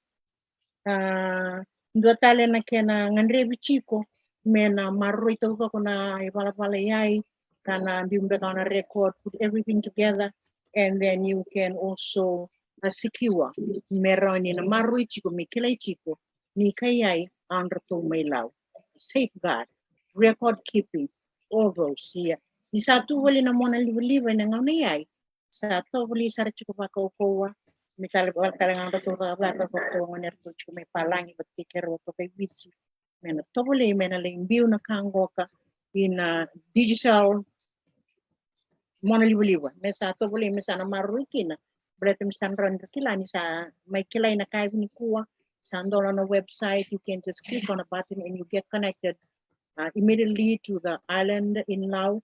Dua tale na kena ngandrebi chico mena marro ito ko na ipala yai kana bimbe kana record put everything together and then you can also secure meroni na marro chico me kilay chico ni kayai under to may LAU safeguard record keeping all those yeah isa tu wali na mona liba na ngawnayai sa to wali sa chico pa ko Mital kalangan to bata ko ngoner to chume palangi pati kero to kay bichi mena tobole mena limbiu na kango ka in digital mona liwa mesa tobole mesa na maruikina berarti misan ran kilani sa may kilay na kay nikua sandol on a website you can just click on a button and you get connected immediately to the island in LAU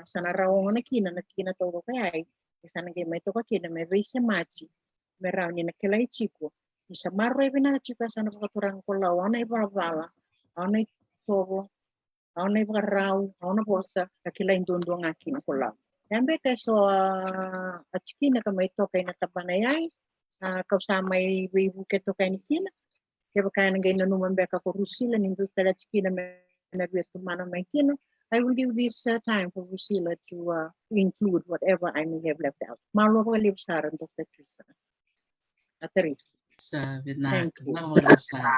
sana rawong na kina to kay sana gay may to ka kina may veiwasei machi merau ni nakilay chico isa marro ibina chica sana pagkaturang ko LAU ana ibalabala ana tobo ana ibarau ana bolsa nakilay ndondo nga kina ko LAU yambe kaso achikina kamay to kay natabanayay kausamay weiwu keto kay ni kina kaya kaya nangay nanuman beka ko rusila nindo tala chikina menabiyat kumana may kina I will give this time for Rusila to include whatever I may have left out. Malo ko libsaran Dr. Tristan. Sa vinaka na wala sa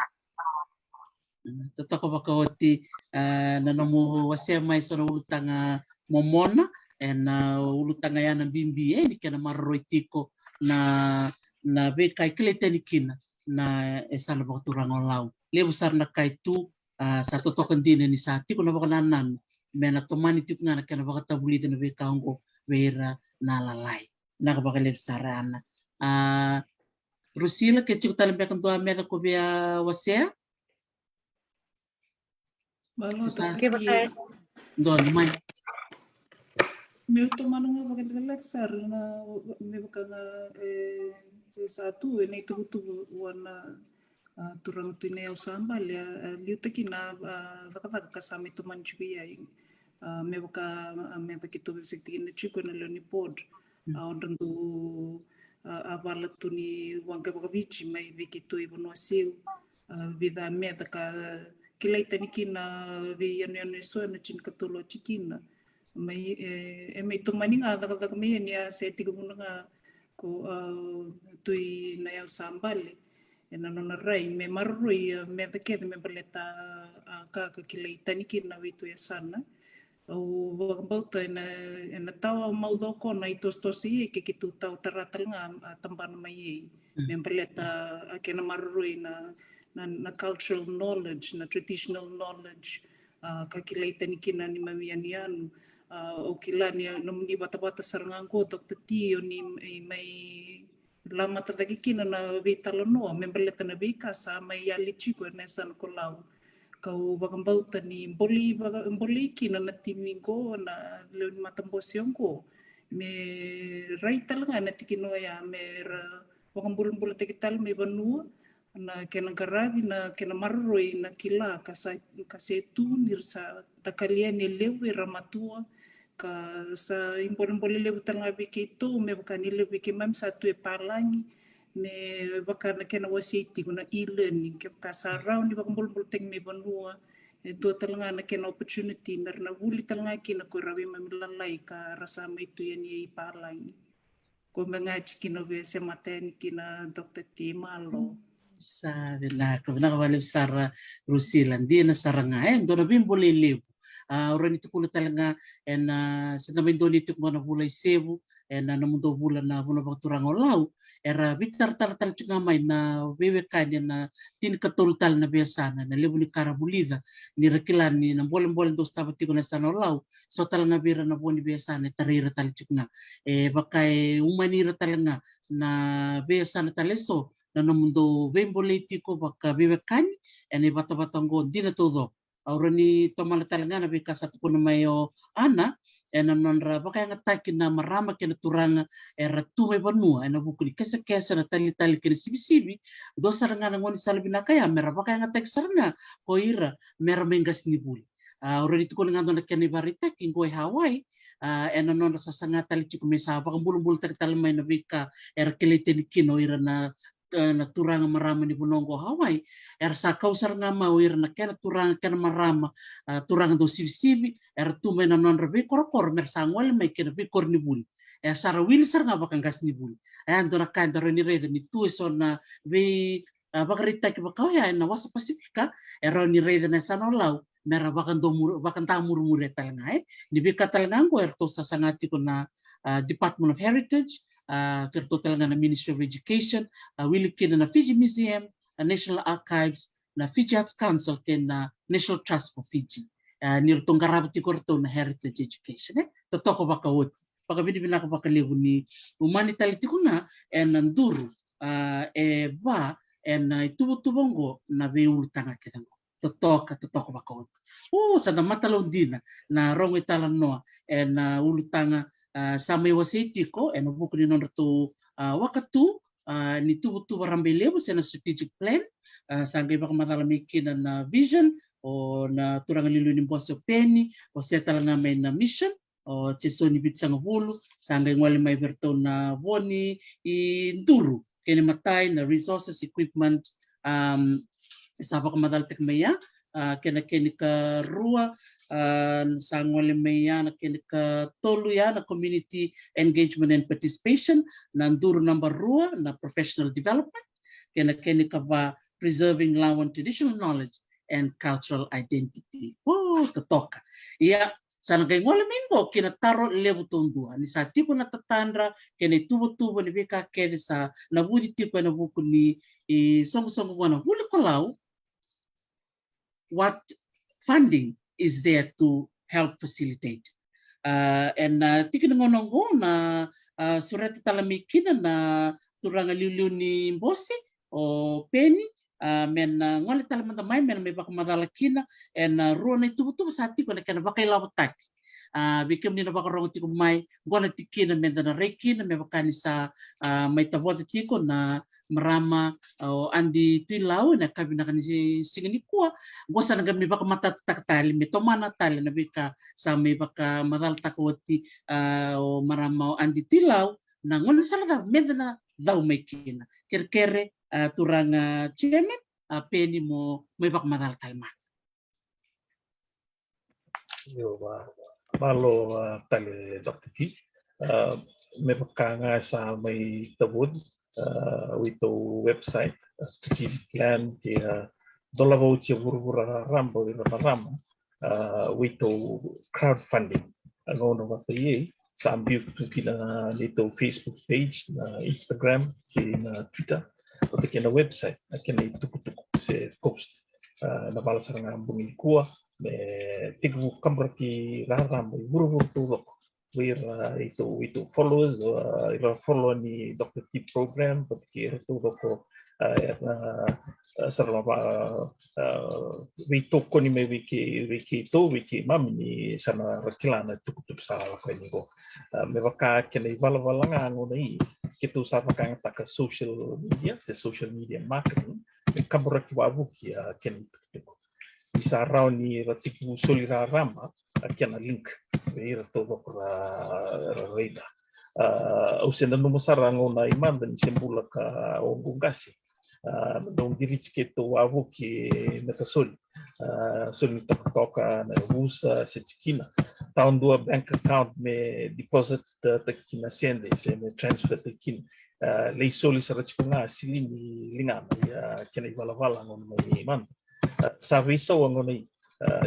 Tatoko wakaoti na namu wasea mai sana ulutanga momona na ulutanga yana bimbi ni kena marroi tiko na vekai kileteni kina na esana vakaturanga lau. Levu sarna kai tu sa totokan dine ni sa tiko na vakananan mena tomani tiko ngana kena vakatabuli na vekaongo vera na lalai. Nakabakalev sarana. Rusila ke tiko talembekan tua meda ko via wasea. Malo Don mai. Meu tomando nga bakit sar na me bakanga satu ini tu wana turang tu neo sambal ya liuta kina vakataka kasami tu manchubi ya me baka tu sekti na chico na loni pod ondan tu abala tu ni wangka baka bichi mai bekitu ibu no siu vida me taka kilaita ni kina veiyanuyanu so na chin katulo chikina mai mai tu mani nga taka mai ni se tiga nga ko tui na yau sambali na nona rai me marroi me take me baleta ka kilaita ni kina witu Yasana o bauta na tawa maudo ko na itostosi ke kitu tau taratal nga tamban mai me baleta akena marroi na cultural knowledge na traditional knowledge ka kilaita ni kina ni veiyanuyanu o kilani no ni bata-bata sarangan ko Dr. T ni mai lama tataki kina na Veitalanoa membaleta na bika sa mai yali chico na san kolau kau bagambauta ni boli kina na timi ko na leun matambosion ko me rai talaga na tikino ya me bagambul tekital me banua na kena qaravi na kena marroi na kila kasetu nirsa takalia ni levu ramatua ka sa impon levu tanga bikito me bakani levu ke mam satu palangi me bakana kena wasiti kuna e-learning ke kasarau ni bakambul teng me banua tu talanga na kena opportunity merna Wooley talanga kina qaravi mamilalai ka rasa mai tu yani palangi ko mengaji kina ve sema kina Dr. T Malo Sabe la ko na wale sara Rusila dia na saranga ndora bimbole levu orang itu pula talanga sedang doni itu mana bulai sebu na namundo bula na buna baturang lau era bitar tar cunga mai na veiwasei na tin katul tal na Yasana na levu ni karabulida ni rekilan ni na boleh dos tabati ko na sana lau so talanga bira na boni Yasana tarira tal cunga bakai umani talanga na Yasana taleso na namundo veimbole tiko baka veiwasei ene bata-batango dina todo aurani tomala talanga na bika satu pun mayo ana ena nonra baka ngataki na marama kena turanga era tume banua ena buku ni kesa na tali kena sibi do saranga na ngoni salbina kaya mera baka ngataki saranga ko ira mera mengas ni buli aurani tukon ngando na kena barita kingo Hawaii ena nonra sasanga tali chiku mesa baka bulu tak talmai na bika era kelete ni kino ira na turanga marama ni bunongo Hawaii sa kausar nga mau na kena turanga kena marama turanga do sibi tu mena non rebe korokor mersangwal mai kena be kor ni buli sara wil sar nga bakang gas ni buli andora kan daro ni rede ni tu sona be bakarita ki bakawya na wasa pasifika ni rede na sanolau mera bakan tamur mure talanga ni be katalanga ko to sasangati ko na Department of Heritage kerto talanga na Ministry of Education Wooley kina na Fiji Museum National Archives na Fiji Arts Council na National Trust for Fiji nirtong karabati korto na Heritage Education totoko baka wot baka binibina ko baka levu ni humanitality ko na nanduru ba itubong na veultanga kidango totoko baka wot sa na matalon dina na rong Veitalanoa na ulutanga sa veiwasei tiko buku ni nonrto wakatu ni tubu rambe levu sa na strategic plan sangay baka matalamikin na vision o na turang lilu ni boso peni o siya talanga may na mission o cheso ni bitsang hulu sangay ngwali may verto na boni induru kini matay na resources equipment sa baka madaltek maya kena ka rua sa ngwali maya na kena ka tolu ya na community engagement and participation na nduru number rua na professional development kena ka ba preserving Lao traditional knowledge and cultural identity. Oh, totoka. Ia, sana kay ngola mingo kina taro levu tondua. Ni sa tiko na tatandra kene tubo ni beka kene sa na budi tiko na buku ni songo wana Wooley kolau. What funding is there to help facilitate? And tiki na ngonongo na surati talami kina na turanga liu ni mbosi o peni men ngole talamanda mai men me baka madala kina and rona tubu sa tiko na kana vakailautaki bikem ni na baka rongo tiko mai ngona tikina men na rekina me baka ni sa mai Tavoci tiko na marama o andi tilau na kabina kan si nikua gosa na me baka mata takatali me tomana tali na bika sa me baka madal takoti o marama o andi tilau na ngona sala men na dau mai kina kere turanga chairman peni mo may baka madal kalmat. Yo Malo tale Dr. T. May baka nga sa may tabud wito website strategic plan kaya Tavoci burubura rambo ina marama wito crowdfunding ano na mataye sa ambiyo kina nito Facebook page na Instagram kina Twitter o kina website na kina itukutuk sa post na bala sa nga bungin kuwa tigbu kamera ki rarambo buruburu tulok where ito followers follow ni Dr. T program porque ito ko sarava wito ko ni me wiki mami ni sana rakilana tukutup sa ko ni go me baka kene vala nga ngoni kito sa baka taka social media marketing kamera ki wabu ki ken tukutup isa raw ni ratiku solira rama kena link ira to reda usena no masarango na imanda ni sembula ka ongungasi dong dirich keto avu ki metasol soli toka na usa setikina tahun 2 bank account me deposit takina sende se me transfer takin lei soli sarachkunga silini lingana ya kena vala ngon mai man service wangoni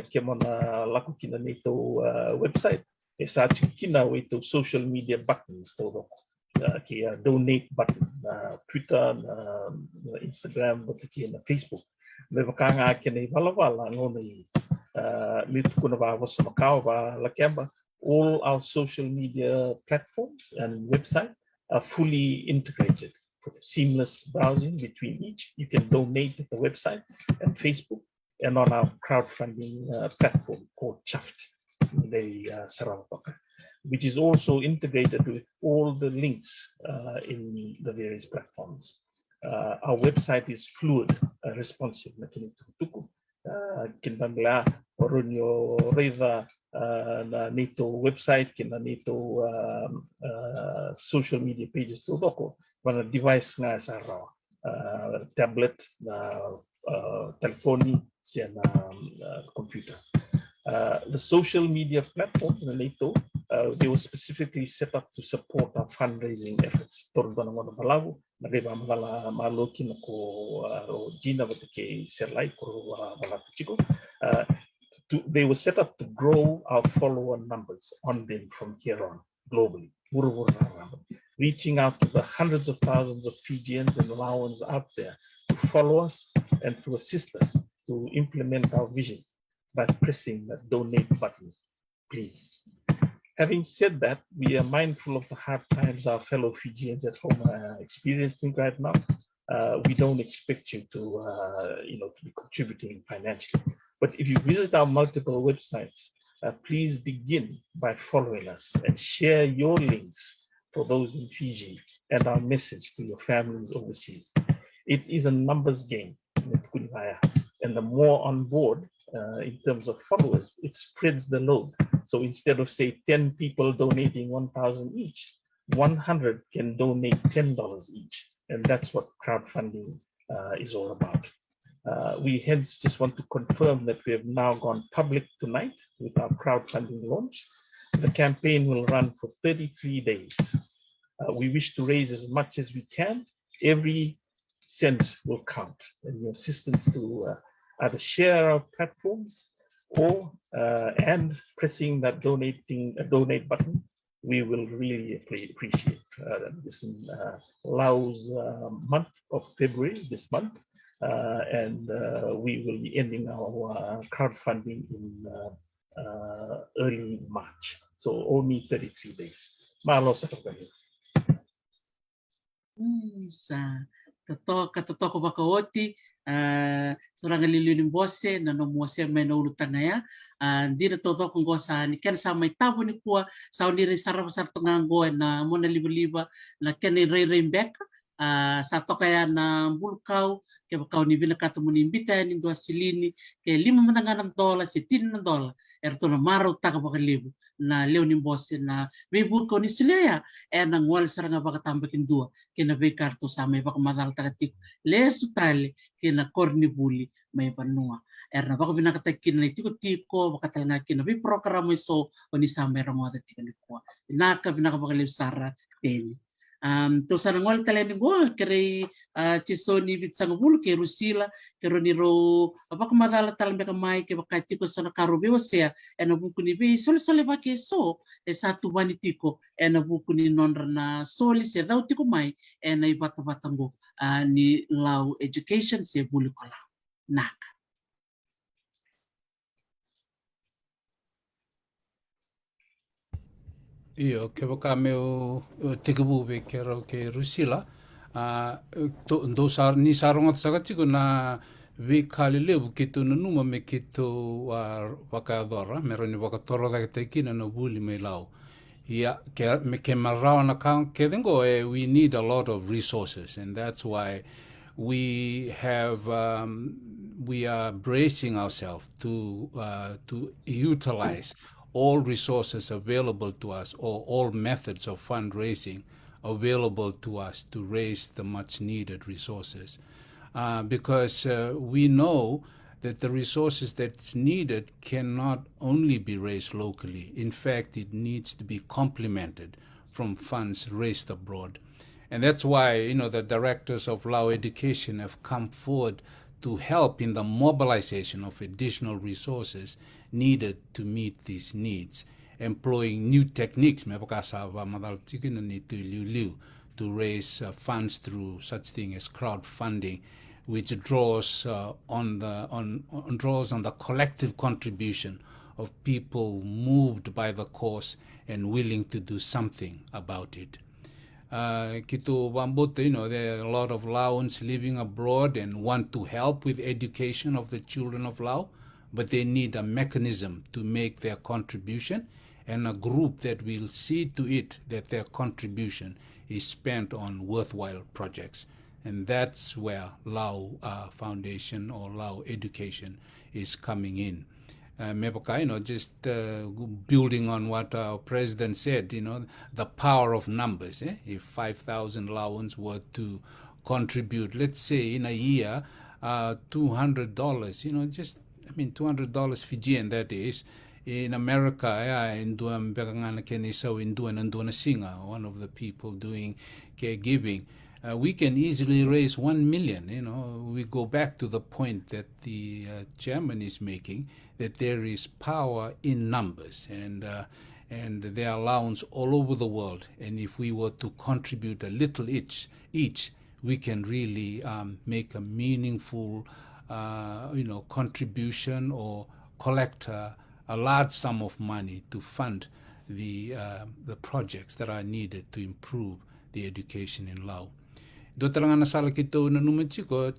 kemana laku kina nito website search kina wito social media buttons todo kia donate button Twitter Instagram na Facebook me bakanga kina vala ngoni mitu kuna ba was makau ba lakamba all our social media platforms and website are fully integrated for seamless browsing between each. You can donate at the website and Facebook and on our crowdfunding platform called Chaft, which is also integrated with all the links in the various platforms. Our website is fluid, responsive. Kinbangla Orunyo Reva na nito website kina nito social media pages to doko wana device nga sa raw tablet na telephone siya na computer. The social media platforms na nito they were specifically set up to support our fundraising efforts. Torba na mga Malo, nariba mga Malo kinako Gina batike serlai ko malapit they were set up to grow our follower numbers on them from here on globally, reaching out to the hundreds of thousands of Fijians and Laoans out there to follow us and to assist us to implement our vision by pressing that donate button, please. Having said that, we are mindful of the hard times our fellow Fijians at home are experiencing right now. We don't expect you to, to be contributing financially. But if you visit our multiple websites, please begin by following us and share your links for those in Fiji and our message to your families overseas. It is a numbers game, and the more on board in terms of followers, it spreads the load. So instead of say 10 people donating 1,000 each, 100 can donate $10 each. And that's what crowdfunding is all about. We hence just want to confirm that we have now gone public tonight with our crowdfunding launch. The campaign will run for 33 days. We wish to raise as much as we can. Every cent will count, and your assistance to either share our platforms or and pressing that donate button. We will really appreciate this LAU's month of February this month, and we will be ending our crowdfunding in early March. So only 33 days. Malo sa kapatid. Sa katotoko wakaoti turanga liliunin bose na no mose mai no ulutanga ya ndira totoko ngosa ni ken sa mai tabu ni kuwa sa ni sarap sarto ngango na mona liba na ken rei mbeka sa toka ya na bulkau ke bakau ni bina kata muni imbita ni do silini ke $5 se $10 erto na maro taka bakalibu na leo ni bose na webu ko ni sileya na ngwal saranga vakatambakidua kina veikarto sa mai vakamadal tagatik le sutale kina korni Wooley mai panua na vakavinaka kina tiko vakatalanga kina vi program so oni sa mai rangwata tika nikua naka vinaka vakalib sara teni to sana ngwal taleni go kere chisoni bitsang bul ke rusila kero ni ro vakamadal talambeka mai ke vakatiko sana karo veiwasei na buku ni be sole vake so satu bani tiko na buku ni nonra na soli se dau tiko mai na ibata-batango ni LAU Education se Wooley kola naka. Io ke waka meu tikabu ve kero ke rusila do sar ni saronga tsaga tiko na ve kali levu kito na numa me kito vakadora mero ni vakaturaga te kina no Wooley me LAU. Yeah, me ke marao na kang ke dengo we need a lot of resources, and that's why we are bracing ourselves to utilize all resources available to us, or all methods of fundraising available to us to raise the much needed resources. Because we know that the resources that's needed cannot only be raised locally. In fact, it needs to be complemented from funds raised abroad. And that's why, the directors of LAU Education have come forward to help in the mobilization of additional resources needed to meet these needs, employing new techniques to raise funds through such thing as crowdfunding, which draws on the collective contribution of people moved by the cause and willing to do something about it. Kito Wambote, there are a lot of Laoans living abroad and want to help with education of the children of LAU, but they need a mechanism to make their contribution and a group that will see to it that their contribution is spent on worthwhile projects. And that's where LAU Foundation or LAU Education is coming in. Just building on what our president said, the power of numbers. If 5,000 Laoans were to contribute, let's say in a year, $200, $200 Fijian, that is. In America, one of the people doing caregiving, we can easily raise 1 million. We go back to the point that the chairman is making, that there is power in numbers, and there are allowance all over the world. And if we were to contribute a little each, we can really make a meaningful, contribution or collect a large sum of money to fund the projects that are needed to improve the education in LAU. Dotalanga sala kito na numachiko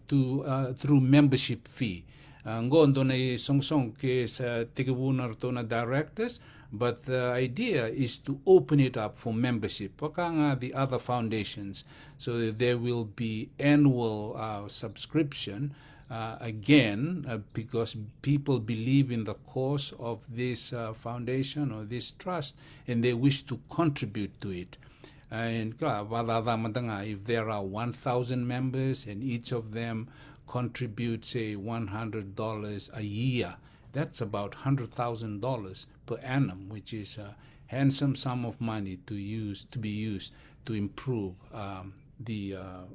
through membership fee. Ngondo na song ke sa tigabuna na directors, but the idea is to open it up for membership. Pakanga the other foundations, so that there will be annual subscription. Because people believe in the cause of this foundation or this trust, and they wish to contribute to it. And if there are 1,000 members and each of them contribute, say, $100 a year, that's about $100,000 per annum, which is a handsome sum of money to be used to improve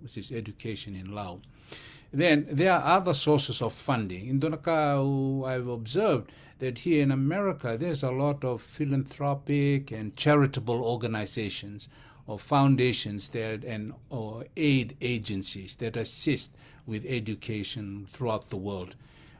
which is education in LAU. Then there are other sources of funding. In Donaka, I've observed that here in America, there's a lot of philanthropic and charitable organizations or foundations that or aid agencies that assist with education throughout the world.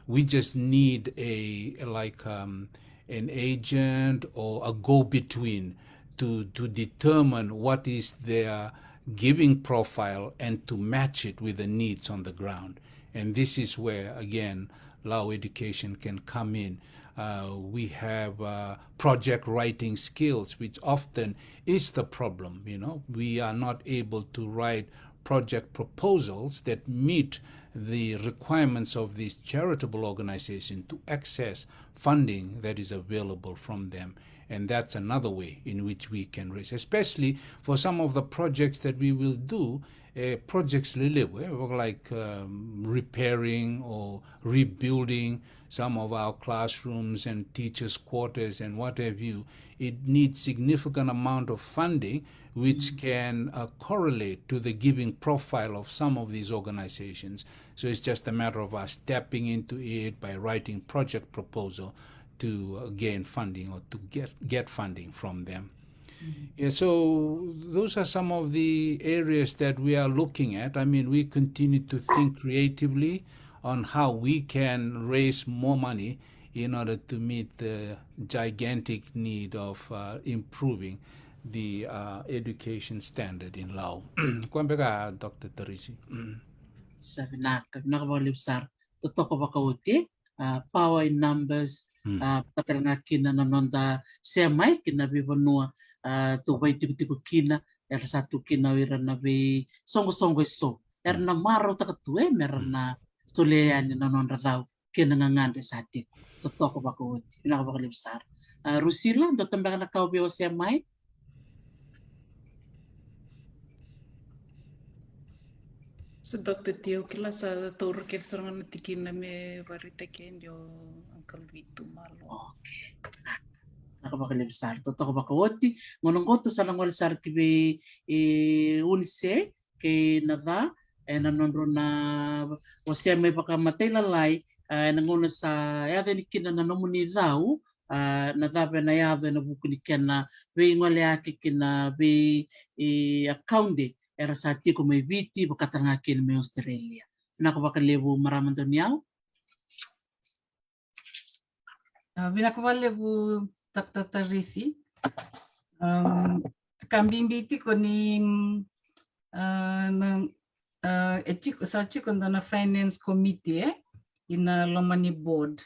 We just need an agent or a go-between to determine what is their giving profile and to match it with the needs on the ground. And this is where, again, LAU education can come in. We have project writing skills, which often is the problem. We are not able to write project proposals that meet the requirements of these charitable organizations to access funding that is available from them. And that's another way in which we can raise, especially for some of the projects that we will do, projects like repairing or rebuilding some of our classrooms and teachers' quarters and what have you. It needs significant amount of funding which can correlate to the giving profile of some of these organizations. So it's just a matter of us stepping into it by writing project proposal to gain funding or to get funding from them. Yeah, so those are some of the areas that we are looking at. I mean, we continue to think creatively on how we can raise more money in order to meet the gigantic need of improving the education standard in LAU. Kuambeka, Dr. Tavoci. Sabi nakabalisar totoo bakauti power in numbers katalanga kina nanonda sema kina Veiwanuyanu to tiko kina satu kina wira na be songo so na maro takatue merna soleani nanonda daw kina ngangande sati totoo bakauti nakabalisar Rusila do tambang na kaubi o sema. So Dr. Tio kila sa taur ket serangan tikina me varita kendio Uncle Vito Malo. Okay. Nakabakalisar totoo bakawoti ngonongoto sa langwal sar kibe Wooley ke nada nanondro na wasya may pakamatay lalay nanguna sa yada ni kina nanomuni daw nadabe na yada na buku ni kina veiwasei kina accounting era sa tiko may viti vakadrakai me Australia. Nakabakalevu maraming duniyaw. Vinakavalevu Dr. Tavoci. Kambing biti ko ni sa chiko na finance committee ina Loloma ni board.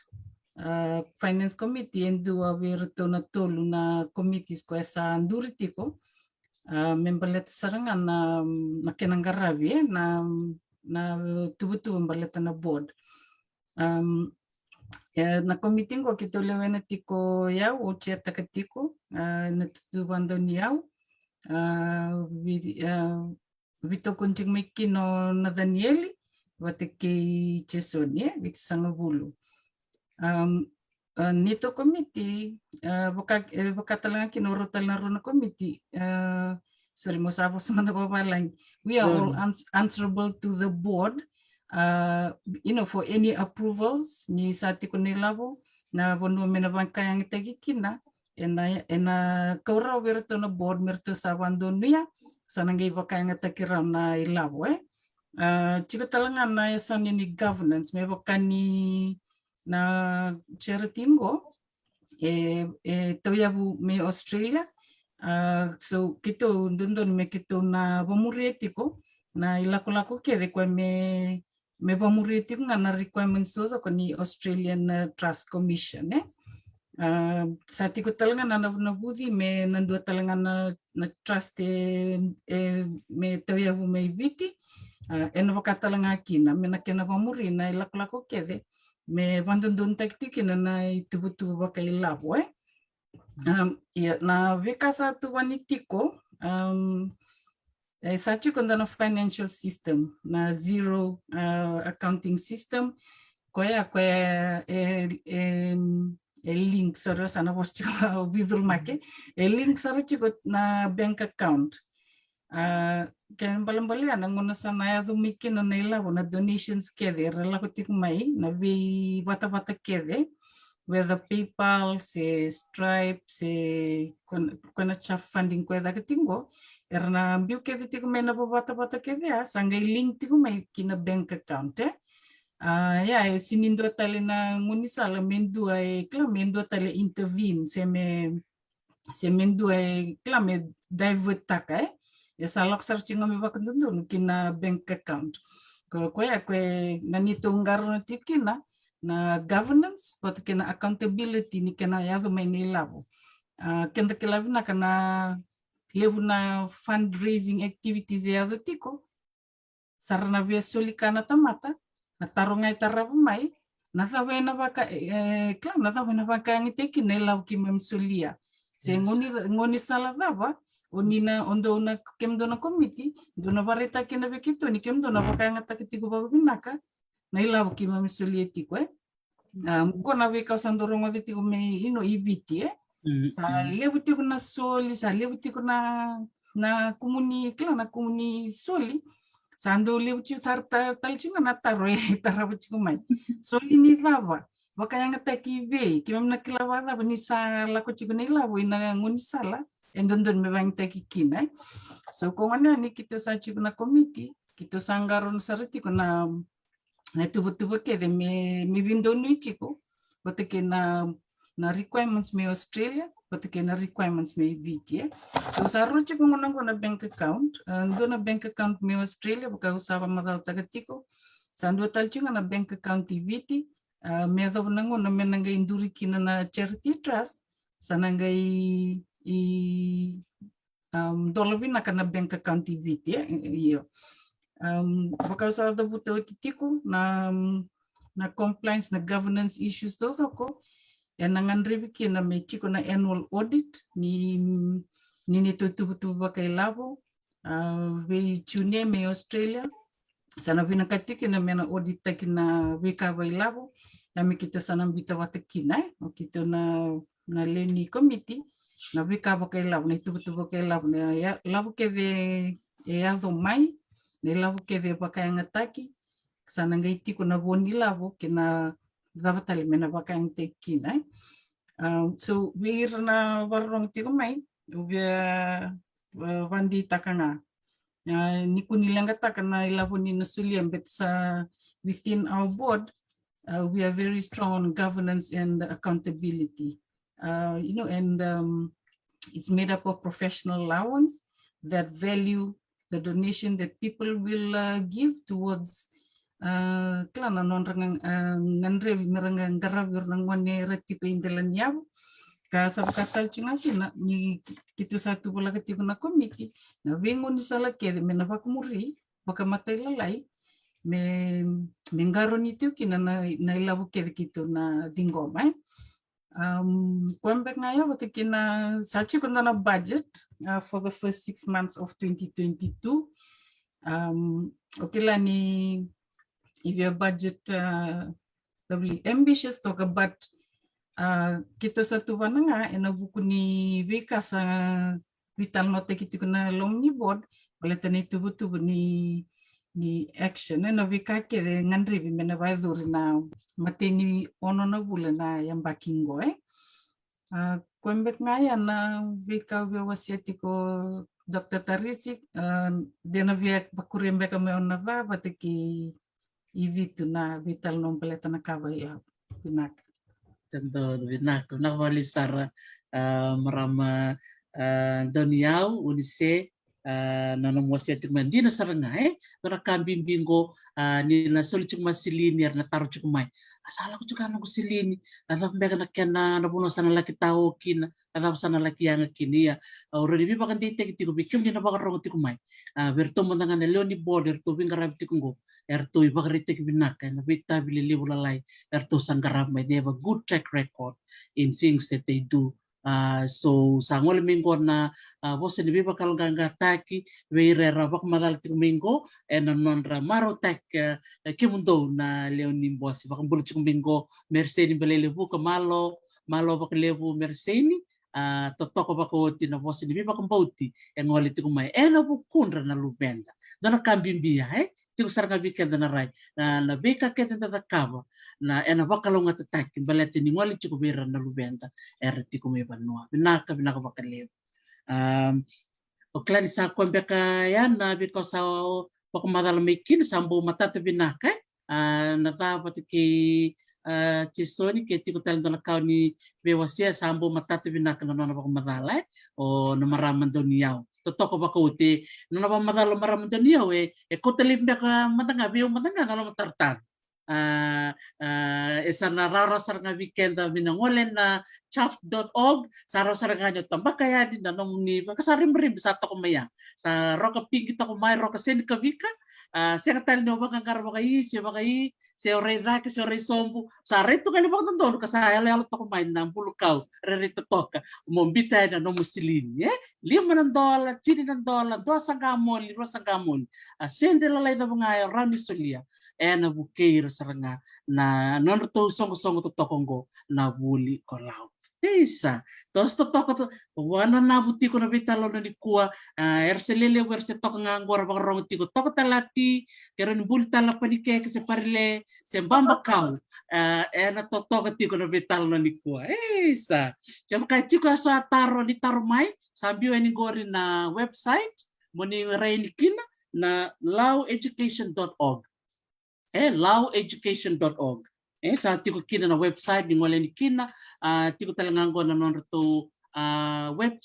Finance committee endu awirto na tolu na committees ko sa nduritiko. Membalet sarangan na kinang qaravi na tubutu membaleta na board. Na committee ko kito lewe na tiko yaw o chia takatiko na tutuban doon yaw vito kunting may kino na Danieli watiki chesonie vitisanga Vulu. Nito committee vakatalanga kinorotal na ro na committee sorry mo sabo sa mga babalang we are all answerable to the board for any approvals ni sa tiko nilabo na bono menabangkayang tagikina ena kaura werto na board merto sa bandon niya sa nanggay bakayang takiraw na ilabo chiko talanga na Yasana ni governance may bakani na charity ngo tawiyabu me Australia so kito dondon me kito na pamurietiko na ilako-lako kede kwa me pamurietiko nga na requirements to ko ni Australian Trust Commission sa tiko talaga na nabudi me nandua talaga na trust me tawiyabu me viti eno vakatalanga kina me na kena pamuri na ilako-lako kede me bandon taktikina na itubutu bakai labo na vikasa tu wanitiko sachi konda na financial system na zero accounting system koya link sara sana was vidul make link sara chiko na bank account Kan balang-balang nguna sana ya zumikin na levu na donations kede relaku tikumai na vi bata-bata kede whether PayPal se Stripe se kona cha funding kweda ketingo erna biu kede tikumai na bata-bata kede ya sangai link tikumai kina bank account ya sinindo tale na ngunisala mendua mendua tale intervene se mendua divert taka ya salak searching ngami bakandundo kina bank account ko nanito ngaro tikina na governance but kina accountability ni kina yazo mai ni labo kenda kilavina kana levu na fundraising activities yazo tiko sarana via solikana tamata na tarongai taravu mai na tawena baka na tawena baka ngiteki nelaw kimem solia se ngoni sala dava onina ondo na kemdo na committee dona vareta kena bekito ni kemdo na baka ngata ketigo vakavinaka na ilaw kimem solia tiko kona veka sandorongo de tiko me ibiti sa levu tiko na soli sa levu tiko na komuni na komuni soli sando levu tiko talchinga na taroe tarabu tiko mai soli ni lava baka yang taki ve kimem na kilava lava ni sa lako tiko ni lavo ina ngoni sala endondon me bang taki kina so kongana ni kita sa tiko na committee kita sanggaron sariti ko na tubo ke de me vindo ni tiko boteke na requirements me Australia boteke na requirements me VT so sarro tiko ngona bank account ndona bank account me Australia baka usaba madal tagatiko sando talchinga na bank account VT me azo ngona menanga induri kina na charity trust sanangai dolovina kana bank account VT iyo baka usaba buto tiko na compliance na governance issues tosoko nangan reviki na me tiko na annual audit ni tutu baka ilabo we tune me Australia sana vina katiki na mena audit takina weka ba ilabo na me kita sana bita watakina o kita na leni committee na weka baka ilabo na tutu baka ilabo na labo ke de azo mai ne labo ke de baka ngataki sana ngai tiko na boni labo kena davatale mena baka ntekina so we na warong tiko mai ubia vandi takanga nikunilanga takana ilabo ni nasulia but within our board we are very strong on governance and accountability and it's made up of professional allowance that value the donation that people will give towards klana non ngandre merangang qaravi nangwane ratiko indelan yabu ka sabakatal chingakina ni kitu satu bola ketiko na committee na wengo ni sala kede mena vakumuri baka matai lalai me mengaro ni tu kina na ilabu kede kitu na dingoma kwambek ngaya watakina sachi kuna na budget for the first 6 months of 2022 okila ni if your budget really ambitious talk about kita satu vananga ena buku ni veka sa Veitalanoa kita kuna Loloma board boleh tani tubu ni action ena veka ke ngandri mena vaizuri na mateni ono na bula na yang bakingo kwembet ngaya na veka veiwasei tiko Dr. Tarisi dena via bakurembe kame ona va bateki ivitu na Veitalanoa peleta na kawai vinaka tentu vinaka na wali sara marama doniau unise na nomwasi mandina saranga tora kambimbingo ni na solichuk masilini na taru chukumai asala ko chukana ko silini ala mbega na kana na buno sana laki tao kina ala sana laki yang kinia already bi bakan dite kitiko bikim ni na bakarong tikumai verto mandangan leoni border to bingara tikungo erto ibakarite kibinaka na bita bili libulalai erto sangaramai they have a good track record in things that they do so sangol minggo na bose ni biba kal ganga taki weire rabak madal tik minggo en non ramaro tak kimundo na leoni bosi bakambul tik minggo merseni belele bu ke malo bak levu merseni totoko bako tina vosi ni biba kambauti e ngoli tiku mai e na bukundra na lubenda dona kambimbia tiku saranga bikenda na rai na beka kete tata kava na e na bakalonga tataki balete ni ngoli tiku bira na lubenda e tiku me banua binaka bakalevu o klani sa kwembeka yana because poko madalo mekini sambo matata binaka na tava tiki Cisoni ke tiku talang dona kau ni veiwasei sambo matata vinaka na nona bako madala o na maraman doni yau totoko bako uti nona bako madalo maraman doni yau e kota limbeka matanga veo matanga na lo tartan sana rara saranga weekenda binangole na chaff.org saro saranga nyo tambakaya din na nong ni kasarim-rim sa to kumaya sa roka pingi to kumay roka sen kavika siya katali no bang garbo kai siya ore raki siya ore sombu sa reto kali bang dondo kasaya lalo to kumay na bulukaw rerito toka mombita na no musilin $5 $10 $2 $2 sende lalay na mga rani solia na bukeiro saranga na non to songo to tokongo na Wooley kolau isa tos to toko to wana na buti ko na Veitalanoa nikua erselele verse toko ngangor bang rong tiko toko talati kero ni Wooley tala panike ke se parile se bamba kau na to toko tiko na Veitalanoa nikua isa jam kai tiko so taro ni taro mai sambil ni gori na website moni raini kina na laueducation.org LAU EDUCATION.org sa tiko kina na website ni ngole ni kina tiko talangango na non to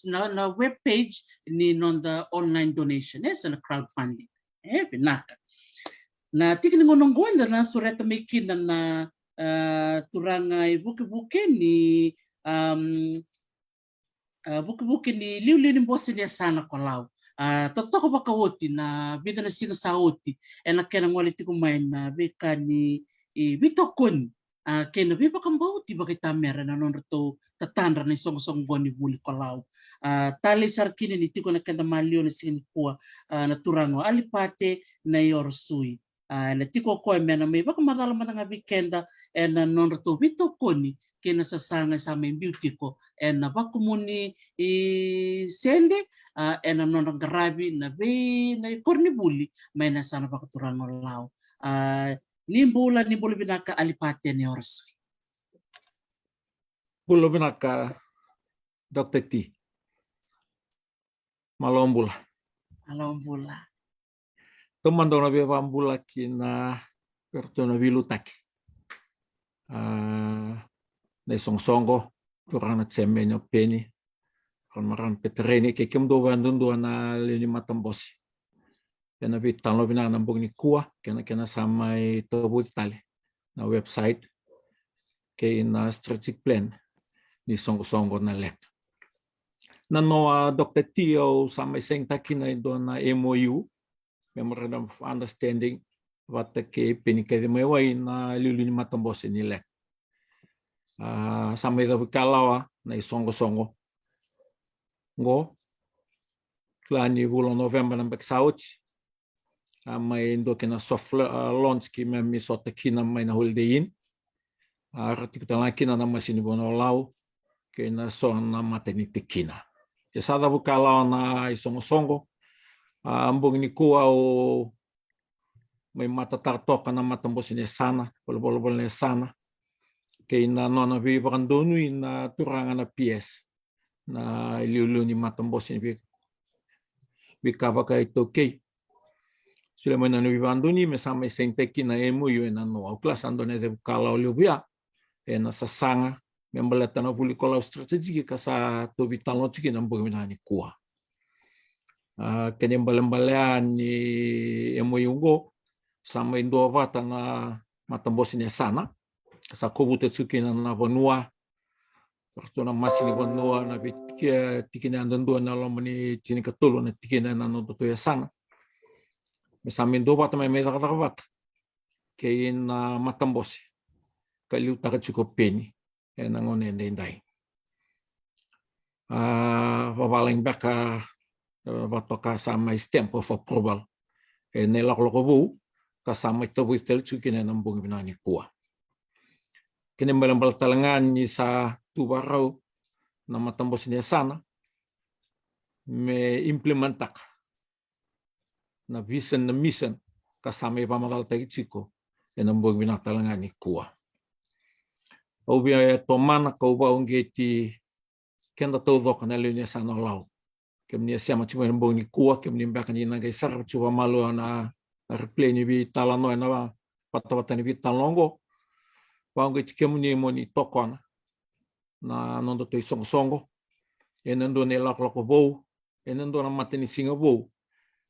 na web page ni non the online donation sa na crowdfunding pinaka na tiko ni ngonong gwenda na sureta may kina na turangay buke-buke ni buke-buke ni liu-liu ni bosi ni Yasana kolau totoko baka oti na bida na sina sa oti na kena ngole tiku mai na beka ni bitokon kena biba kambauti baka tamera na non to tatandra na song goni Wooley kolau tali sarkini ni tiku na kenda malio na sini kuwa na turango alipate na yorsui na tiko ko mena may baka madala matanga weekenda na non to bitokoni kena sasanga sa may beauty ko na bakumuni sende na nonong qaravi na korni Wooley may nasana vakaturaga lao nimbula binaka alipate ni orsi Bula binaka Dr. T Malo tomando na bula kina pertona vilutaki na songo turana tsemenyo peni kon maran petreni ke kemdo vandundu na lini matambosi kena Veitalanoa bina nambong nikua kena samai Tavoci na website ke na strategic plan ni songo na Lect na noa Dr. Tio samai sengta kina do na MOU memorandum of understanding wat ke penike de mewai na lini matambosi ni Lect samai da kalawa na isoqosoqo ngo klani bulan November na Tavoci may ndo kina soft launch ki memi sota kina may na holiday in arti kita kina na masini bono lau kina so na maternity kina sada bukala na isoqosoqo ambong nikua o may matatartoka na matambosi ni Yasana bol ni Yasana kina nona vivakan donui na turanga na PS na liu-liu ni matambosi ni vakatokai sila mo na nabibandoni mesama isenteki na MOU na no class ando na de kala olubia na sasanga membalata na Wooley kolau strategic kasa to Veitalanoa chiki na mbogi na nikua kenya balambalean ni MOU go sama indo vata na matambosi ni Yasana kasa kobute tsuki na vanua pertona masini vanua na tikina andandua na Loloma ni chini katolo na tikina na no to Yasana mesamin do bata may kata kay na matambosi kaliu cukup peni ngone ndai vavaleng baka vatoka sama stamp of approval nelak-lokobu kasama ito Tavoci kina nambong binani kuwa kini balambal talangan ni sa tubarau na matambos ni Yasana me implementak na vision na mission kasama ipamalal tagi tiko e na mbog binatalanga nikua. Au bia tomana kau ba ongeti kenda tau doka na leo ni Yasana lau. Kem ni sema cuma mbog nikua kem ni mbaka ni nagai sarap cuba Malo na replay ni Veitalanoa na patawata ni Veitalongo. Ba ongeti kem ni mo ni tokona na nondo to isoqosoqo e nando ne laklako vou e nando na mateni singa vou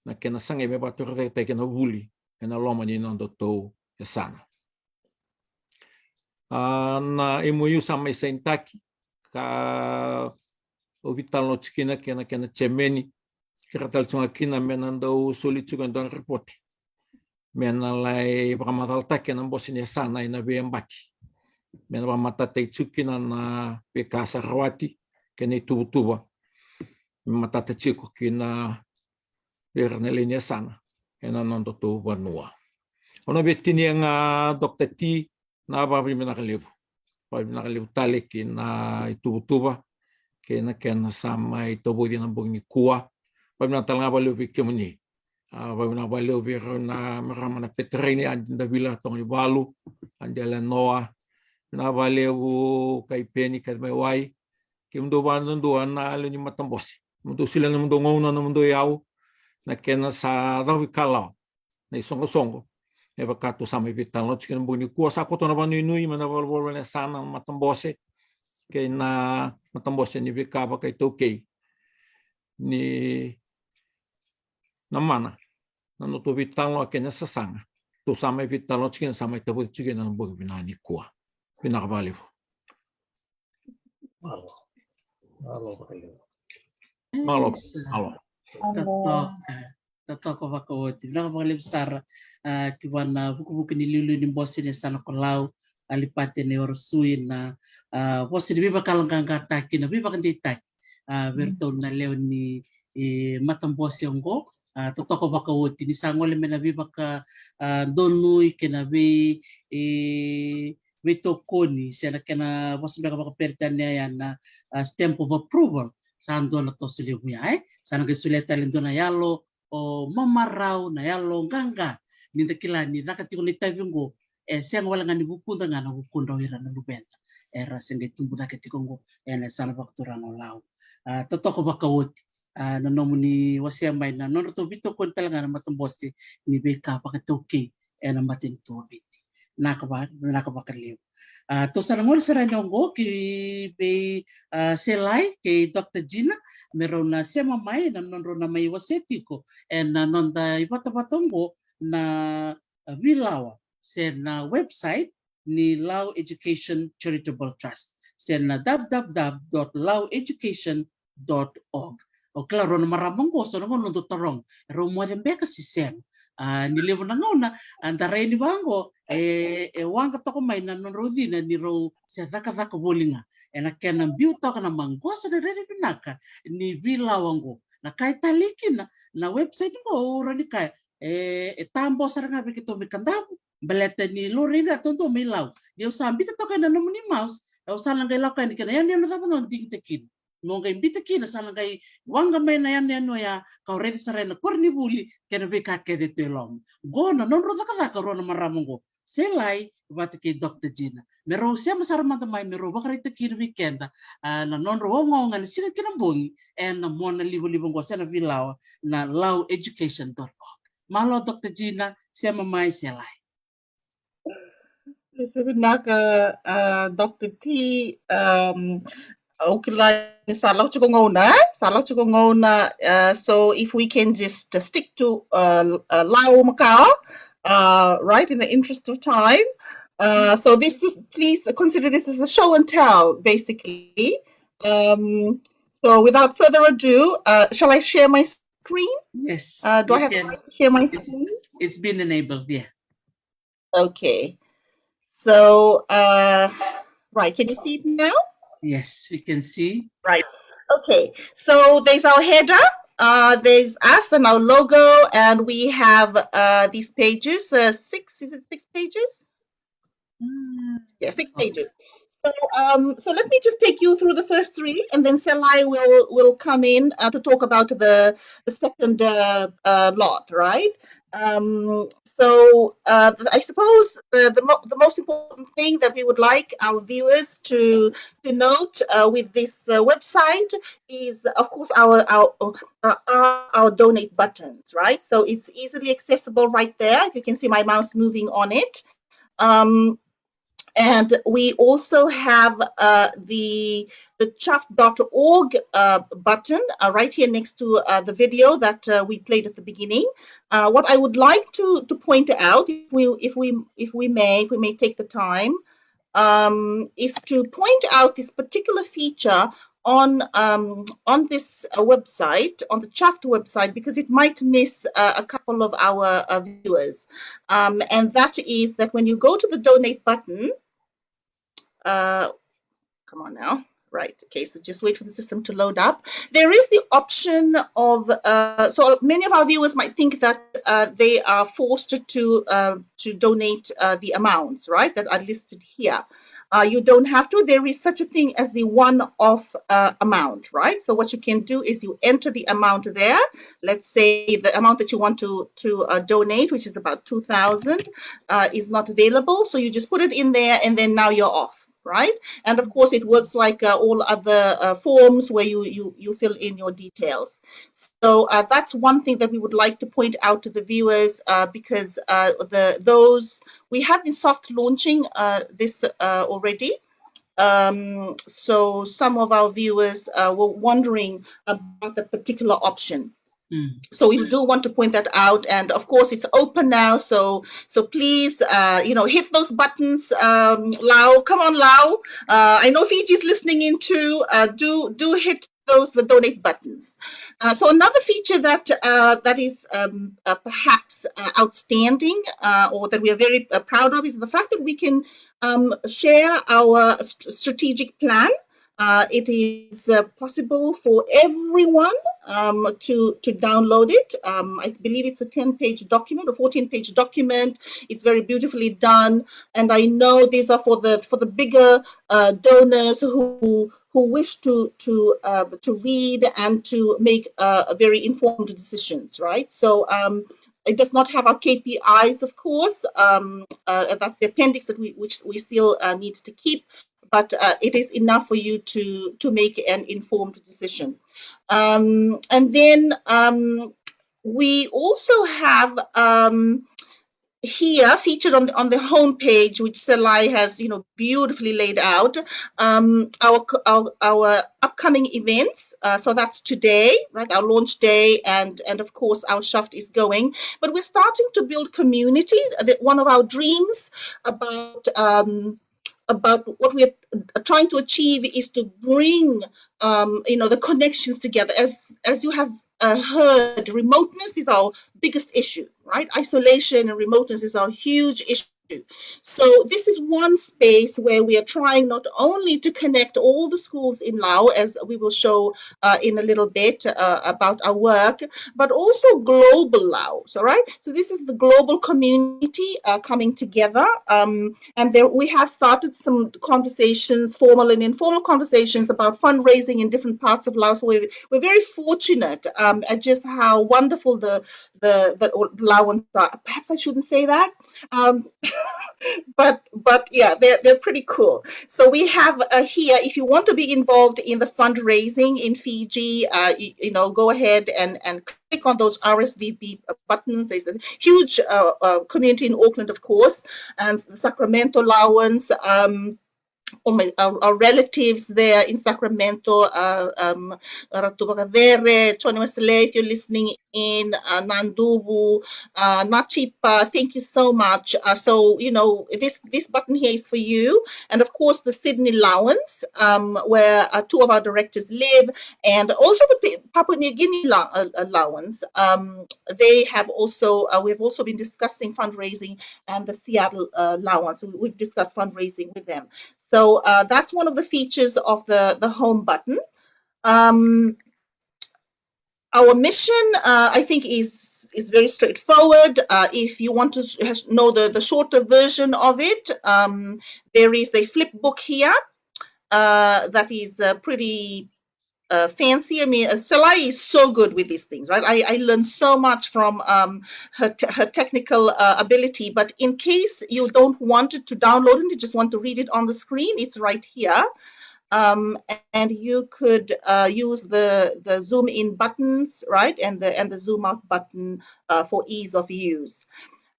na kena sange me vakaturga te kena Wooley e na Loloma ni nando to Yasana. Na MOU sama isaintaki ka o Veitalanoa kina kena cemeni kiratal sunga kina me nando solituga don report me na lai pakamatal take na bosi ni Yasana ina vembaki me na mata te tsukina na vakacavari kena tubutuba mata te tsiko kina vernele ni Yasana ena nondo to vanua ono betini nga Dr. T na vakavinaka levu tale kina tubutuba kena sama Tavoci na mbog nikua vakavinaka talega levu kemuni vakavinaka levu na maramana petreni anda vila tong valu anda Noa na valeu kaipeni kadmewai kimdo bandu na le ni matambosi mundo sila na mundo ngona na mundo yau na kena sa dawi kala na isoqosoqo e vakato sama Veitalanoa chikin buni kuo sa koto na banu nui mana volvo na sana matambosi ke na matambosi ni vakatabakai ni na mana na no to Veitalanoa kena sasaga to sama Veitalanoa chikin sama Tavoci chikin na bogi bina nikua bina valeu. Malo. Tatoko vakawoti. Vaka valeu sara kiwana vuku ni lulu ni bosi ni sana kolau alipate ni orsui na bosi ni biba kalanganga taki na biba kandi taki verto na leo ni matambosi ongo tatoko vakawoti ni sangole mena biba ka donui kena be Veitokoni siya kena bosi baka pertanya na stamp of approval sando na to sulibuya sana ke suleta lindo na yalo o mamarau na yalo ganga ni kila ni nakati ko nitavingo siya wala ngani bukunda ngana bukunda ira na lubenta era senge tumbu nakati kongo ena sana vakaturaga lau totoko vakawoti na nomuni wasia mai na nono to Veitokoni talaga na matambosi ni beka vakatokai ena matinto viti nakabakaliu to sarangol sarandongo ki be selai ke Dr. Gina merona sema mai na nono na veiwasei tiko na nonda ipatapatongo na vilawa sen na website ni LAU Education Charitable Trust sen na www.laueducation.org o klaro na maramongo so no torong ro mo dembeka sistem ni levu na ngona andare ni vango wanga toko mai na rodina ni ro se vaka bolinga ena kena biu toka na mangosa de rene binaka ni vila wango na kai talikina na website mo rani kai tambo saranga beketo mikandabu belete ni lorina tonto milau dia usambita toka na nomuni mouse usala ngai laka ni kana yani no tapa no digitekin nonga imbita kina sala ngai wanga mai na yani no ya ka rede sarena korni Wooley kena beka kede telom gona non ro taka rona maramongo selai batike Dr. Gina mero sia masar mata mai mero bakarita kiri weekenda na non ro ngonga ni sina kina bongi na mona libo ngo sena vilawa na laueducation.org malo Dr. Gina sia mai selai Veiwanuyanu, Dr. T, salah cukup ngona. So if we can just stick to Lao Macau, right, in the interest of time. So this is, please consider this as a show and tell, basically. So without further ado, shall I share my screen? Yes. Do I have to share my screen? It's been enabled, yeah. Okay. So, right, can you see it now? Yes, we can see. Right. Okay, so there's our header, there's us and our logo, and we have these pages, is it 6 pages? Yeah, 6 pages. So let me just take you through the first three, and then Selai will come in to talk about the second lot, right? So I suppose the most important thing that we would like our viewers to note with this website is, of course, our donate buttons, right? So it's easily accessible right there. If you can see my mouse moving on it. And we also have the chuff.org button right here next to the video that we played at the beginning. What I would like to point out, if we may take the time, is to point out this particular feature on this website, on the Chuffed website, because it might miss a couple of our viewers. And that is that when you go to the donate button, come on now. Right. Okay. So just wait for the system to load up. There is the option of, so many of our viewers might think that they are forced to donate the amounts, right, that are listed here. You don't have to. There is such a thing as the one-off amount, right? So what you can do is you enter the amount there. Let's say the amount that you want to donate, which is about 2,000, is not available. So you just put it in there, and then now you're off, right? And of course, it works like all other forms where you fill in your details. So that's one thing that we would like to point out to the viewers because those we have been soft launching this already. So some of our viewers were wondering about the particular option. So we do want to point that out, and of course it's open now. So please, hit those buttons. Lau, come on, Lau. I know Fiji's listening in too. Do hit the donate buttons. So another feature that is perhaps outstanding, or that we are very proud of, is the fact that we can share our strategic plan. It is possible for everyone to download it. I believe it's a 10-page document, a 14-page document. It's very beautifully done, and I know these are for the bigger donors who wish to read and to make very informed decisions, right? So it does not have our KPIs, of course. That's the appendix which we still need to keep. But it is enough for you to make an informed decision. And then we also have here featured on the home page, which Selai has beautifully laid out, our upcoming events. So that's today, right? Our launch day, and of course our shaft is going. But we're starting to build community. One of our dreams about what we're trying to achieve is to bring the connections together. As you have heard, remoteness is our biggest issue, right? Isolation and remoteness is our huge issue. So this is one space where we are trying not only to connect all the schools in Lao, as we will show in a little bit about our work, but also global Laos, all right? So this is the global community coming together, and there we have started some conversations, formal and informal conversations about fundraising in different parts of Laos. So we're very fortunate at just how wonderful the Laoans are. Perhaps I shouldn't say that. But yeah, they're pretty cool. So we have here, if you want to be involved in the fundraising in Fiji, go ahead and click on those RSVP buttons. There's a huge community in Auckland, of course, and the Sacramento Laoans. Our relatives there in Sacramento, if you're listening in, Nandubu, Nachipa, thank you so much. So, this button here is for you. And of course, the Sydney Laoans, where two of our directors live, and also the Papua New Guinea Laoans. They have also, we've also been discussing fundraising, and the Seattle Laoans, we've discussed fundraising with them. So that's one of the features of the home button. Our mission, I think, is very straightforward. If you want to know the shorter version of it, there is a flip book here. that is pretty fancy. I mean, Selai is so good with these things, right? I learned so much from her technical ability. But in case you don't want to download it, you just want to read it on the screen, it's right here. And you could use the zoom in buttons, right, and the zoom out button for ease of use.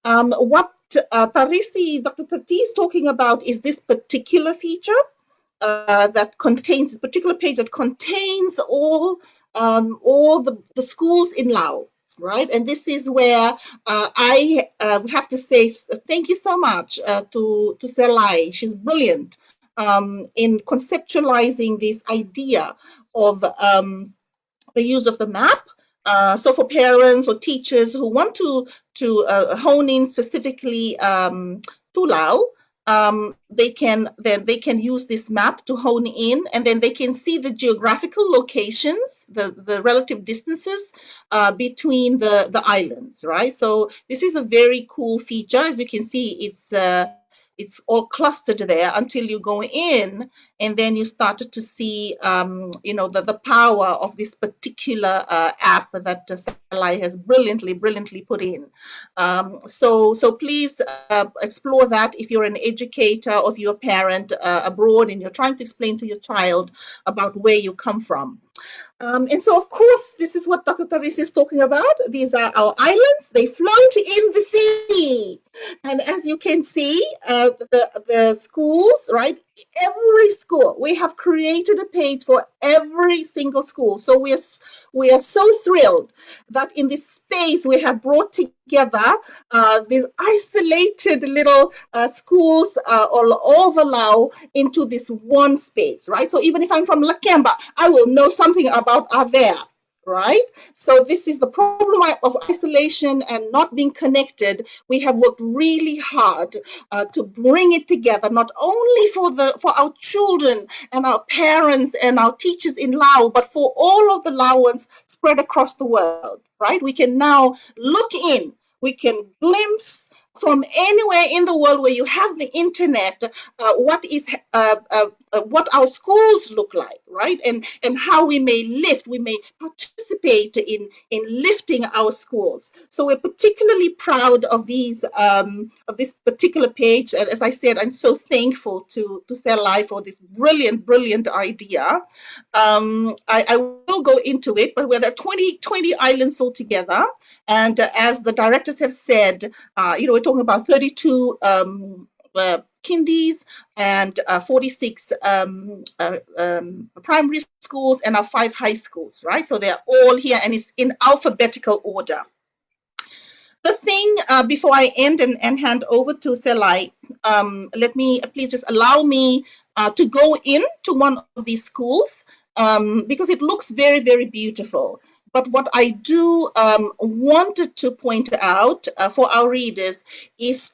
What Dr. Tati is talking about is this particular feature that contains this particular page that contains all the schools in Lao. Right, and this is where I have to say thank you so much to Selai. She's brilliant in conceptualizing this idea of the use of the map. So for parents or teachers who want to hone in specifically to Lao, they can use this map to hone in, and then they can see the geographical locations, the relative distances between the islands, right? So this is a very cool feature. As you can see, it's all clustered there until you go in, and then you started to see, the power of this particular app that Selai has brilliantly put in. So please explore that if you're an educator or if you're a parent abroad and you're trying to explain to your child about where you come from. And so, of course, this is what Dr. Taris is talking about. These are our islands. They float in the sea. And as you can see, the schools, right? Every school, we have created a page for every single school. So we are so thrilled that in this space we have brought together these isolated little schools all over Lao into this one space, right? So even if I'm from Lakemba, I will know something about Avea, right? So this is the problem of isolation and not being connected. We have worked really hard to bring it together, not only for our children and our parents and our teachers in Lao, but for all of the Laoans spread across the world, right? We can now look in, we can glimpse from anywhere in the world where you have the internet, what our schools look like, right? And how we may participate in lifting our schools. So we're particularly proud of these of this particular page. And as I said, I'm so thankful to Selai for this brilliant idea. I will go into it, but there are 20 islands altogether. And as the directors have said, we're talking about 32 kindies and 46 primary schools and our 5 high schools, right? So they're all here and it's in alphabetical order. The thing, before I end and hand over to Selai, let me please just allow me to go into one of these schools because it looks very beautiful. But what I do wanted to point out for our readers is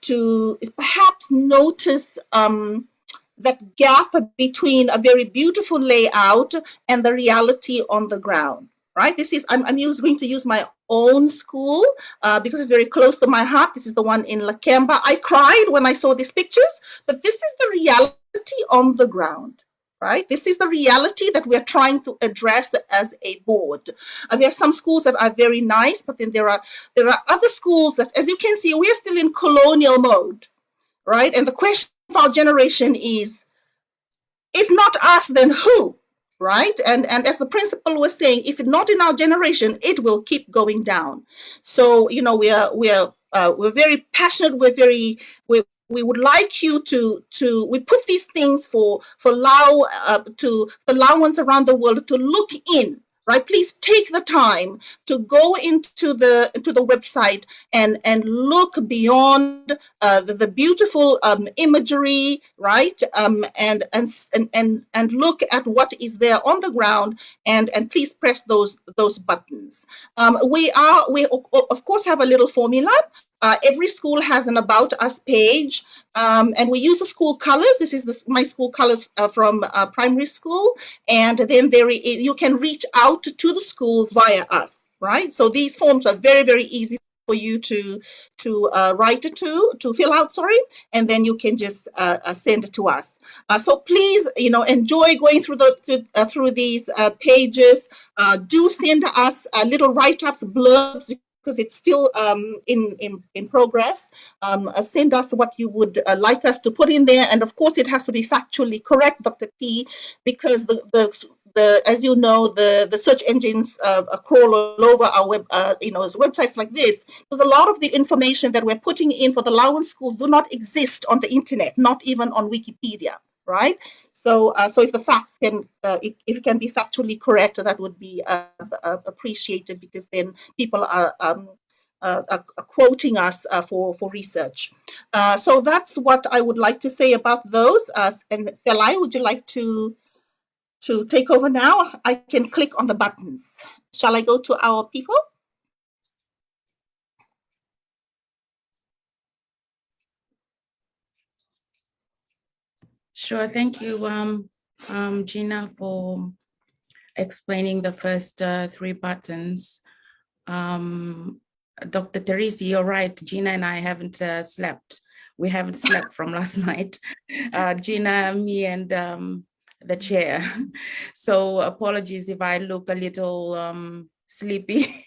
perhaps notice that gap between a very beautiful layout and the reality on the ground. Right? This is I'm going to use my own school because it's very close to my heart. This is the one in Lakemba. I cried when I saw these pictures, but this is the reality on the ground. Right? This is the reality that we're trying to address as a board. There are some schools that are very nice, but then there are other schools that, as you can see, we're still in colonial mode, right? And the question of our generation is, if not us, then who? Right? And as the principal was saying, if not in our generation, it will keep going down. So, we're very passionate. We would like you we put these things for Lao, to the Laoans around the world to look in, right? Please take the time to go into the website and look beyond the beautiful imagery, right? And look at what is there on the ground and please press those buttons. We of course have a little formula. Every school has an About Us page, and we use the school colors. This is my school colors from primary school, and then you can reach out to the school via us, right? So these forms are very easy for you to write it to fill out, sorry, and then you can just send it to us. So please, enjoy going through these pages. Do send us little write-ups, blurbs, because it's still in progress. Send us what you would like us to put in there, and of course it has to be factually correct, Dr. T, because as you know, the search engines crawl all over our websites like this, because a lot of the information that we're putting in for the LAU schools do not exist on the internet, not even on Wikipedia, right? So if the facts if it can be factually correct, that would be appreciated, because then people are quoting us for research. So that's what I would like to say about those. And Selai, would you like to take over now? I can click on the buttons. Shall I go to our people? Sure, thank you, Gina, for explaining the first 3 buttons. Dr. Teresi, you're right. Gina and I haven't slept. We haven't slept from last night. Gina, me, and the chair. So apologies if I look a little sleepy.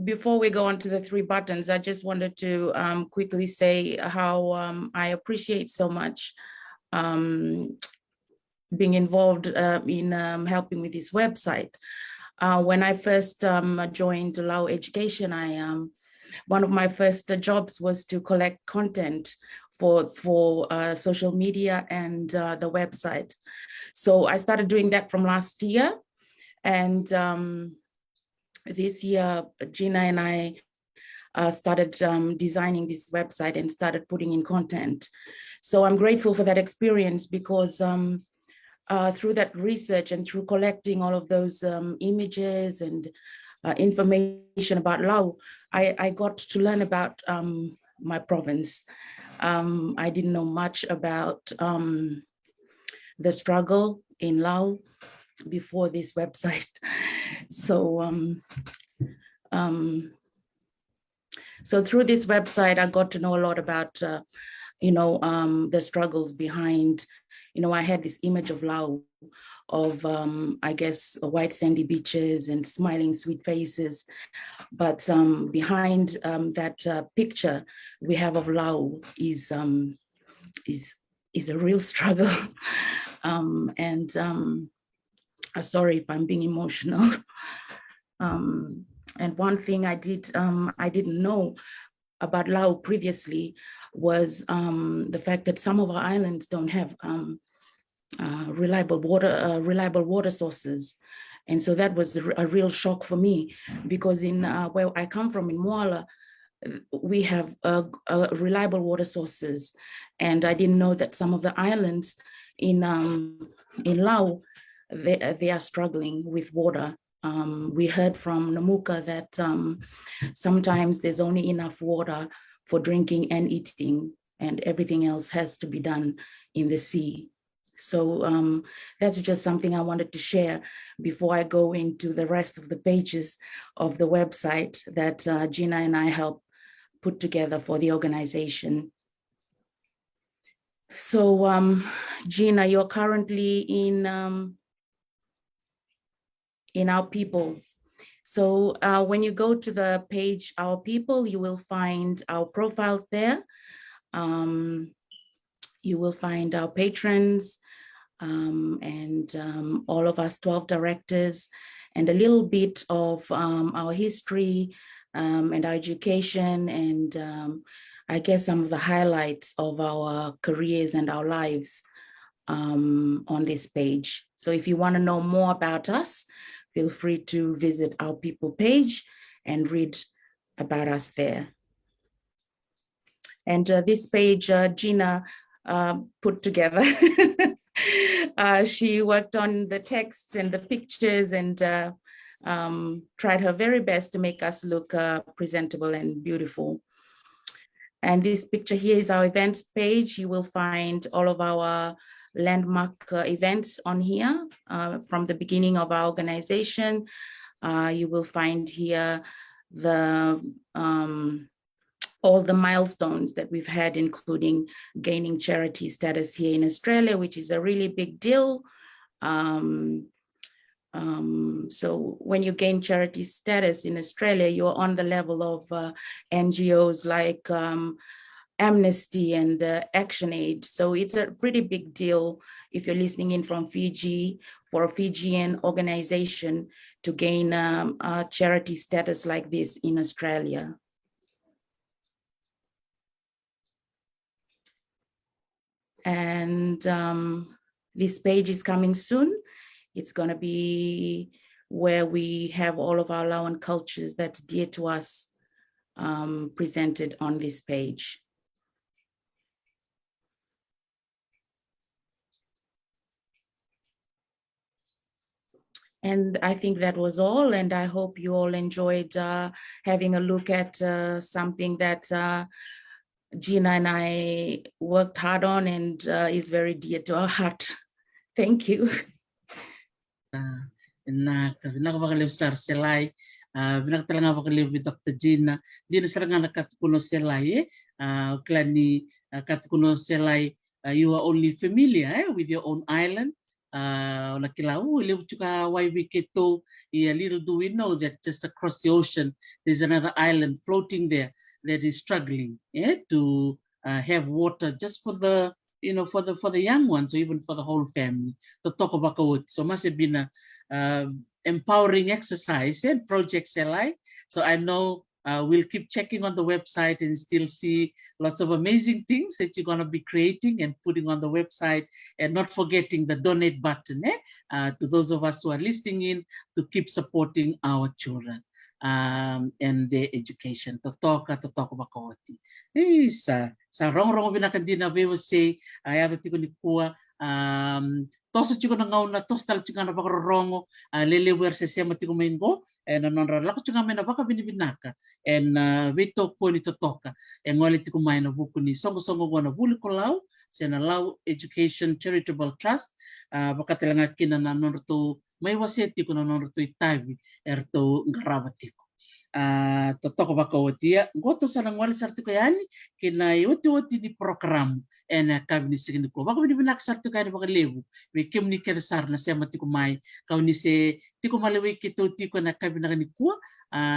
Before we go on to the 3 buttons, I just wanted to quickly say how I appreciate so much being involved in helping with this website. When I first joined LAU Education, one of my first jobs was to collect content for social media and the website. So I started doing that from last year, and this year Gina and I started designing this website and started putting in content. So I'm grateful for that experience, because through that research and through collecting all of those images and information about LAU, I got to learn about my province. I didn't know much about the struggle in LAU before this website. So so through this website, I got to know a lot about the struggles behind. I had this image of LAU of, I guess, white sandy beaches and smiling sweet faces. But behind that picture we have of LAU is a real struggle. Sorry if I'm being emotional. And one thing I didn't know about LAU previously was the fact that some of our islands don't have reliable water sources. And so that was a real shock for me, because in where I come from, in Moala, we have reliable water sources. And I didn't know that some of the islands in LAU, they are struggling with water. We heard from Namuka that sometimes there's only enough water for drinking and eating, and everything else has to be done in the sea. So that's just something I wanted to share before I go into the rest of the pages of the website that Gina and I helped put together for the organization. So Gina, you're currently in Our People. So when you go to the page Our People, you will find our profiles there. You will find our patrons and all of us 12 directors, and a little bit of our history and our education, and I guess some of the highlights of our careers and our lives on this page. So if you want to know more about us, feel free to visit Our People page and read about us there. And this page, Gina put together. She worked on the texts and the pictures and tried her very best to make us look presentable and beautiful. And this picture here is our events page. You will find all of our landmark events on here from the beginning of our organization. You will find here all the milestones that we've had, including gaining charity status here in Australia, which is a really big deal. So when you gain charity status in Australia, you're on the level of NGOs like Amnesty and ActionAid. So it's a pretty big deal if you're listening in from Fiji, for a Fijian organization to gain a charity status like this in Australia. And this page is coming soon. It's going to be where we have all of our Lauan cultures that's dear to us presented on this page. And I think that was all, and I hope you all enjoyed having a look at something that Gina and I worked hard on and is very dear to our heart. Thank you. Na vinakavakalev sar selai vinakatalanga vakalev with Dr. Gina Gina sarangana katukuno selai klani katukuno selai you are only familiar with your own island la kilau levu chuka waiwiketo little do we know that just across the ocean there's another island floating there that is struggling to have water just for the for the young ones or even for the whole family. To talk about it, so must have been a empowering exercise and projects alike. So I know we'll keep checking on the website and still see lots of amazing things that you're going to be creating and putting on the website, and not forgetting the donate button to those of us who are listening in to keep supporting our children and their education. To talk about it. Sa rong binakandina veiwasei ayara tiko nikua tosa tiko na ngau na tostal tiko na vakarongo lele wer se sema tiko maingo and anonra lako tiko na vakavinaka and vito poni totoka and ngole tiko mai na buku ni songo wana Vuli LAU sena LAU Education Charitable Trust vakatalega kina na nonra veiwasei tiko na nonra itavi erto ngarava tiko. Totoko bakawotia goto sana ngwali sartu kayani kina yoti di program ena kabini sigini ko bakabini binak sartu kayani baka levu we kemni kersar na sema tiko mai kauni se tiko malewi kito tiko na kabina nikua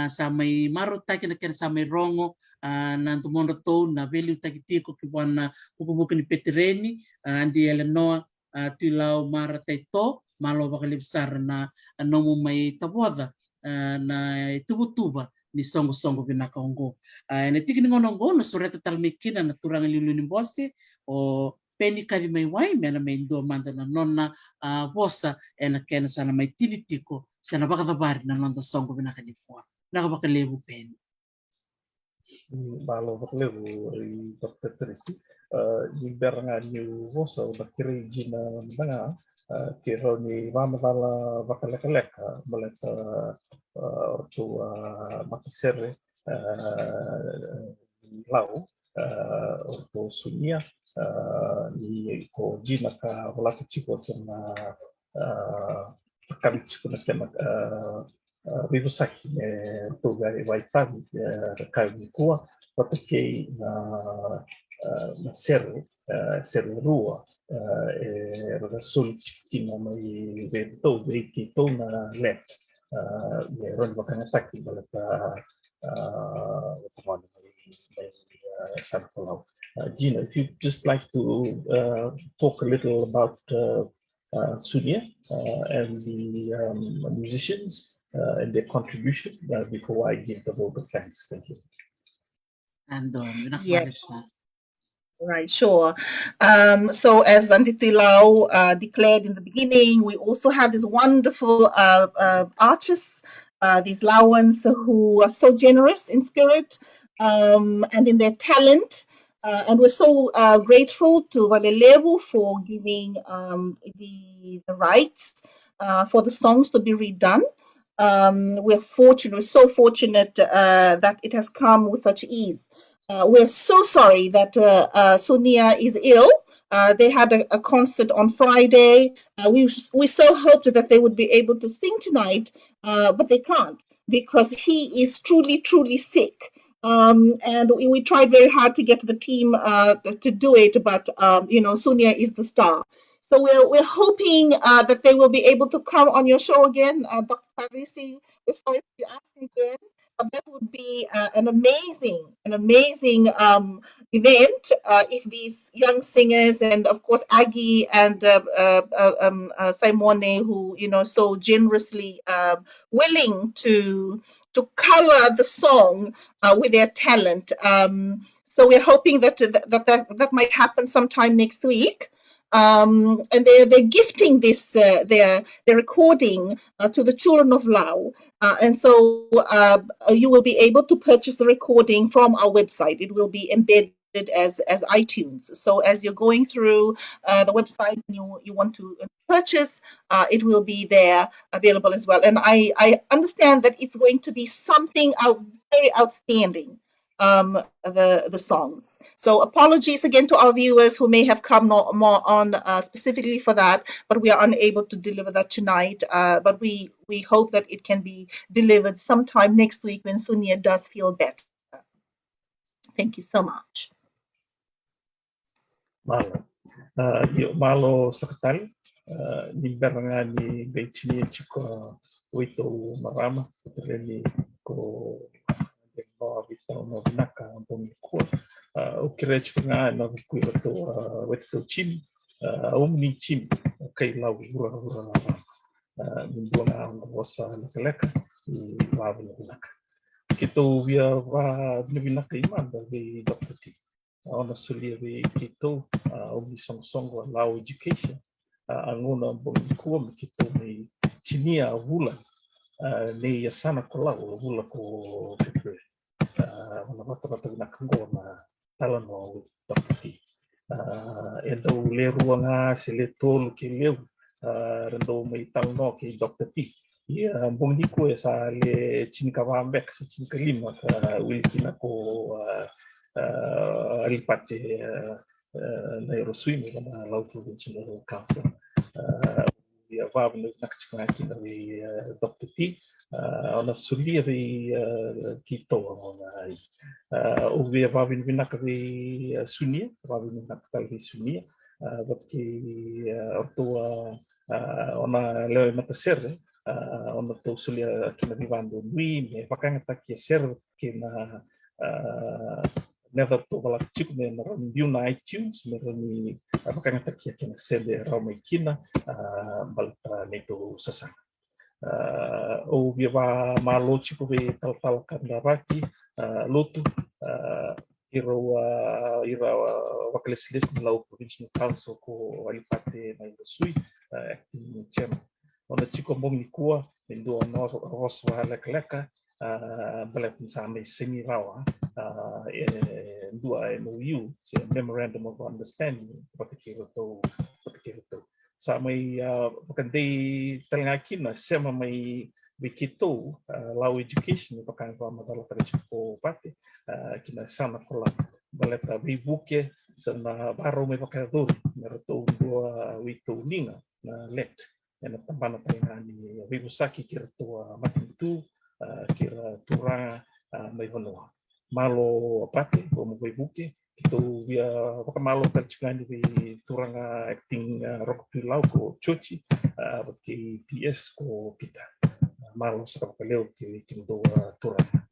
sa mai maro taki na kersa mai rongo na tumondo to na veli taki tiko kibwana buku ni petereni andi LAU tilau mara taito malo baka lebsar na nomu mai taboda na tuba ni songo vinaka ongo na tiki ni ngonongo no soreta talmekina na turanga luluni bosi o peni kari mai wai mena mai ndo manda na nonna bosa ena kena sana mai tilitiko sana vakatabari na nonda songo vinaka nikua naka baka levu peni Malo levu Dr. Tracy di beranga ni bosa bakiri Gina banga kiro ni vamatala vakaleka baleta ortu makisere LAU ortu sunia ni ko Gina ka walaka chiko tena kami chiko na kena veiwasei toga waitavi kai nikua patake na sere rua rasul kina mai vento veikito na Lect ron vakataki balata Gina, if you'd just like to talk a little about Sunia and the musicians and their contribution before I give the vote of thanks. Thank you. And yes. Right, sure. So as Untitled LAU declared in the beginning, we also have these wonderful artists, these Lauans who are so generous in spirit and in their talent. And we're so grateful to Levu for giving the rights for the songs to be redone. We're so fortunate that it has come with such ease. We're so sorry that Sunia is ill. They had a concert on Friday. We so hoped that they would be able to sing tonight, but they can't because he is truly sick. And we tried very hard to get the team to do it, but Sunia is the star. So we're hoping that they will be able to come on your show again, Dr. Tavoci. We're sorry for asking again. That would be an amazing event if these young singers, and of course Aggie and Simone, who so generously willing to color the song with their talent. So we're hoping that might happen sometime next week. And they're gifting this their recording to the children of LAU, and so you will be able to purchase the recording from our website. It will be embedded as iTunes. So as you're going through the website, you want to purchase, it will be there available as well. And I understand that it's going to be something very outstanding. The songs. So apologies again to our viewers who may have come more on specifically for that, but we are unable to deliver that tonight. But we hope that it can be delivered sometime next week when Sunia does feel better. Thank you so much. Malo. Malo sekretari. Ni beranga ni beitini chiko wito marama. Tereni ko veitalanoa untuk nikua. Ukira chipanga na kuira to weto chim. Umni chim kai lau hura Mindona ngosa leka veiyanuyanu. Kito via vakavinaka imanda ve Dr. T. Ona sulia ve kito umni song LAU education. Anguna nikua kito me tinia vula ne Yasana kolau vula ko pepe. Ona vakavinaka ngona talanoa Dr. T. Endo le ruanga se le tolu ke levu rendo Veitalanoa ke Dr. T. Ia bong nikua sa le cinikawa mbek sa cinikalima ka wilkina ko alipate na Euroswim na LAU Provincial Council. Ia vavnu nakchikaki na Dr. T. Ona sulia ve kito ona ai. O ve vavinaka ve Sunia, vavinaka ve Sunia. Porque ortua ona leo mataser ona to sulia kina vivando nui me vakacokotaki ser kina never to vala chico me review na iTunes me ni vakacokotaki kina sede roma kina balta neto sasaga. O viva Malo chico ve tal kandaraki lotu ira wakalislis di LAU Provincial Council ko alipate na Eurosui acting chairman. Ona chico bong nikua mendo ona roswa leka balet sama semi rawa dua MOU se memorandum of understanding patikiro to sama pakandai talangakina sema mai Bikito LAU education pakai madala ko pate kina sana kola baleta bibuke sana baro me vakadrakai meroto dua wito ninga na Lect na tambana taina ni veiwasei kira tua matintu kira turanga veiyanuyanu Malo pate o mo bibuke kito via vakamalo tercikani vi turanga acting rokpi LAU ko chochi ke PS ko kita Malo sekaleu ke kindo turanga.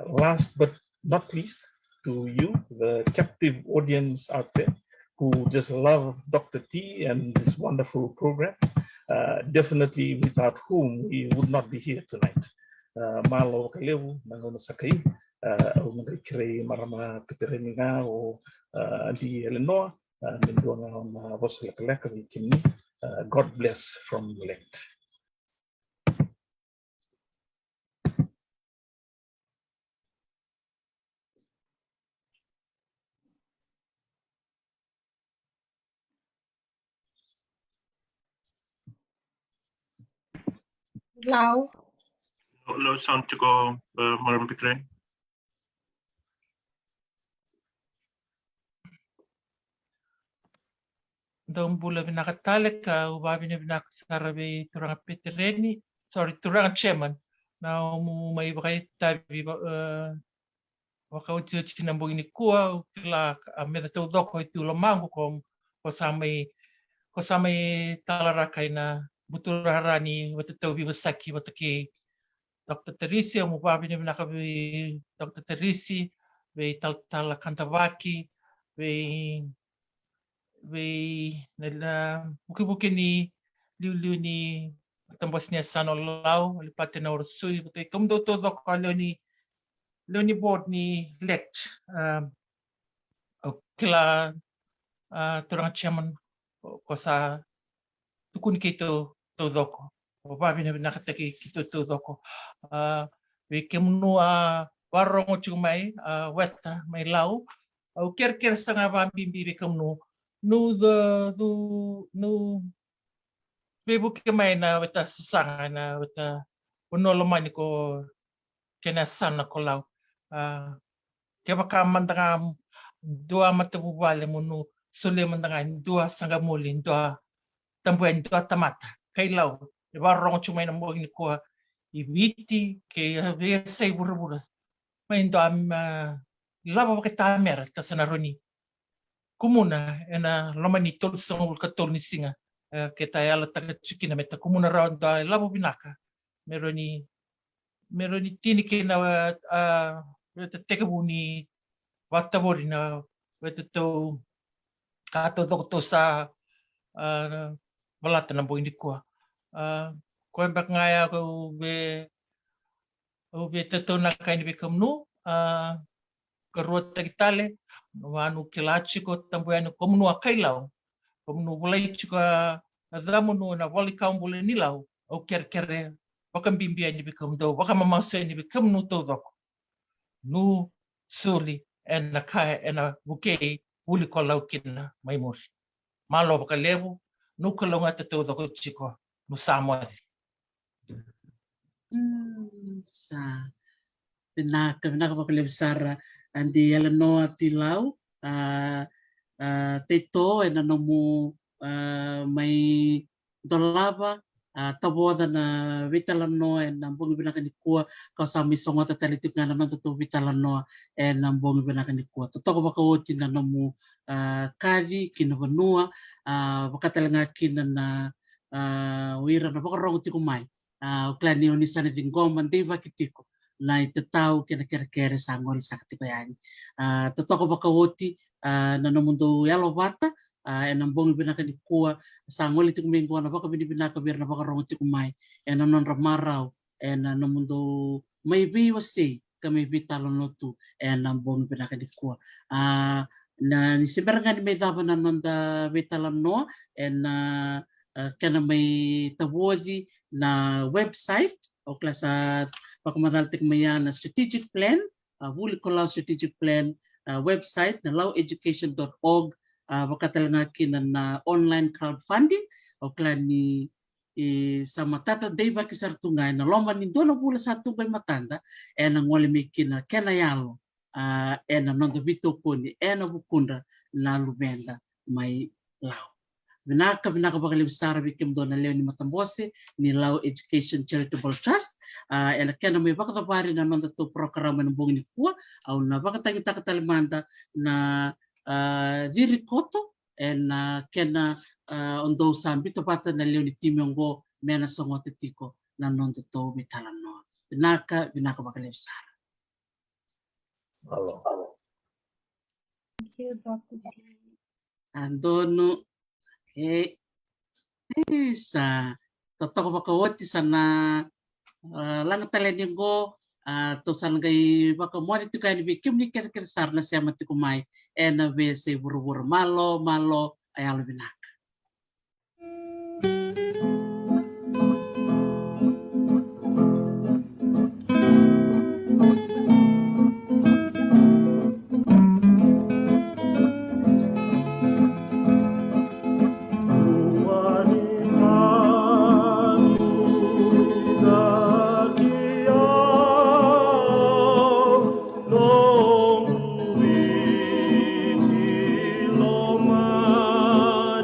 Last but not least, to you, the captive audience out there who just love Dr. T and this wonderful program, definitely without whom we would not be here tonight. Malo levu nangona sakai o ngikre marama petereninga o di Eleanor mendona na voseleka kini. God bless from Lect. LAU. Lo sound to go maram pitre. Dong bula vinaka talega ubabine vinaka caravi turanga petereni turanga chairman na mai vai tavi wakauti tina mbongi nikua kila meda tau doko itu Loloma ko samai talarakai na buturarani watatau veiwasei wataki Dr. Teresi mo babine vinaka Dr. Teresi Veitalanoa kantavaki buki ni liu ni tambos ni Yasana LAU lipate na orsui buti kumdo to dok lo ni board ni Lect kila turang chairman ko sa tukun kito to doko o babi na nakataki kito to doko we kemnu warong chumai weta mai LAU au ker sanga babi bi kemnu nu bebu kemai na weta sasaga na weta Loloma ni ko kena sana ko LAU ke baka mandanga dua mata bubale munu sule mandanga dua sanga muli dua tambuan dua tamata kai LAU e barong chumai na mo ni ko ibiti ke veiwasei buru mai ndo lava ka mer ta sanaroni kumuna ena Loloma ni tol song ka tol ni singa ke ta ala ta chukina meta kumuna ronda lava vinaka meroni tini ke na weta tekebu ni watabori na weta to kato to sa malata na boy nikua ko mbak ngaya ko be to na kaini be kamnu karota kitale wanu kilachi ko tambuano komnu akai LAU komnu bulai chika adamunu na wali kaumbule ni LAU o kerkere wakam bimbia ni bikamdo wakam mamase ni bikamnu to dok nu suli en na kai en na buke Wooley ko LAU kina mai muri Malo baka levu nu kalonga to dok chiko nu samoi sa vinaka baka levu sara andi Veitalanoa ti LAU teito e na nomu mai dolava tawoda na Veitalanoa e na mbongi vinaka nikua ka sami songa ta talitik na naman to Veitalanoa e na mbongi vinaka nikua totoko baka oti na nomu kari kina vanua vakatalega kina na wira na baka rongo tiko mai klani oni sana dingoma ndeva kitiko na i te tau kena kere sa ngori sa katiko yani totoko baka oti na nomundo yalo vata e na mbongi vinaka nikua sa ngoli tiku mingua na baka vinaka vir na baka rongo tiku mai e na non ramarau e na nomundo mai veiwasei ka mai Veitalanoa tu e na mbongi vinaka nikua na ni seberanga ni mai dava na nonda Veitalanoa e na kena mai Tavoci na website o klasa pakamadaltik maya na strategic plan Wooley ko LAU strategic plan website na laueducation.org vakatalega kina na online crowdfunding o klani sa matata day vakisar tungai na Loloma ni dona bula satu bay matanda e na ngole me kina kena yalo e na nonda vito koni e na bukunda na lubenda mai LAU vinaka baka levu sara bikim dona leo ni matambose ni LAU Education Charitable Trust e na kena mai vakatavari na nonda to programa na mbongi nikua au na vakatangitaka talimanda na dirikoto e na kena ondo sambi to pata na leo ni timongo mena songo te tiko na nonda to Veitalanoa vinaka baka levu sara Malo. Thank you, Dr. Andono isa totoko baka oti sana langa taleni go to san gai baka mori tu kai bikim ni ker sar na sema tu mai e na veiwasei buru malo ayalo vinaka Loma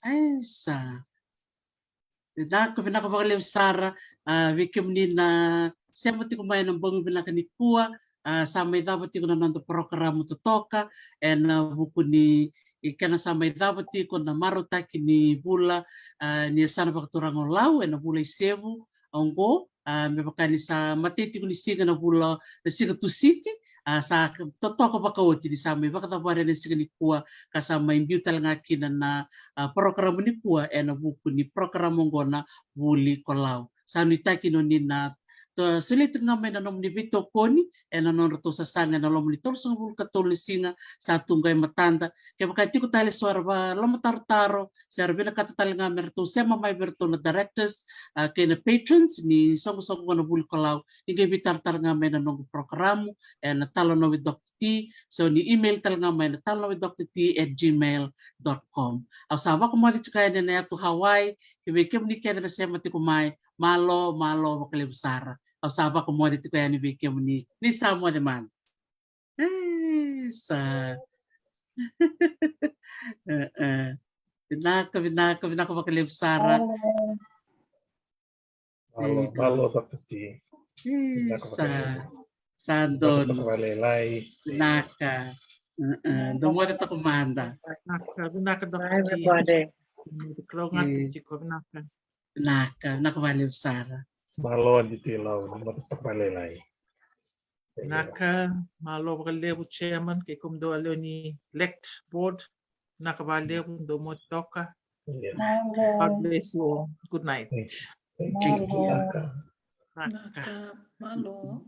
Esa. Nako vinaka vakalevu sara vike menina sema tiko mai na bongo vinaka nikua sama idava tiko na nando program totoka na buku ni ikana sama idava tiko na marotaki ni bula ni Yasana vakaturaga lau na bula isevu ongo me bakani sa mateti ko ni singa na bula na singa tu city sa totoka vakaoti ni sama vakatavari na singa nikua kasama imbiu talega kina na program nikua na buku ni program ngona Wooley kolau sanu itaki no ni na to sulit nga may nanom ni Vito Koni na non to sasaga na lom ni torso bul katolisinga sa tunggay matanda kaya makati ko tali suara ba lomatartaro sa arbina katatal nga merto sema may berto na directors kay na patrons ni song na Wooley kolau ni kay bitartar nga may nanom programo na talo na with Dr. T so ni email tal nga may na talo with Dr. T@gmail.com aw sawa ko mo dito kaya na to Hawaii kaya kem ni kaya na sema ti kumay Malo makalevu sara. Au sava ko mo dito kaya ni Vicky ni samo naman. Sa. Binaka makalevu sara. Malo Dr. T. Sandon. Binaka. Domo dito kumanda. Binaka Dr. T. Everybody. Binaka makalevu sara. Malo dito ilaw, matapakalelay. Naka malo bakalevu chairman kay kumdo alo ni Lect board. Naka bakalevu do mo toka. God bless you all. Good night. Thank you. Naka. Malo.